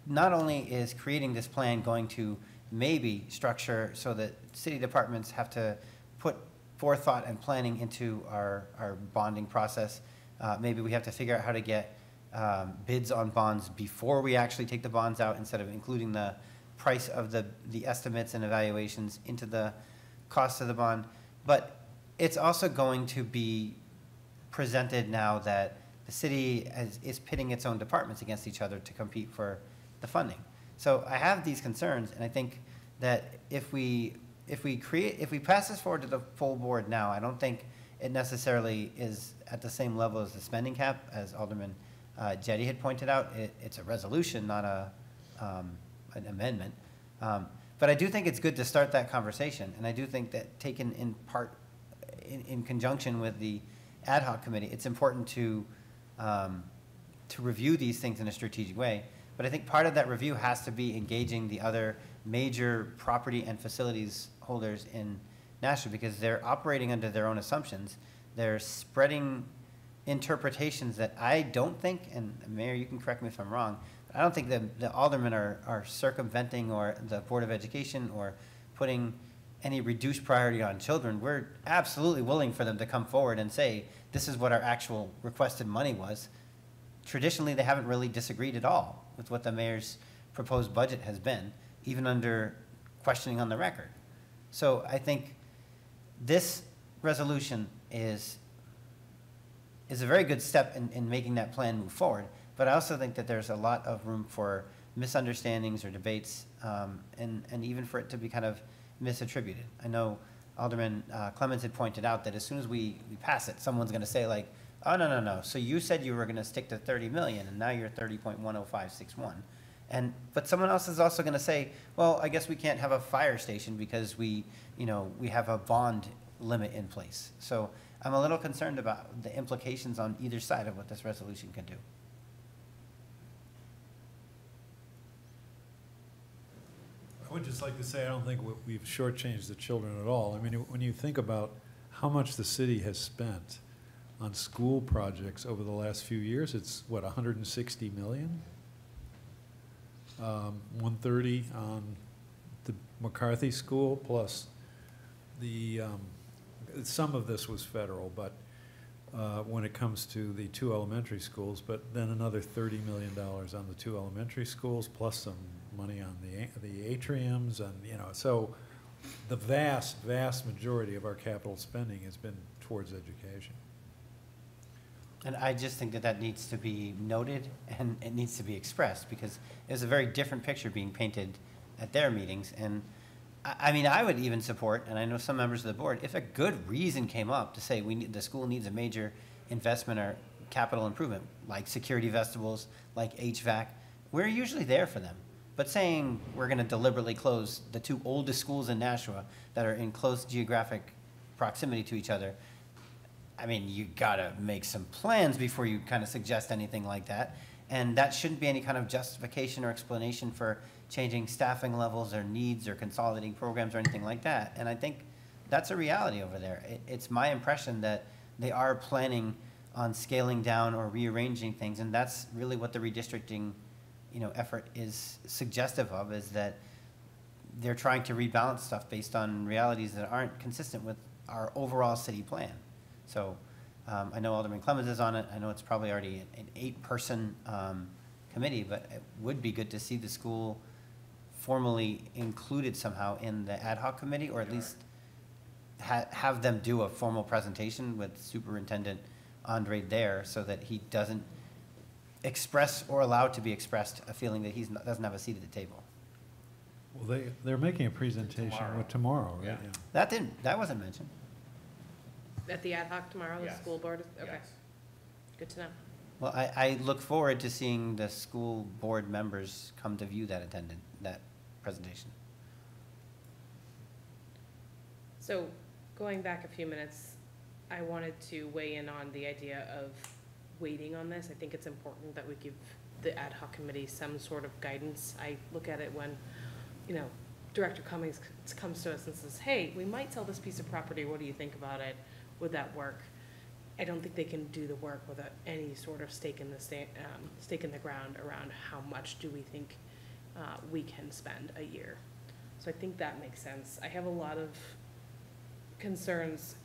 not only is creating this plan going to maybe structure so that city departments have to put forethought and planning into our bonding process, maybe we have to figure out how to get bids on bonds before we actually take the bonds out, instead of including the price of the estimates and evaluations into the cost of the bond. But it's also going to be presented now that the city is pitting its own departments against each other to compete for the funding. So I have these concerns, and I think that if we pass this forward to the full board now, I don't think it necessarily is at the same level as the spending cap, as Alderman Jetty had pointed out. It's a resolution, not an amendment. But I do think it's good to start that conversation, and I do think that taken in part, in conjunction with the ad hoc committee, it's important to review these things in a strategic way. But I think part of that review has to be engaging the other major property and facilities holders in Nashua, because they're operating under their own assumptions. They're spreading interpretations that I don't think, and Mayor, you can correct me if I'm wrong, but I don't think that the aldermen are circumventing or the Board of Education or putting any reduced priority on children. We're absolutely willing for them to come forward and say, this is what our actual requested money was. Traditionally, they haven't really disagreed at all with what the mayor's proposed budget has been, even under questioning on the record. So I think this resolution is a very good step in making that plan move forward, but I also think that there's a lot of room for misunderstandings or debates, and even for it to be kind of misattributed. I know Alderman Clemens had pointed out that as soon as we pass it, someone's going to say like, oh, no, so you said you were going to stick to 30 million, and now you're 30.10561. But someone else is also going to say, well, I guess we can't have a fire station because we have a bond limit in place. So I'm a little concerned about the implications on either side of what this resolution can do. I would just like to say, I don't think we've shortchanged the children at all. I mean, when you think about how much the city has spent on school projects over the last few years, it's what, 160 million? 130 on the McCarthy School, plus the, some of this was federal, but when it comes to the 2 elementary schools, but then another $30 million on the 2 elementary schools, plus some money on the atriums, and so the vast majority of our capital spending has been towards education. And I just think that needs to be noted, and it needs to be expressed, because there's a very different picture being painted at their meetings. And I mean, I would even support, and I know some members of the board, if a good reason came up to say the school needs a major investment or capital improvement, like security vestibules, like HVAC, we're usually there for them. But saying we're going to deliberately close the 2 oldest schools in Nashua that are in close geographic proximity to each other, I mean, you gotta make some plans before you kind of suggest anything like that. And that shouldn't be any kind of justification or explanation for changing staffing levels or needs or consolidating programs or anything like that. And I think that's a reality over there. It's my impression that they are planning on scaling down or rearranging things, and that's really what the redistricting effort is suggestive of, is that they're trying to rebalance stuff based on realities that aren't consistent with our overall city plan. So I know Alderman Clemens is on it. I know it's probably already an 8-person committee, but it would be good to see the school formally included somehow in the ad hoc committee, or at least have them do a formal presentation with Superintendent Andre there, so that he doesn't express or allow to be expressed a feeling that he doesn't have a seat at the table. Well, they're making a presentation tomorrow, right? Yeah. That wasn't mentioned. At the ad hoc tomorrow, the Yes. school board? Okay. Yes. Good to know. Well, I look forward to seeing the school board members come to view that presentation. So going back a few minutes, I wanted to weigh in on the idea of waiting on this. I think it's important that we give the ad hoc committee some sort of guidance. I look at it when, Director Cummings comes to us and says, hey, we might sell this piece of property. What do you think about it? Would that work? I don't think they can do the work without any sort of stake in the ground around how much do we think we can spend a year. So I think that makes sense. I have a lot of concerns,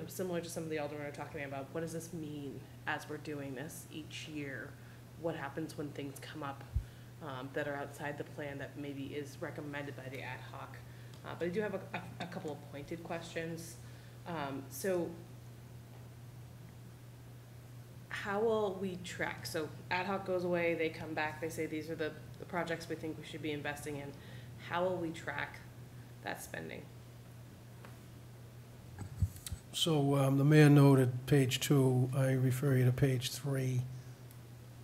similar to some of the aldermen are talking about. What does this mean as we're doing this each year? What happens when things come up that are outside the plan that maybe is recommended by the ad hoc? But I do have a couple of pointed questions. So how will we track? So ad hoc goes away, they come back, they say these are the projects we think we should be investing in. How will we track that spending? So the mayor noted page 2, I refer you to page 3.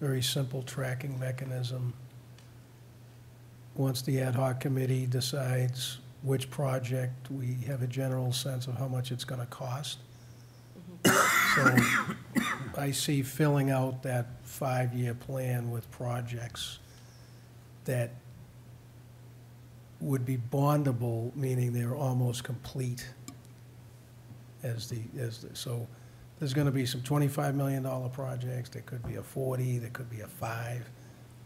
Very simple tracking mechanism. Once the ad hoc committee decides which project, we have a general sense of how much it's going to cost. So I see filling out that 5-year plan with projects that would be bondable, meaning they're almost complete so there's gonna be some $25 million projects, there could be a 40, there could be a 5.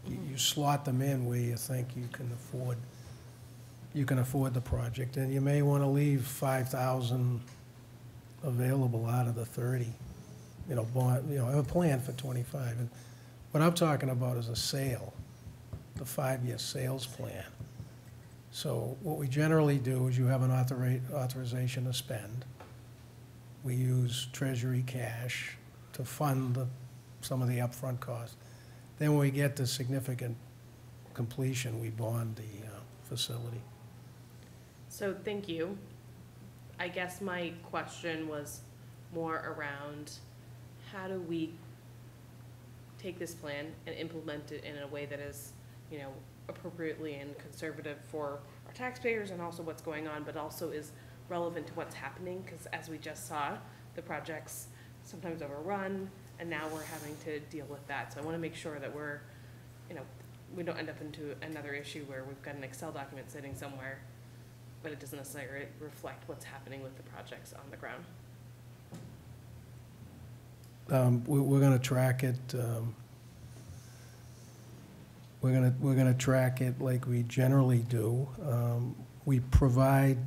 You slot them in where you think you can afford the project, and you may wanna leave 5,000 available out of the 30. Have a plan for 25. And what I'm talking about is a sale, the 5-year sales plan. So what we generally do is you have an authorization to spend. We use treasury cash to fund some of the upfront costs. Then when we get to significant completion, we bond the facility. So thank you. I guess my question was more around how do we take this plan and implement it in a way that is, appropriately and conservative for our taxpayers and also what's going on, but also is relevant to what's happening, because as we just saw, the projects sometimes overrun, and now we're having to deal with that. So I want to make sure that we're, we don't end up into another issue where we've got an Excel document sitting somewhere, but it doesn't necessarily reflect what's happening with the projects on the ground. We're going to track it. We're going to track it like we generally do. We provide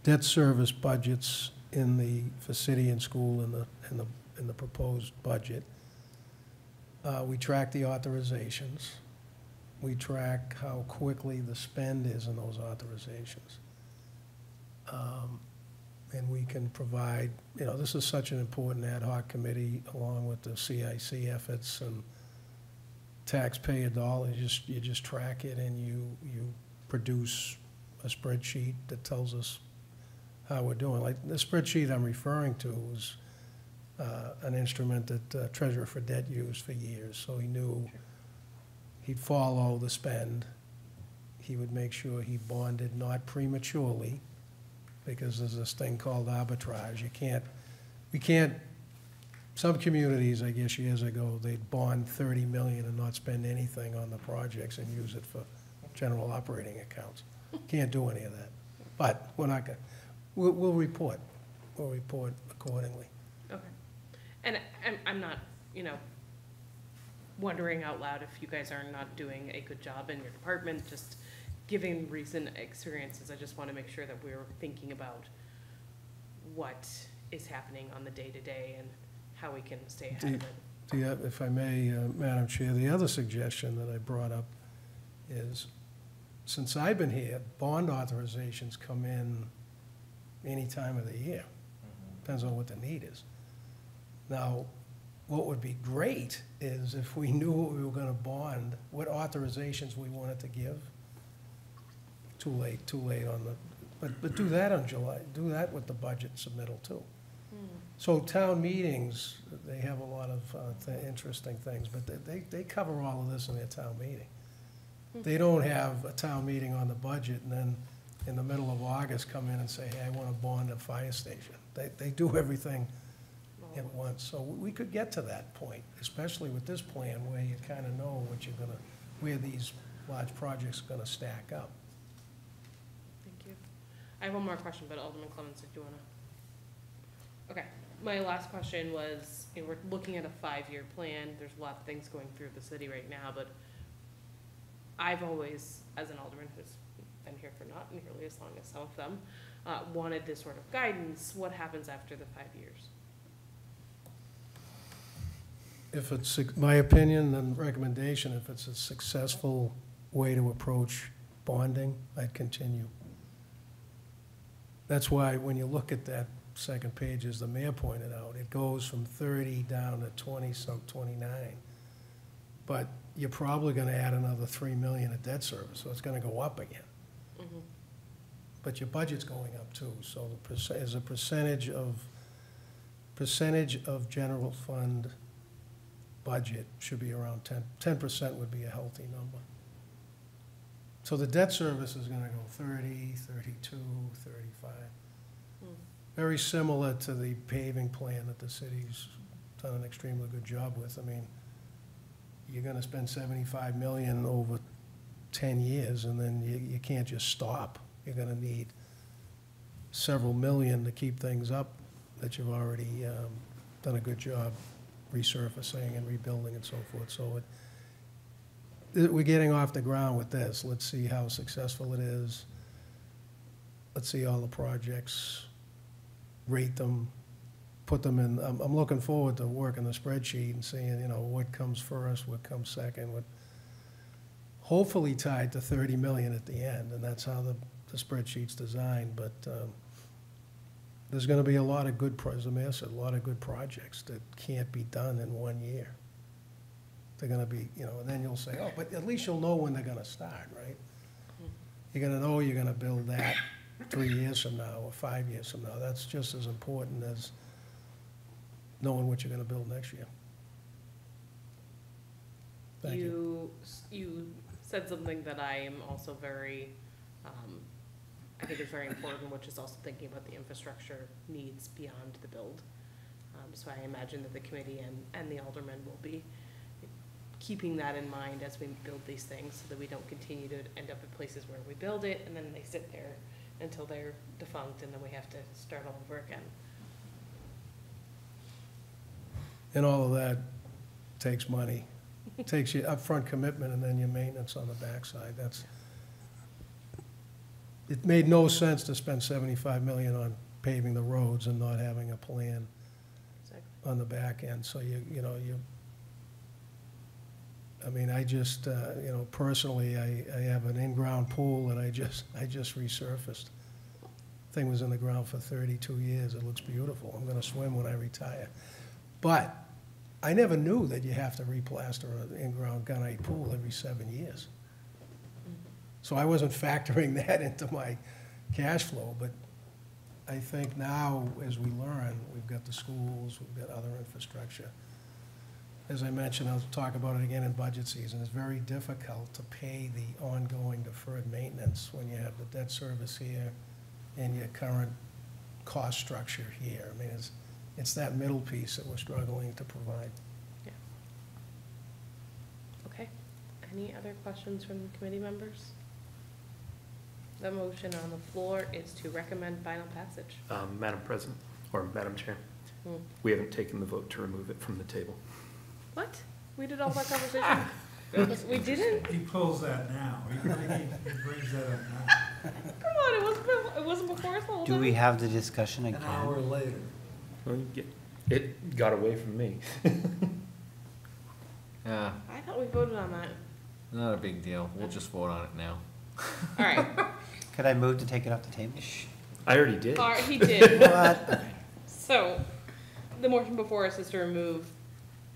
debt service budgets for city and school in the proposed budget. We track the authorizations. We track how quickly the spend is in those authorizations. And we can provide, this is such an important ad hoc committee along with the CIC efforts and taxpayer dollars. You just track it and you produce a spreadsheet that tells us how we're doing. Like the spreadsheet I'm referring to was an instrument that Treasurer Fredette used for years. So he knew he'd follow the spend. He would make sure he bonded not prematurely, because there's this thing called arbitrage. We can't, some communities, I guess years ago, they'd bond 30 million and not spend anything on the projects and use it for general operating accounts. Can't do any of that. But we're not gonna, we'll report. We'll report accordingly. Okay. And I'm not, wondering out loud if you guys are not doing a good job in your department, just given recent experiences. I just want to make sure that we're thinking about what is happening on the day-to-day and how we can stay ahead of it. If I may, Madam Chair, the other suggestion that I brought up is, since I've been here, bond authorizations come in any time of the year. Depends on what the need is. Now, what would be great is if we knew what we were going to bond, what authorizations we wanted to give. Too late on the, but do that on July, do that with the budget submittal too. So town meetings, they have a lot of interesting things, but they cover all of this in their town meeting. They don't have a town meeting on the budget and then in the middle of August come in and say, hey, I want to bond a fire station. They do everything at once. So we could get to that point, especially with this plan where you kind of know where these large projects are gonna stack up. Thank you. I have one more question, but Alderman Clemens, if you wanna. Okay, my last question was, we're looking at a 5-year plan. There's a lot of things going through the city right now, but I've always, as an alderman who's been here for not nearly as long as some of them, wanted this sort of guidance. What happens after the 5 years? If it's, my opinion and recommendation, if it's a successful way to approach bonding, I'd continue. That's why when you look at that second page, as the mayor pointed out, it goes from 30 down to 29. But you're probably gonna add another 3 million of debt service, so it's gonna go up again. Mm-hmm. But your budget's going up too, so as a percentage of general fund budget should be around 10% would be a healthy number. So the debt service is gonna go 30, 32, 35. Very similar to the paving plan that the city's done an extremely good job with. I mean, you're gonna spend 75 million over 10 years and then you can't just stop. You're gonna need several million to keep things up that you've already done a good job resurfacing and rebuilding and so forth. So we're getting off the ground with this. Let's see how successful it is. Let's see all the projects, rate them, put them in. I'm looking forward to working the spreadsheet and seeing, you know, what comes first, what comes second, what hopefully tied to 30 million at the end, and that's how the spreadsheet's designed. But there's going to be a lot of good, as the mayor said, a lot of good projects that can't be done in 1 year. They're going to be, you know, and then you'll say, oh, but at least you'll know when they're going to start, right? You're going to know you're going to build that 3 years from now or 5 years from now. That's just as important as knowing what you're going to build next year. Thank you. You said something that I am also very, I think is very important, which is also thinking about the infrastructure needs beyond the build. So I imagine that the committee and the aldermen will be keeping that in mind as we build these things, so that we don't continue to end up at places where we build it and then they sit there until they're defunct and then we have to start all over again. And all of that takes money. It takes your upfront commitment and then your maintenance on the backside. It made no sense to spend 75 million on paving the roads and not having a plan on the back end. So I mean, I just, you know, personally, I have an in-ground pool and I just resurfaced. Thing was in the ground for 32 years. It looks beautiful. I'm gonna swim when I retire. But I never knew that you have to replaster an in-ground gunite pool every 7 years. So I wasn't factoring that into my cash flow, but I think now, as we learn, we've got the schools, we've got other infrastructure. As I mentioned, I'll talk about it again in budget season, it's very difficult to pay the ongoing deferred maintenance when you have the debt service here and your current cost structure here. I mean, it's that middle piece that we're struggling to provide. Yeah. Okay. Any other questions from the committee members? The motion on the floor is to recommend final passage. Madam President, or Madam Chair, we haven't taken the vote to remove it from the table. What? We did all that conversation? We didn't? He pulls that now. He brings that up now. Come on, it wasn't before us the whole time? Do we have the discussion again? An hour later. Well, it got away from me. Yeah, I thought we voted on that. not a big deal. We'll just vote on it now. All right. Could I move to take it off the table? I already did. He did. What? So, the motion before us is to remove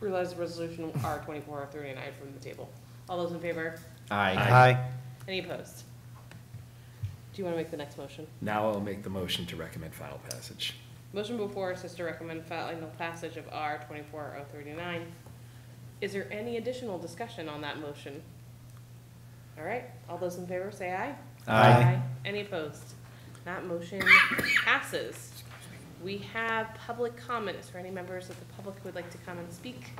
revised resolution R-24-39 from the table. All those in favor? Aye. Aye. Any opposed? Do you want to make the next motion? Now I'll make the motion to recommend final passage. Motion before us is to recommend final passage of R-24-039. Is there any additional discussion on that motion? All right, all those in favor say aye. Aye. Any opposed? That motion passes. We have public comment. Is there any members of the public who would like to come and speak?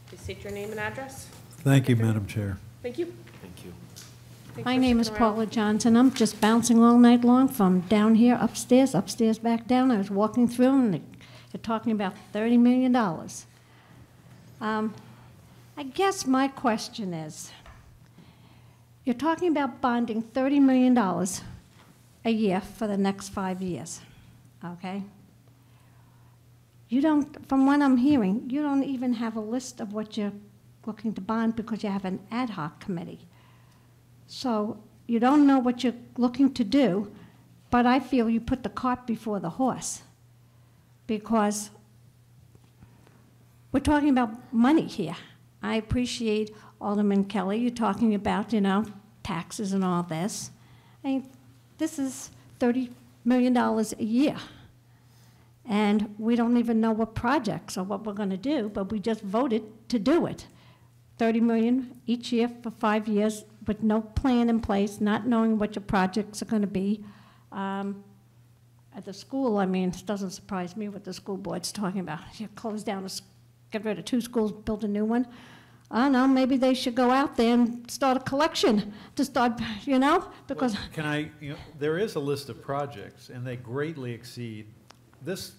Please state your name and address. Thank you, Madam Chair. Thank you. Thank you. Thanks My for name is sticking around. Paula Johnson. I'm just bouncing all night long from down here upstairs, back down. I was walking through and they're talking about $30 million. I guess my question is, you're talking about bonding $30 million a year for the next 5 years, okay? You don't, from what I'm hearing, you don't even have a list of what you're looking to bond because you have an ad hoc committee. So you don't know what you're looking to do, but I feel you put the cart before the horse because we're talking about money here. I appreciate Alderman Kelly, you're talking about, you know, taxes and all this. I mean, this is $30 million a year. And we don't even know what projects or what we're going to do, but we just voted to do it. $30 million each year for 5 years with no plan in place, not knowing what your projects are going to be. At the school, I mean, it doesn't surprise me what the school board's talking about. You close down, get rid of 2 schools, build a new one. I don't know, maybe they should go out there and start a collection to start, you know, because... Can I, there is a list of projects, and they greatly exceed, this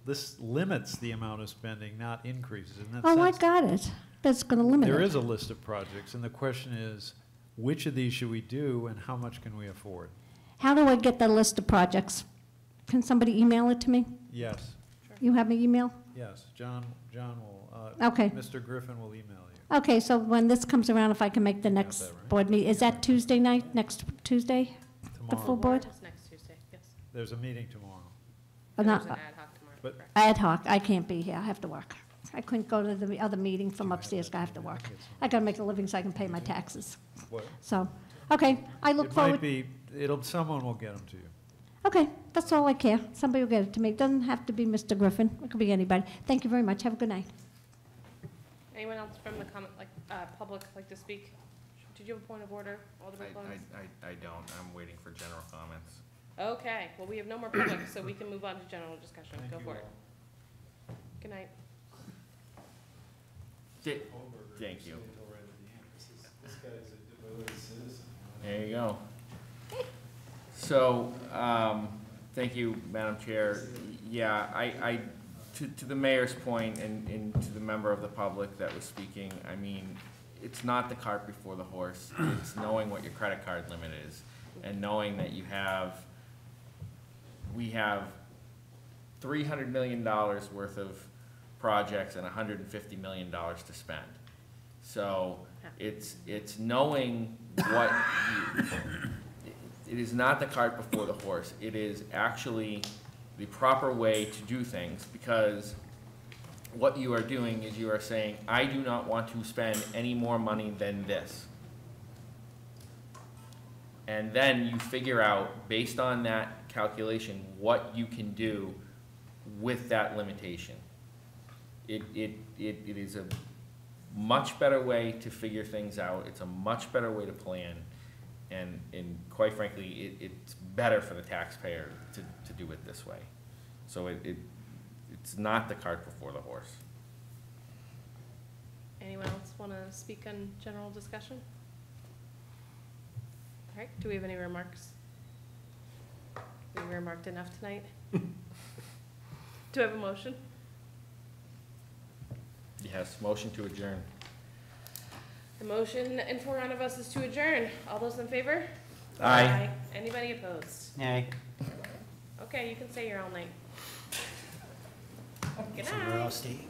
this limits the amount of spending, not increases. In that Oh, I sense, got it. That's going to limit it. there is a list of projects, and the question is, which of these should we do, and how much can we afford? How do I get the list of projects? Can somebody email it to me? Yes, You have my email? yes, John will, Okay. Mr. Griffin will email you. Okay, so when this comes around, if I can make the next that right. board meeting, is that Tuesday night, next Tuesday? The full Tomorrow, board? It's next Tuesday, yes. there's a meeting tomorrow. Or There's not? an ad hoc tomorrow. But- correct. Ad hoc, I can't be here, I have to work. I couldn't go to the other meeting from upstairs, I have to work. I gotta make a living so I can pay my taxes. What? So, okay, I look It might forward, be, someone will get them to you. okay, that's all I care. Somebody will get it to me. It doesn't have to be Mr. Griffin, it could be anybody. Thank you very much, have a good night. Anyone else from the public like to speak? Did you have a point of order, Alderman Clones? I don't. I'm waiting for general comments. Okay, well, we have no more public, so we can move on to general discussion. Go for it. Good night. Thank you. There you go. So, thank you, Madam Chair. Yeah, to the mayor's point and to the member of the public that was speaking, I mean, it's not the cart before the horse. It's knowing what your credit card limit is and knowing that we have $300 million worth of projects and $150 million to spend. So it's knowing what it is not the cart before the horse. It is actually the proper way to do things, because what you are doing is you are saying, I do not want to spend any more money than this. And then you figure out, based on that calculation, what you can do with that limitation. It is a much better way to figure things out. It's a much better way to plan. And quite frankly, it's better for the taxpayer to do it this way. So it's not the cart before the horse. Anyone else want to speak on general discussion? All right, do we have any remarks? We remarked enough tonight? Do I have a motion? Yes, motion to adjourn. The motion in front of us is to adjourn. All those in favor? Aye. Anybody opposed? Nay. Okay, you can stay here all night. Good So we're all night. staying.